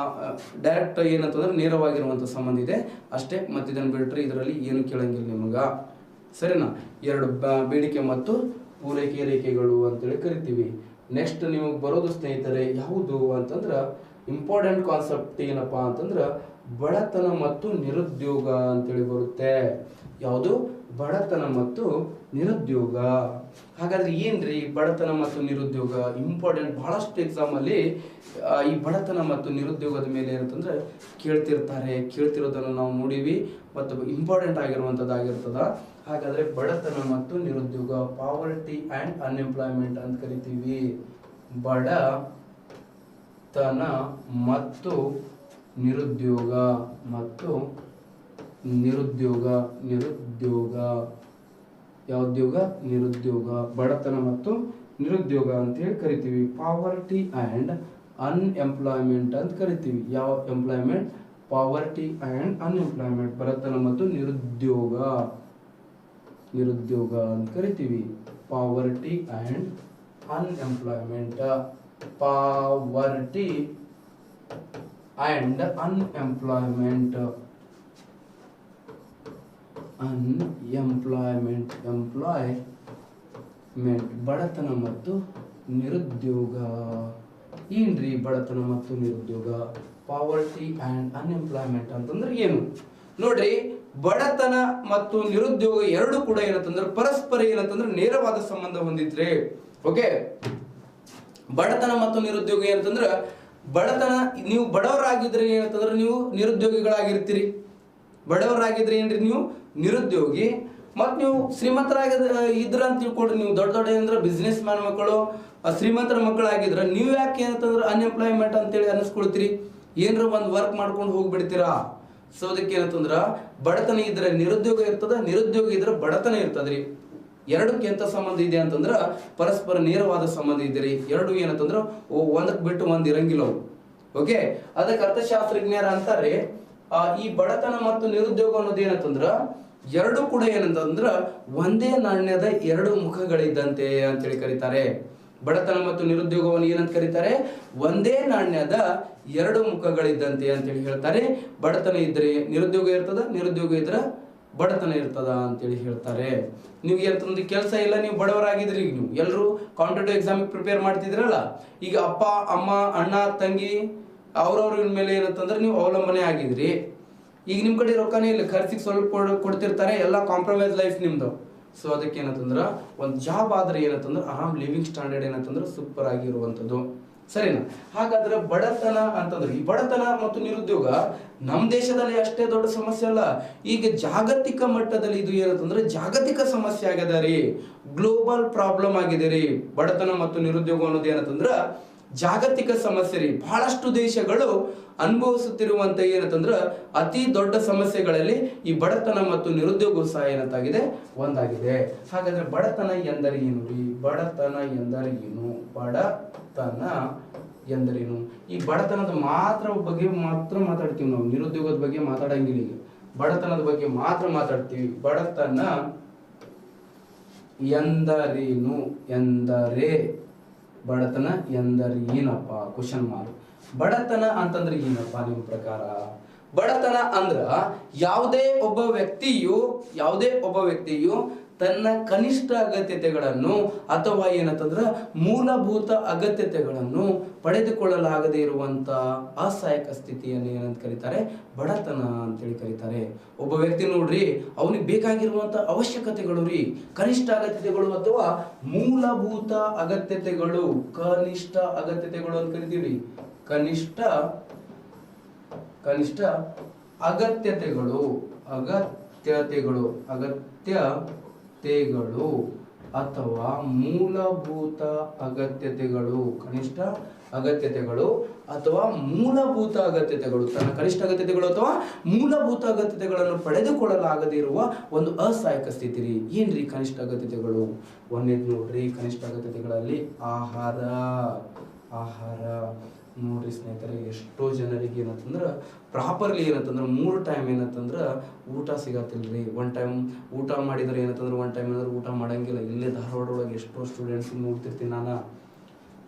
ಡೈರೆಕ್ಟ್ ಏನಂತಂದ್ರೆ ನೇರವಾಗಿರುವಂಥ ಸಂಬಂಧ ಇದೆ ಅಷ್ಟೇ. ಮತ್ತು ಇದನ್ನು ಬಿಟ್ಟರೆ ಇದರಲ್ಲಿ ಏನು ಕೇಳಂಗಿಲ್ಲ ನಿಮಗ. ಸರಿನಾ? ಎರಡು ಬೇಡಿಕೆ ಮತ್ತು ಪೂರೈಕೆ ರೇಖೆಗಳು ಅಂತೇಳಿ ಕರಿತೀವಿ. ನೆಕ್ಸ್ಟ್ ನಿಮಗೆ ಬರೋದು ಸ್ನೇಹಿತರೆ ಯಾವುದು ಅಂತಂದ್ರೆ ಇಂಪಾರ್ಟೆಂಟ್ ಕಾನ್ಸೆಪ್ಟ್ ಏನಪ್ಪಾ ಅಂತಂದ್ರೆ ಬಡತನ ಮತ್ತು ನಿರುದ್ಯೋಗ ಅಂತೇಳಿ ಬರುತ್ತೆ. ಯಾವುದು? ಬಡತನ ಮತ್ತು ನಿರುದ್ಯೋಗ. ಹಾಗಾದ್ರೆ ಏನ್ರಿ ಬಡತನ ಮತ್ತು ನಿರುದ್ಯೋಗ? ಇಂಪಾರ್ಟೆಂಟ್, ಬಹಳಷ್ಟು ಎಕ್ಸಾಮ್ ಅಲ್ಲಿ ಈ ಬಡತನ ಮತ್ತು ನಿರುದ್ಯೋಗದ ಮೇಲೆ ಏನಂತಂದ್ರೆ ಕೇಳ್ತಿರೋದನ್ನು ನಾವು ನೋಡಿವಿ ಮತ್ತು ಇಂಪಾರ್ಟೆಂಟ್ ಆಗಿರುವಂಥದ್ದಾಗಿರ್ತದ. ಹಾಗಾದ್ರೆ ಬಡತನ ಮತ್ತು ನಿರುದ್ಯೋಗ, ಪಾವರ್ಟಿ ಅಂಡ್ ಅನ್ಎಂಪ್ಲಾಯ್ಮೆಂಟ್ ಅಂತ ಕರಿತೀವಿ. ಬಡತನ ಮತ್ತು ನಿರುದ್ಯೋಗ ಯಾವ್ದ್ಯೋಗ? ನಿರುದ್ಯೋಗ. ಬಡತನ ಮತ್ತು ನಿರುದ್ಯೋಗ ಅಂತ ಹೇಳಿ ಕರಿತೀವಿ. ಪಾವರ್ಟಿ ಅಂಡ್ ಅನ್ಎಂಪ್ಲಾಯ್ಮೆಂಟ್ ಅಂತ ಕರಿತೀವಿ. ಯಾವ ಎಂಪ್ಲಾಯ್ಮೆಂಟ್? Poverty and unemployment. ಬಡತನ ಮತ್ತು ನಿರುದ್ಯೋಗ ಅಂತ ಕರಿತೀವಿ. Poverty and unemployment. Poverty and unemployment. ಬಡತನ ಮತ್ತು ನಿರುದ್ಯೋಗ. ಏನ್ರಿ ಬಡತನ ಮತ್ತು ನಿರುದ್ಯೋಗ? ಪಾವರ್ಟಿ ಅಂಡ್ ಅನ್ಎಂಪ್ಲಾಯ್ಮೆಂಟ್ ಅಂತಂದ್ರೆ ಏನು ನೋಡ್ರಿ. ಬಡತನ ಮತ್ತು ನಿರುದ್ಯೋಗ ಎರಡು ಕೂಡ ಏನಂತಂದ್ರೆ ಪರಸ್ಪರ ಏನಂತಂದ್ರೆ ನೇರವಾದ ಸಂಬಂಧ ಹೊಂದಿದ್ರೆ. ಓಕೆ, ಬಡತನ ಮತ್ತು ನಿರುದ್ಯೋಗ ಏನಂತಂದ್ರೆ ಬಡತನ, ನೀವು ಬಡವರಾಗಿದ್ರೆ ಏನಂತಂದ್ರೆ ನೀವು ನಿರುದ್ಯೋಗಿಗಳಾಗಿರ್ತೀರಿ. ಬಡವರಾಗಿದ್ರೆ ಏನ್ರಿ ನೀವು ನಿರುದ್ಯೋಗಿ. ಮತ್ತು ನೀವು ಇದ್ರ ಅಂತ ತಿಳ್ಕೊಡ್ರಿ. ನೀವು ದೊಡ್ಡ ಅಂದ್ರೆ ಬಿಸ್ನೆಸ್ ಮ್ಯಾನ್ ಮಕ್ಕಳು, ಶ್ರೀಮಂತರ ಮಕ್ಕಳಾಗಿದ್ರೆ ನೀವು ಯಾಕೆ ಏನಂತಂದ್ರೆ ಅನ್ಎಂಪ್ಲಾಯ್ಮೆಂಟ್ ಅಂತೇಳಿ ಅನ್ನಿಸ್ಕೊಳ್ತೀರಿ? ಏನ್ರ ಒಂದು ವರ್ಕ್ ಮಾಡ್ಕೊಂಡು ಹೋಗ್ಬಿಡ್ತೀರಾ? ಸೊ ಅದಕ್ಕೆ ಏನಂತಂದ್ರ ಬಡತನ ಇದ್ರೆ ನಿರುದ್ಯೋಗ ಇರ್ತದ, ನಿರುದ್ಯೋಗ ಇದ್ರೆ ಬಡತನ ಇರ್ತದ್ರಿ. ಎರಡಕ್ಕೆ ಎಂತ ಸಂಬಂಧ ಇದೆ ಅಂತಂದ್ರ ಪರಸ್ಪರ ನೇರವಾದ ಸಂಬಂಧ ಇದೆ. ಎರಡು ಏನಂತಂದ್ರ ಒಂದಕ್ಕೆ ಬಿಟ್ಟು ಒಂದ್ ಇರಂಗಿಲ್ಲ ಅವು. ಓಕೆ, ಅದಕ್ಕೆ ಅರ್ಥಶಾಸ್ತ್ರಜ್ಞರ ಅಂತಾರೆ ಈ ಬಡತನ ಮತ್ತು ನಿರುದ್ಯೋಗ ಅನ್ನೋದು ಏನಂತಂದ್ರ ಎರಡು ಕೂಡ ಏನಂತಂದ್ರ ಒಂದೇ ನಾಣ್ಯದ ಎರಡು ಮುಖಗಳಿದ್ದಂತೆ ಅಂತೇಳಿ ಕರೀತಾರೆ. ಬಡತನ ಮತ್ತು ನಿರುದ್ಯೋಗವನ್ನು ಏನಂತ ಕರೀತಾರೆ? ಒಂದೇ ನಾಣ್ಯದ ಎರಡು ಮುಖಗಳಿದ್ದಂತೆ ಅಂತೇಳಿ ಹೇಳ್ತಾರೆ. ಬಡತನ ಇದ್ರೆ ನಿರುದ್ಯೋಗ ಇರ್ತದ, ನಿರುದ್ಯೋಗ ಇದ್ರೆ ಬಡತನ ಇರ್ತದ ಅಂತೇಳಿ ಹೇಳ್ತಾರೆ. ನೀವು ಏನಂತಂದ್ರೆ ಕೆಲಸ ಇಲ್ಲ, ನೀವು ಬಡವರಾಗಿದ್ರಿ. ಈಗ ನೀವು ಎಲ್ಲರೂ ಕಾಂಪಿಟೇಟಿವ್ ಎಕ್ಸಾಮಿಗೆ ಪ್ರಿಪೇರ್ ಮಾಡ್ತಿದ್ರಲ್ಲ, ಈಗ ಅಪ್ಪ ಅಮ್ಮ ಅಣ್ಣ ತಂಗಿ ಅವ್ರವ್ರ ಮೇಲೆ ಏನಂತಂದ್ರೆ ನೀವು ಅವಲಂಬನೆ ಆಗಿದ್ರಿ. ಈಗ ನಿಮ್ ಕಡೆ ರೊಕ್ಕನೇ ಇಲ್ಲ, ಖರ್ಚಿಗೆ ಸ್ವಲ್ಪ ಕೊಡ್ತಿರ್ತಾರೆ, ಎಲ್ಲ ಕಾಂಪ್ರಮೈಸ್ ಲೈಫ್ ನಿಮ್ದು. ಸೊ ಅದಕ್ಕೆ ಏನಂತಂದ್ರ ಒಂದು ಜಾಬ್ ಆದ್ರೆ ಏನಂತಂದ್ರೆ ಆರಾಮ್ ಲಿವಿಂಗ್ ಸ್ಟ್ಯಾಂಡರ್ಡ್ ಏನಂತಂದ್ರೆ ಸೂಪರ್ ಆಗಿರುವಂಥದ್ದು. ಸರಿನಾ? ಹಾಗಾದ್ರೆ ಬಡತನ ಅಂತಂದ್ರೆ ಈ ಬಡತನ ಮತ್ತು ನಿರುದ್ಯೋಗ ನಮ್ಮ ದೇಶದಲ್ಲಿ ಅಷ್ಟೇ ದೊಡ್ಡ ಸಮಸ್ಯೆ ಅಲ್ಲ, ಈಗ ಜಾಗತಿಕ ಮಟ್ಟದಲ್ಲಿ ಇದು ಏನಂತಂದ್ರೆ ಜಾಗತಿಕ ಸಮಸ್ಯೆ ಆಗ್ಯದ ರೀ. ಗ್ಲೋಬಲ್ ಪ್ರಾಬ್ಲಮ್ ಆಗಿದೆ ರೀ. ಬಡತನ ಮತ್ತು ನಿರುದ್ಯೋಗ ಅನ್ನೋದು ಏನಂತಂದ್ರ ಜಾಗತಿಕ ಸಮಸ್ಯೆ ರೀ. ಬಹಳಷ್ಟು ದೇಶಗಳು ಅನುಭವಿಸುತ್ತಿರುವಂತ ಏನಂತಂದ್ರ ಅತಿ ದೊಡ್ಡ ಸಮಸ್ಯೆಗಳಲ್ಲಿ ಈ ಬಡತನ ಮತ್ತು ನಿರುದ್ಯೋಗ ಸಹ ಏನಂತಾಗಿದೆ, ಒಂದಾಗಿದೆ. ಹಾಗಾದ್ರೆ ಬಡತನ ಎಂದರೆ ಏನು ರೀ? ಬಡತನ ಎಂದರೇನು? ಬಡತನ ಎಂದರೇನು? ಈ ಬಡತನದ ಬಗ್ಗೆ ಮಾತ್ರ ಮಾತಾಡ್ತೀವಿ ನಾವು, ನಿರುದ್ಯೋಗದ ಬಗ್ಗೆ ಮಾತಾಡಂಗಿಲ್ಲ. ಈಗ ಬಡತನದ ಬಗ್ಗೆ ಮಾತ್ರ ಮಾತಾಡ್ತೀವಿ. ಬಡತನ ಎಂದರೇನು ಎಂದರೆ ಬಡತನ ಎಂದರೆ ಏನಪ್ಪ? Question mark. ಬಡತನ ಅಂತಂದ್ರೆ ಏನಪ್ಪ ನಿಮ್ಮ ಪ್ರಕಾರ? ಬಡತನ ಅಂದ್ರ ಯಾವುದೇ ಒಬ್ಬ ವ್ಯಕ್ತಿಯು ತನ್ನ ಕನಿಷ್ಠ ಅಗತ್ಯತೆಗಳನ್ನು ಅಥವಾ ಏನಂತಂದ್ರ ಮೂಲಭೂತ ಅಗತ್ಯತೆಗಳನ್ನು ಪಡೆದುಕೊಳ್ಳಲಾಗದೇ ಇರುವಂತ ಅಸಹಾಯಕ ಸ್ಥಿತಿಯನ್ನು ಏನಂತ ಕರೀತಾರೆ? ಬಡತನ ಅಂತೇಳಿ ಕರೀತಾರೆ. ಒಬ್ಬ ವ್ಯಕ್ತಿ ನೋಡ್ರಿ, ಅವನಿಗೆ ಬೇಕಾಗಿರುವಂತ ಅವಶ್ಯಕತೆಗಳು ರೀ ಕನಿಷ್ಠ ಅಗತ್ಯತೆಗಳು ಅಥವಾ ಮೂಲಭೂತ ಅಗತ್ಯತೆಗಳು, ಕನಿಷ್ಠ ಅಗತ್ಯತೆಗಳು ಅಂತ ಕರಿತೀವಿ. ಕನಿಷ್ಠ ಅಗತ್ಯತೆಗಳು ಅಥವಾ ಮೂಲಭೂತ ಅಗತ್ಯತೆಗಳು, ಕನಿಷ್ಠ ಅಗತ್ಯತೆಗಳು ಅಥವಾ ಮೂಲಭೂತ ಅಗತ್ಯತೆಗಳು, ತನ್ನ ಕನಿಷ್ಠ ಅಗತ್ಯತೆಗಳು ಅಥವಾ ಮೂಲಭೂತ ಅಗತ್ಯತೆಗಳನ್ನು ಪಡೆದುಕೊಳ್ಳಲಾಗದಿರುವ ಒಂದು ಅಸಹಾಯಕ ಸ್ಥಿತಿ ರೀ. ಏನ್ರಿ ಕನಿಷ್ಠ ಅಗತ್ಯತೆಗಳು? ಒಂದೇದು ನೋಡ್ರಿ, ಕನಿಷ್ಠ ಅಗತ್ಯತೆಗಳಲ್ಲಿ ಆಹಾರ ನೋಡ್ರಿ ಸ್ನೇಹಿತರೆ, ಎಷ್ಟೋ ಜನರಿಗೆ ಏನಂತಂದ್ರ ಪ್ರಾಪರ್ಲಿ ಏನಂತಂದ್ರ 3 ಟೈಮ್ ಏನಂತಂದ್ರ ಊಟ ಸಿಗತ್ತಿಲ್ರಿ. 1 ಟೈಮ್ ಊಟ ಮಾಡಿದ್ರೆ ಏನಂತಂದ್ರ 1 ಟೈಮ್ ಏನಾದ್ರು ಊಟ ಮಾಡಂಗಿಲ್ಲ. ಇಲ್ಲೇ ಧಾರವಾಡ ಒಳಗೆ ಎಷ್ಟೋ ಸ್ಟೂಡೆಂಟ್ಸ್ ನೋಡ್ತಿರ್ತೀನಿ ನಾನು.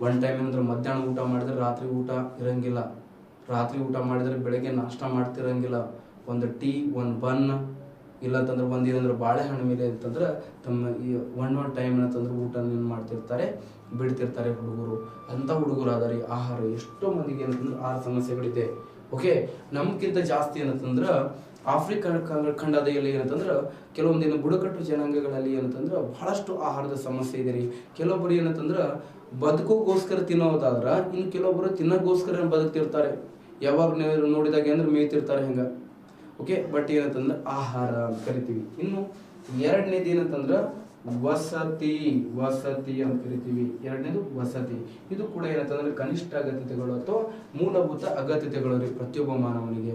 1 ಟೈಮ್ ಏನಂದ್ರೆ ಮಧ್ಯಾಹ್ನ ಊಟ ಮಾಡಿದ್ರೆ ರಾತ್ರಿ ಊಟ ಇರಂಗಿಲ್ಲ. ರಾತ್ರಿ ಊಟ ಮಾಡಿದ್ರೆ ಬೆಳಗ್ಗೆ ನಾಷ್ಟ ಮಾಡ್ತಿರಂಗಿಲ್ಲ. ಒಂದು ಟೀ, ಒಂದು ಬನ್, ಇಲ್ಲಂತಂದ್ರೆ ಒಂದೇನಂದ್ರೆ ಬಾಳೆಹಣ್ಣು ಮೇಲೆ ಅಂತಂದ್ರೆ ತಮ್ಮ ಈ ಒನ್ ಟೈಮ್ ಏನಂತಂದ್ರೆ ಊಟ ಏನು ಮಾಡ್ತಿರ್ತಾರೆ, ಬಿಡ್ತಿರ್ತಾರೆ ಹುಡುಗರು. ಅಂಥ ಹುಡುಗರು ಆದಾರಿ ಆಹಾರ ಎಷ್ಟೋ ಮಂದಿಗೆ ಏನಂತಂದ್ರೆ ಆಹಾರ ಸಮಸ್ಯೆಗಳಿದೆ. ಓಕೆ, ನಮ್ಗಿಂತ ಜಾಸ್ತಿ ಏನಂತಂದ್ರೆ ಆಫ್ರಿಕಾ ಖಂಡದಲ್ಲಿ ಏನಂತಂದ್ರೆ ಕೆಲವೊಂದಿನ ಬುಡಕಟ್ಟು ಜನಾಂಗಗಳಲ್ಲಿ ಏನಂತಂದ್ರೆ ಬಹಳಷ್ಟು ಆಹಾರದ ಸಮಸ್ಯೆ ಇದೆ ರೀ. ಕೆಲವೊಬ್ಬರು ಏನಂತಂದ್ರೆ ಬದುಕೋಗೋಸ್ಕರ ತಿನ್ನೋದಾದ್ರ, ಇನ್ನು ಕೆಲವೊಬ್ಬರು ತಿನ್ನೋಗೋಸ್ಕರ ಬದುಕ್ತಿರ್ತಾರೆ. ಯಾವಾಗ ನೋಡಿದಾಗ ಅಂದ್ರೆ ಮೇಯ್ತಿರ್ತಾರೆ ಹೆಂಗ. ಓಕೆ, ಬಟ್ ಏನಂತಂದ್ರೆ ಆಹಾರ ಅಂತ ಕರಿತೀವಿ. ಇನ್ನು ಎರಡನೇದು ಏನಂತಂದ್ರೆ ವಸತಿ ಅಂತ ಕರಿತೀವಿ. ಎರಡನೇದು ವಸತಿ. ಇದು ಕೂಡ ಏನಂತಂದ್ರೆ ಕನಿಷ್ಠ ಅಗತ್ಯತೆಗಳು ಅಥವಾ ಮೂಲಭೂತ ಅಗತ್ಯತೆಗಳು ರೀ ಪ್ರತಿಯೊಬ್ಬ ಮಾನವನಿಗೆ.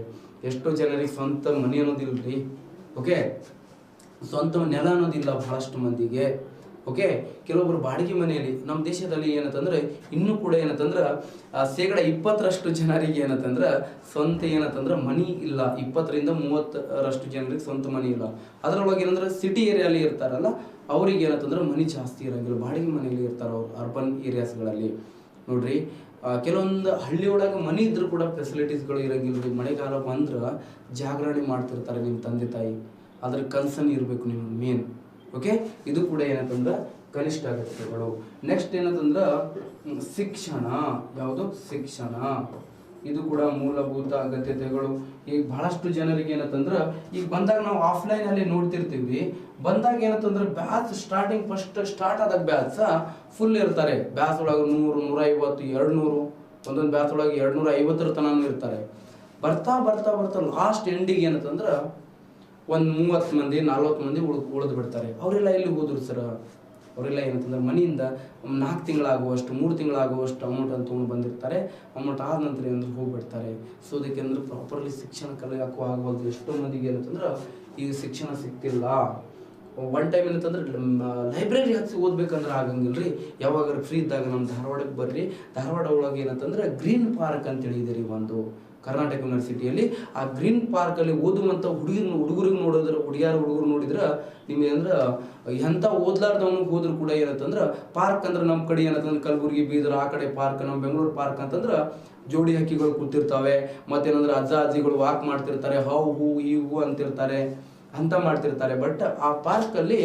ಎಷ್ಟೋ ಜನರಿಗೆ ಸ್ವಂತ ಮನೆ ಅನ್ನೋದಿಲ್ರಿ. ಓಕೆ, ಸ್ವಂತ ನೆಲ ಅನ್ನೋದಿಲ್ಲ ಬಹಳಷ್ಟು ಮಂದಿಗೆ. ಓಕೆ, ಕೆಲವೊಬ್ರು ಬಾಡಿಗೆ ಮನೆಯಲ್ಲಿ. ನಮ್ಮ ದೇಶದಲ್ಲಿ ಏನಂತಂದ್ರೆ ಇನ್ನೂ ಕೂಡ ಏನಂತಂದ್ರೆ 20% ಜನರಿಗೆ ಏನಂತಂದ್ರೆ ಸ್ವಂತ ಏನಂತಂದ್ರೆ ಮನಿ ಇಲ್ಲ. 20ರಿಂದ 30% ಜನರಿಗೆ ಸ್ವಂತ ಮನಿ ಇಲ್ಲ. ಅದರೊಳಗೆ ಏನಂದ್ರೆ ಸಿಟಿ ಏರಿಯಲ್ಲಿ ಇರ್ತಾರಲ್ಲ, ಅವ್ರಿಗೆ ಏನಂತಂದ್ರೆ ಮನಿ ಜಾಸ್ತಿ ಇರಂಗಿಲ್ಲ, ಬಾಡಿಗೆ ಮನೆಯಲ್ಲಿ ಇರ್ತಾರ ಅವ್ರು ಅರ್ಬನ್ ಏರಿಯಾಸ್ಗಳಲ್ಲಿ. ನೋಡ್ರಿ, ಕೆಲವೊಂದು ಹಳ್ಳಿ ಒಳಗೆ ಮನಿ ಇದ್ರೂ ಕೂಡ ಫೆಸಿಲಿಟೀಸ್ಗಳು ಇರಂಗಿಲ್ಲ. ಮಳೆಗಾಲ ಬಂದ್ರೆ ಜಾಗರಣೆ ಮಾಡ್ತಿರ್ತಾರೆ ನಿಮ್ಮ ತಂದೆ ತಾಯಿ. ಅದ್ರ ಕನ್ಸರ್ನ್ ಇರಬೇಕು ನಿಮ್ಗೆ ಮೇನ್. ಓಕೆ, ಇದು ಕೂಡ ಏನಂತಂದ್ರೆ ಕನಿಷ್ಠ ಅಗತ್ಯತೆಗಳು. ನೆಕ್ಸ್ಟ್ ಏನಂತಂದ್ರೆ ಶಿಕ್ಷಣ. ಯಾವುದು? ಶಿಕ್ಷಣ. ಇದು ಕೂಡ ಮೂಲಭೂತ ಅಗತ್ಯತೆಗಳು. ಈಗ ಬಹಳಷ್ಟು ಜನರಿಗೆ ಏನಂತಂದ್ರೆ ಈಗ ಬಂದಾಗ ನಾವು ಆಫ್ಲೈನ್ ಅಲ್ಲಿ ನೋಡ್ತಿರ್ತೀವಿ. ಬಂದಾಗ ಏನಂತಂದ್ರೆ ಬ್ಯಾಚ್ ಫಸ್ಟ್ ಸ್ಟಾರ್ಟ್ ಆದಾಗ ಬ್ಯಾಚ್ ಫುಲ್ ಇರ್ತಾರೆ. ಬ್ಯಾಚ್ ಒಳಗೆ 100, 150, 200, ಒಂದೊಂದು ಬ್ಯಾಚ್ ಒಳಗೆ 250 ತನಕ ಇರ್ತಾರೆ. ಬರ್ತಾ ಲಾಸ್ಟ್ ಎಂಡಿಗೆ ಏನಂತಂದ್ರೆ ಒಂದು 30 ಮಂದಿ 40 ಮಂದಿ ಉಳಿದು ಬಿಡ್ತಾರೆ. ಅವರೆಲ್ಲ ಎಲ್ಲಿ ಹೋದ್ರು ಸರ್? ಅವರೆಲ್ಲ ಏನಂತಂದ್ರೆ ಮನೆಯಿಂದ 4 ತಿಂಗಳಾಗುವಷ್ಟು 3 ತಿಂಗಳಾಗುವಷ್ಟು ಅಮೌಂಟ್ ಅಂತ ತೊಗೊಂಡು ಬಂದಿರ್ತಾರೆ. ಅಮೌಂಟ್ ಆದ ನಂತರ ಏನಾದ್ರು ಹೋಗ್ಬಿಡ್ತಾರೆ. ಸೊ ಅದಕ್ಕೆ ಅಂದ್ರೆ ಪ್ರಾಪರ್ಲಿ ಶಿಕ್ಷಣ ಕಲಿಯಾಕೂ ಆಗವಲ್ದು. ಎಷ್ಟೋ ಮಂದಿಗೆ ಏನಂತಂದ್ರೆ ಈಗ ಶಿಕ್ಷಣ ಸಿಗ್ತಿಲ್ಲ. 1 ಟೈಮ್ ಏನಂತಂದ್ರೆ ಲೈಬ್ರರಿ ಹಚ್ಚಿ ಓದ್ಬೇಕಂದ್ರೆ ಆಗಂಗಿಲ್ರಿ. ಯಾವಾಗ ಫ್ರೀ ಇದ್ದಾಗ ನಮ್ಮ ಧಾರವಾಡಕ್ಕೆ ಬರ್ರಿ. ಧಾರವಾಡ ಒಳಗೆ ಏನಂತಂದ್ರೆ ಗ್ರೀನ್ ಪಾರ್ಕ್ ಅಂತೇಳಿ ಇದೆ ರೀ ಒಂದು, ಕರ್ನಾಟಕ ಯೂನಿವರ್ಸಿಟಿಯಲ್ಲಿ. ಆ ಗ್ರೀನ್ ಪಾರ್ಕ್ ಅಲ್ಲಿ ಓದುವಂತ ಹುಡುಗರಿಗೆ ನೋಡಿದ್ರೆ, ಹುಡುಗರು ನೋಡಿದ್ರೆ ನಿಮ್ಗೆ ಅಂದ್ರೆ ಎಂತ ಓದ್ಲಾರ್ದವನಿಗೆ ಹೋದ್ರು ಕೂಡ ಏನಂತಂದ್ರ ಪಾರ್ಕ್ ಅಂದ್ರೆ ನಮ್ಮ ಕಡೆ ಏನಂತಂದ್ರೆ ಕಲಬುರಗಿ, ಬೀದರ್ ಆ ಕಡೆ ಪಾರ್ಕ್, ನಮ್ಮ ಬೆಂಗಳೂರು ಪಾರ್ಕ್ ಅಂತಂದ್ರ ಜೋಡಿ ಹಕ್ಕಿಗಳು ಕೂತಿರ್ತಾವೆ. ಮತ್ತೇನಂದ್ರೆ ಅಜ್ಜ ಅಜ್ಜಿಗಳು ವಾಕ್ ಮಾಡ್ತಿರ್ತಾರೆ, ಹೂ ಈ ಹೂ ಅಂತಿರ್ತಾರೆ, ಅಂತ ಮಾಡ್ತಿರ್ತಾರೆ. ಬಟ್ ಆ ಪಾರ್ಕ್ ಅಲ್ಲಿ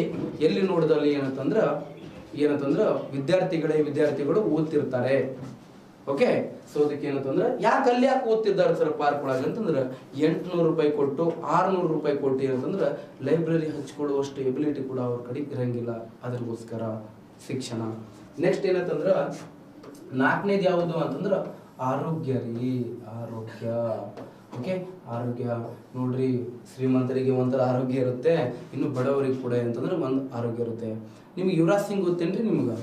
ಎಲ್ಲಿ ನೋಡಿದಲ್ಲಿ ಏನಂತಂದ್ರ ವಿದ್ಯಾರ್ಥಿಗಳು ಓದ್ತಿರ್ತಾರೆ. ಓಕೆ, ಸೊ ಅದಕ್ಕೆ ಏನಂತಂದ್ರೆ ಯಾಕೆ ಓದ್ತಿದ್ದಾರೆ ಸರ್ ಪಾರ್ಕ್ ಒಳಗೆ ಅಂತಂದ್ರೆ 800 ರೂಪಾಯಿ ಕೊಟ್ಟು 600 ರೂಪಾಯಿ ಕೊಟ್ಟು ಏನಂತಂದ್ರೆ ಲೈಬ್ರರಿ ಹಚ್ಕೊಳ್ಳುವಷ್ಟು ಎಬಿಲಿಟಿ ಕೂಡ ಅವ್ರ ಕಡೆ ಇರಂಗಿಲ್ಲ. ಅದ್ರಗೋಸ್ಕರ ಶಿಕ್ಷಣ. ನೆಕ್ಸ್ಟ್ ಏನಂತಂದ್ರ 4ನೇದು ಯಾವುದು ಅಂತಂದ್ರೆ ಆರೋಗ್ಯ ರೀ. ಆರೋಗ್ಯ. ಓಕೆ, ಆರೋಗ್ಯ ನೋಡ್ರಿ, ಶ್ರೀಮಂತರಿಗೆ ಒಂಥರ ಆರೋಗ್ಯ ಇರುತ್ತೆ, ಇನ್ನು ಬಡವರಿಗೆ ಕೂಡ ಅಂತಂದ್ರೆ ಒಂದು ಆರೋಗ್ಯ ಇರುತ್ತೆ. ನಿಮ್ಗೆ ಯುವರಾಜ್ ಸಿಂಗ್ ಗೊತ್ತೇನ್ರಿ? ನಿಮ್ಗೆ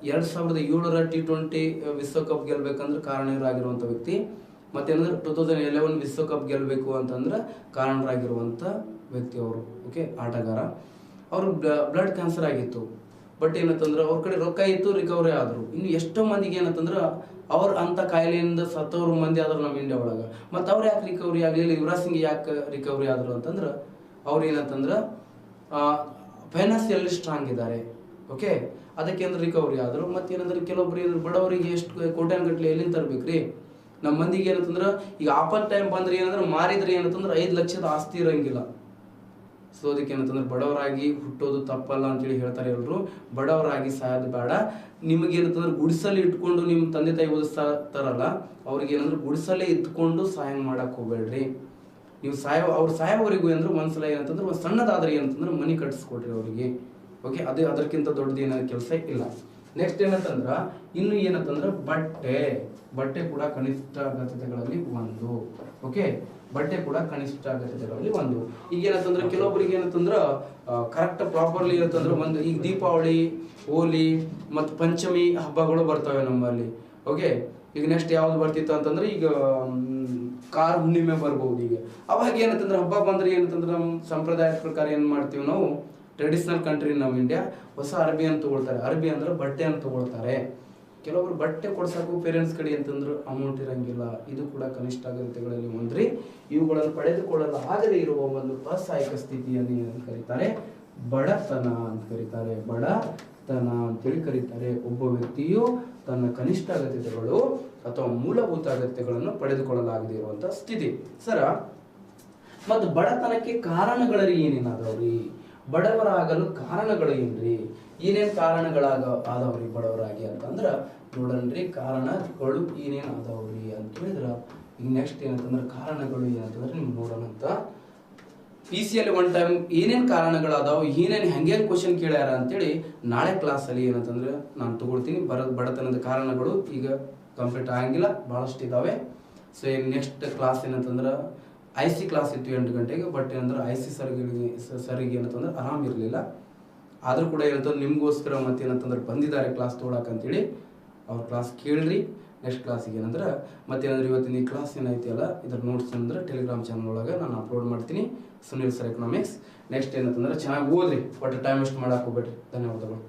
2007ರ T20 ವಿಶ್ವಕಪ್ ಗೆಲ್ಬೇಕಂದ್ರೆ ಕಾರಣರಾಗಿರುವಂಥ ವ್ಯಕ್ತಿ. ಮತ್ತೇನಂದ್ರೆ 2011 ವಿಶ್ವಕಪ್ ಗೆಲ್ಲಬೇಕು ಅಂತಂದ್ರೆ ಕಾರಣರಾಗಿರುವಂಥ ವ್ಯಕ್ತಿ ಅವರು. ಓಕೆ, ಆಟಗಾರ. ಅವರು ಬ್ಲಡ್ ಕ್ಯಾನ್ಸರ್ ಆಗಿತ್ತು. ಬಟ್ ಏನಂತಂದ್ರೆ ಅವ್ರ ಕಡೆ ರೊಕ್ಕ ಇತ್ತು, ರಿಕವರಿ ಆದರು. ಇನ್ನು ಎಷ್ಟೋ ಮಂದಿಗೆ ಏನಂತಂದ್ರೆ ಅವ್ರ ಅಂಥ ಕಾಯಿಲೆಯಿಂದ ಸತ್ತವ್ರ ಮಂದಿ ಆದ್ರು ನಮ್ಮ ಇಂಡಿಯಾ ಒಳಗೆ. ಮತ್ತು ಅವ್ರು ಯಾಕೆ ರಿಕವರಿ ಆಗಲಿಲ್ಲ? ಯುವರಾಜ್ ಸಿಂಗ್ ಯಾಕೆ ರಿಕವರಿ ಆದರು ಅಂತಂದ್ರೆ ಅವ್ರು ಏನಂತಂದ್ರೆ ಫೈನಾನ್ಸಿಯಲಿ ಸ್ಟ್ರಾಂಗ್ ಇದ್ದಾರೆ. ಓಕೆ, ಅದಕ್ಕೆ ಅಂದ್ರೆ ರಿಕವರಿ ಆದರು. ಮತ್ತೇನಂದ್ರೆ ಕೆಲವೊಬ್ರು ಏನಾದ್ರು ಬಡವರಿಗೆ ಎಷ್ಟು ಕೋಟ್ಯಾನುಗಟ್ಲೆ ಎಲ್ಲಿಂದ ತರಬೇಕ್ರಿ? ನಮ್ಮ ಮಂದಿಗೆ ಏನಂತಂದ್ರೆ ಈಗ ಆಪತ್ ಟೈಮ್ ಬಂದ್ರೆ ಏನಂದ್ರೆ ಮಾರಿದ್ರೆ ಏನಂತಂದ್ರೆ 5 ಲಕ್ಷದ ಆಸ್ತಿ ಇರಂಗಿಲ್ಲ. ಸೊ ಅದಕ್ಕೆ ಏನಂತಂದ್ರೆ ಬಡವರಾಗಿ ಹುಟ್ಟೋದು ತಪ್ಪಲ್ಲ ಅಂತೇಳಿ ಹೇಳ್ತಾರೆ ಎಲ್ಲರೂ. ಬಡವರಾಗಿ ಸಾಯೋದು ಬೇಡ. ನಿಮಗೆ ಏನಂತಂದ್ರೆ ಗುಡಿಸಲು ಇಟ್ಕೊಂಡು ನಿಮ್ಮ ತಂದೆ ತಾಯಿ ಓದಿಸ್ತಾರಲ್ಲ, ಅವ್ರಿಗೆ ಏನಂದ್ರೆ ಗುಡಿಸಲೇ ಇಟ್ಕೊಂಡು ಸಹಾಯ ಮಾಡಕ್ ಹೋಗ್ಬೇಡ್ರಿ. ನೀವು ಅವ್ರು ಸಾಯೋವರೆಗೂ ಅಂದ್ರೆ ಒಂದ್ಸಲ ಏನಂತಂದ್ರೆ ಒಂದು ಸಣ್ಣದಾದ್ರೆ ಏನಂತಂದ್ರೆ ಮನಿ ಕಟ್ಟಿಸ್ಕೊಡ್ರಿ ಅವರಿಗೆ. ಓಕೆ, ಅದಕ್ಕಿಂತ ದೊಡ್ಡದು ಏನಾದ್ರು ಕೆಲಸ ಇಲ್ಲ. ನೆಕ್ಸ್ಟ್ ಏನಂತಂದ್ರ ಇನ್ನು ಏನಂತಂದ್ರೆ ಬಟ್ಟೆ ಕೂಡ ಕನಿಷ್ಠ ಅಗತ್ಯತೆಗಳಲ್ಲಿ ಒಂದು. ಓಕೆ, ಬಟ್ಟೆ ಕೂಡ ಕನಿಷ್ಠ ಅಗತ್ಯತೆಗಳಲ್ಲಿ ಒಂದು. ಈಗ ಏನಂತಂದ್ರೆ ಕೆಲವೊಬ್ಬರಿಗೆ ಏನಂತಂದ್ರ ಕರೆಕ್ಟ್ ಪ್ರಾಪರ್ಲಿ ಏನಂತಂದ್ರೆ ಒಂದು ಈಗ ದೀಪಾವಳಿ, ಹೋಲಿ ಮತ್ತು ಪಂಚಮಿ ಹಬ್ಬಗಳು ಬರ್ತವೆ ನಮ್ಮಲ್ಲಿ. ಓಕೆ, ಈಗ ನೆಕ್ಸ್ಟ್ ಯಾವ್ದು ಬರ್ತಿತ್ತು ಅಂತಂದ್ರೆ ಈಗ ಕಾರ್ ಹುಣ್ಣಿಮೆ ಬರ್ಬೋದು. ಈಗ ಅವಾಗ ಏನಂತಂದ್ರೆ ಹಬ್ಬ ಬಂದ್ರೆ ಏನಂತಂದ್ರೆ ನಮ್ಮ ಸಂಪ್ರದಾಯದ ಪ್ರಕಾರ ಏನ್ ಮಾಡ್ತೀವಿ ನಾವು, ಟ್ರೆಡಿಷನಲ್ ಕಂಟ್ರಿ ನಮ್ಮ ಇಂಡಿಯಾ ಹೊಸ ಅರ್ಬಿ ಅಂತ ತಗೊಳ್ತಾರೆ. ಅರ್ಬಿ ಅಂದ್ರೆ ಬಟ್ಟೆ ಅಂತ ತಗೊಳ್ತಾರೆ. ಕೆಲವೊಬ್ರು ಬಟ್ಟೆ ಕೊಡ್ಸಕ್ಕೂ ಪೇರೆಂಟ್ಸ್ ಕಡೆ ಅಂತಂದ್ರೆ ಅಮೌಂಟ್ ಇರಂಗಿಲ್ಲ. ಇದು ಕೂಡ ಕನಿಷ್ಠ ಅಗತ್ಯಗಳಲ್ಲಿ ಒಂದ್ರಿ. ಇವುಗಳನ್ನು ಪಡೆದುಕೊಳ್ಳಲು ಆಗದೆ ಇರುವ ಒಂದು ಅಸಹಾಯಕ ಸ್ಥಿತಿಯನ್ನು ಏನು ಕರೀತಾರೆ? ಬಡತನ ಅಂತ ಕರೀತಾರೆ. ಬಡತನ ಅಂತೇಳಿ ಕರೀತಾರೆ. ಒಬ್ಬ ವ್ಯಕ್ತಿಯು ತನ್ನ ಕನಿಷ್ಠ ಅಗತ್ಯತೆಗಳು ಅಥವಾ ಮೂಲಭೂತ ಅಗತ್ಯಗಳನ್ನು ಪಡೆದುಕೊಳ್ಳಲಾಗದೆ ಇರುವಂತಹ ಸ್ಥಿತಿ. ಸರ, ಮತ್ತು ಬಡತನಕ್ಕೆ ಕಾರಣಗಳಲ್ಲಿ ಏನೇನಾದವ್ರಿ? ಬಡವರಾಗಲು ಕಾರಣಗಳು ಏನ್ರಿ? ಏನೇನ್ ಆದವ್ರಿ ಬಡವರಾಗಿ ಅಂತಂದ್ರ ನೋಡನ್ರಿ. ಕಾರಣಗಳು ಏನೇನ್ ಆದವ್ರಿ ಅಂತ ಹೇಳಿದ್ರ ಈಗ ನೆಕ್ಸ್ಟ್ ಏನಂತಂದ್ರೆ ಕಾರಣಗಳು ಏನಂತಂದ್ರೆ ನಿಮ್ಗೆ ನೋಡೋಣಂತ. PC ಒನ್ ಟೈಮ್ ಏನೇನ್ ಕಾರಣಗಳಾದಾವ, ಏನೇನ್ ಹೆಂಗೇನ್ ಕ್ವಶನ್ ಕೇಳ್ಯಾರ ಅಂತೇಳಿ ನಾಳೆ ಕ್ಲಾಸಲ್ಲಿ ಏನಂತಂದ್ರೆ ನಾನು ತಗೊಳ್ತೀನಿ. ಬಡತನದ ಕಾರಣಗಳು ಈಗ ಕಂಪ್ಲೀಟ್ ಆಗಂಗಿಲ್ಲ, ಬಹಳಷ್ಟು ಇದಾವೆ. ಸೊ ನೆಕ್ಸ್ಟ್ ಕ್ಲಾಸ್ ಏನಂತಂದ್ರೆ IC ಕ್ಲಾಸ್ ಇತ್ತು 8 ಗಂಟೆಗೆ. ಬಟ್ ಏನಂದ್ರೆ IC ಸರಿಗೆ ಏನಂತಂದ್ರೆ ಆರಾಮ್ ಇರಲಿಲ್ಲ. ಆದ್ರೂ ಕೂಡ ಏನಂತಂದ್ರೆ ನಿಮ್ಗೋಸ್ಕರ ಮತ್ತೇನಂತಂದ್ರೆ ಬಂದಿದ್ದಾರೆ ಕ್ಲಾಸ್ ತೊಗೊಳಕಂತೇಳಿ. ಅವ್ರ ಕ್ಲಾಸ್ ಕೇಳ್ರಿ. ನೆಕ್ಸ್ಟ್ ಕ್ಲಾಸಿಗೆ ಏನಂದ್ರೆ ಮತ್ತೇನಂದ್ರೆ ಇವತ್ತಿನ ಈ ಕ್ಲಾಸ್ ಏನೈತಿ ಅಲ್ಲ, ಇದ್ರ ನೋಟ್ಸ್ ಅಂದ್ರೆ ಟೆಲಿಗ್ರಾಮ್ ಚಾನಲ್ ಒಳಗೆ ನಾನು ಅಪ್ಲೋಡ್ ಮಾಡ್ತೀನಿ, ಸುನಿಲ್ ಸರ್ ಎಕನಾಮಿಕ್ಸ್. ನೆಕ್ಸ್ಟ್ ಏನಂತಂದ್ರೆ ಚೆನ್ನಾಗಿ ಓದ್ರಿ, ಒಟ್ಟು ಟೈಮ್ ವೇಸ್ಟ್ ಮಾಡಕ್ಕೆ ಹೋಗ್ಬೇಡ್ರಿ. ಧನ್ಯವಾದಗಳು.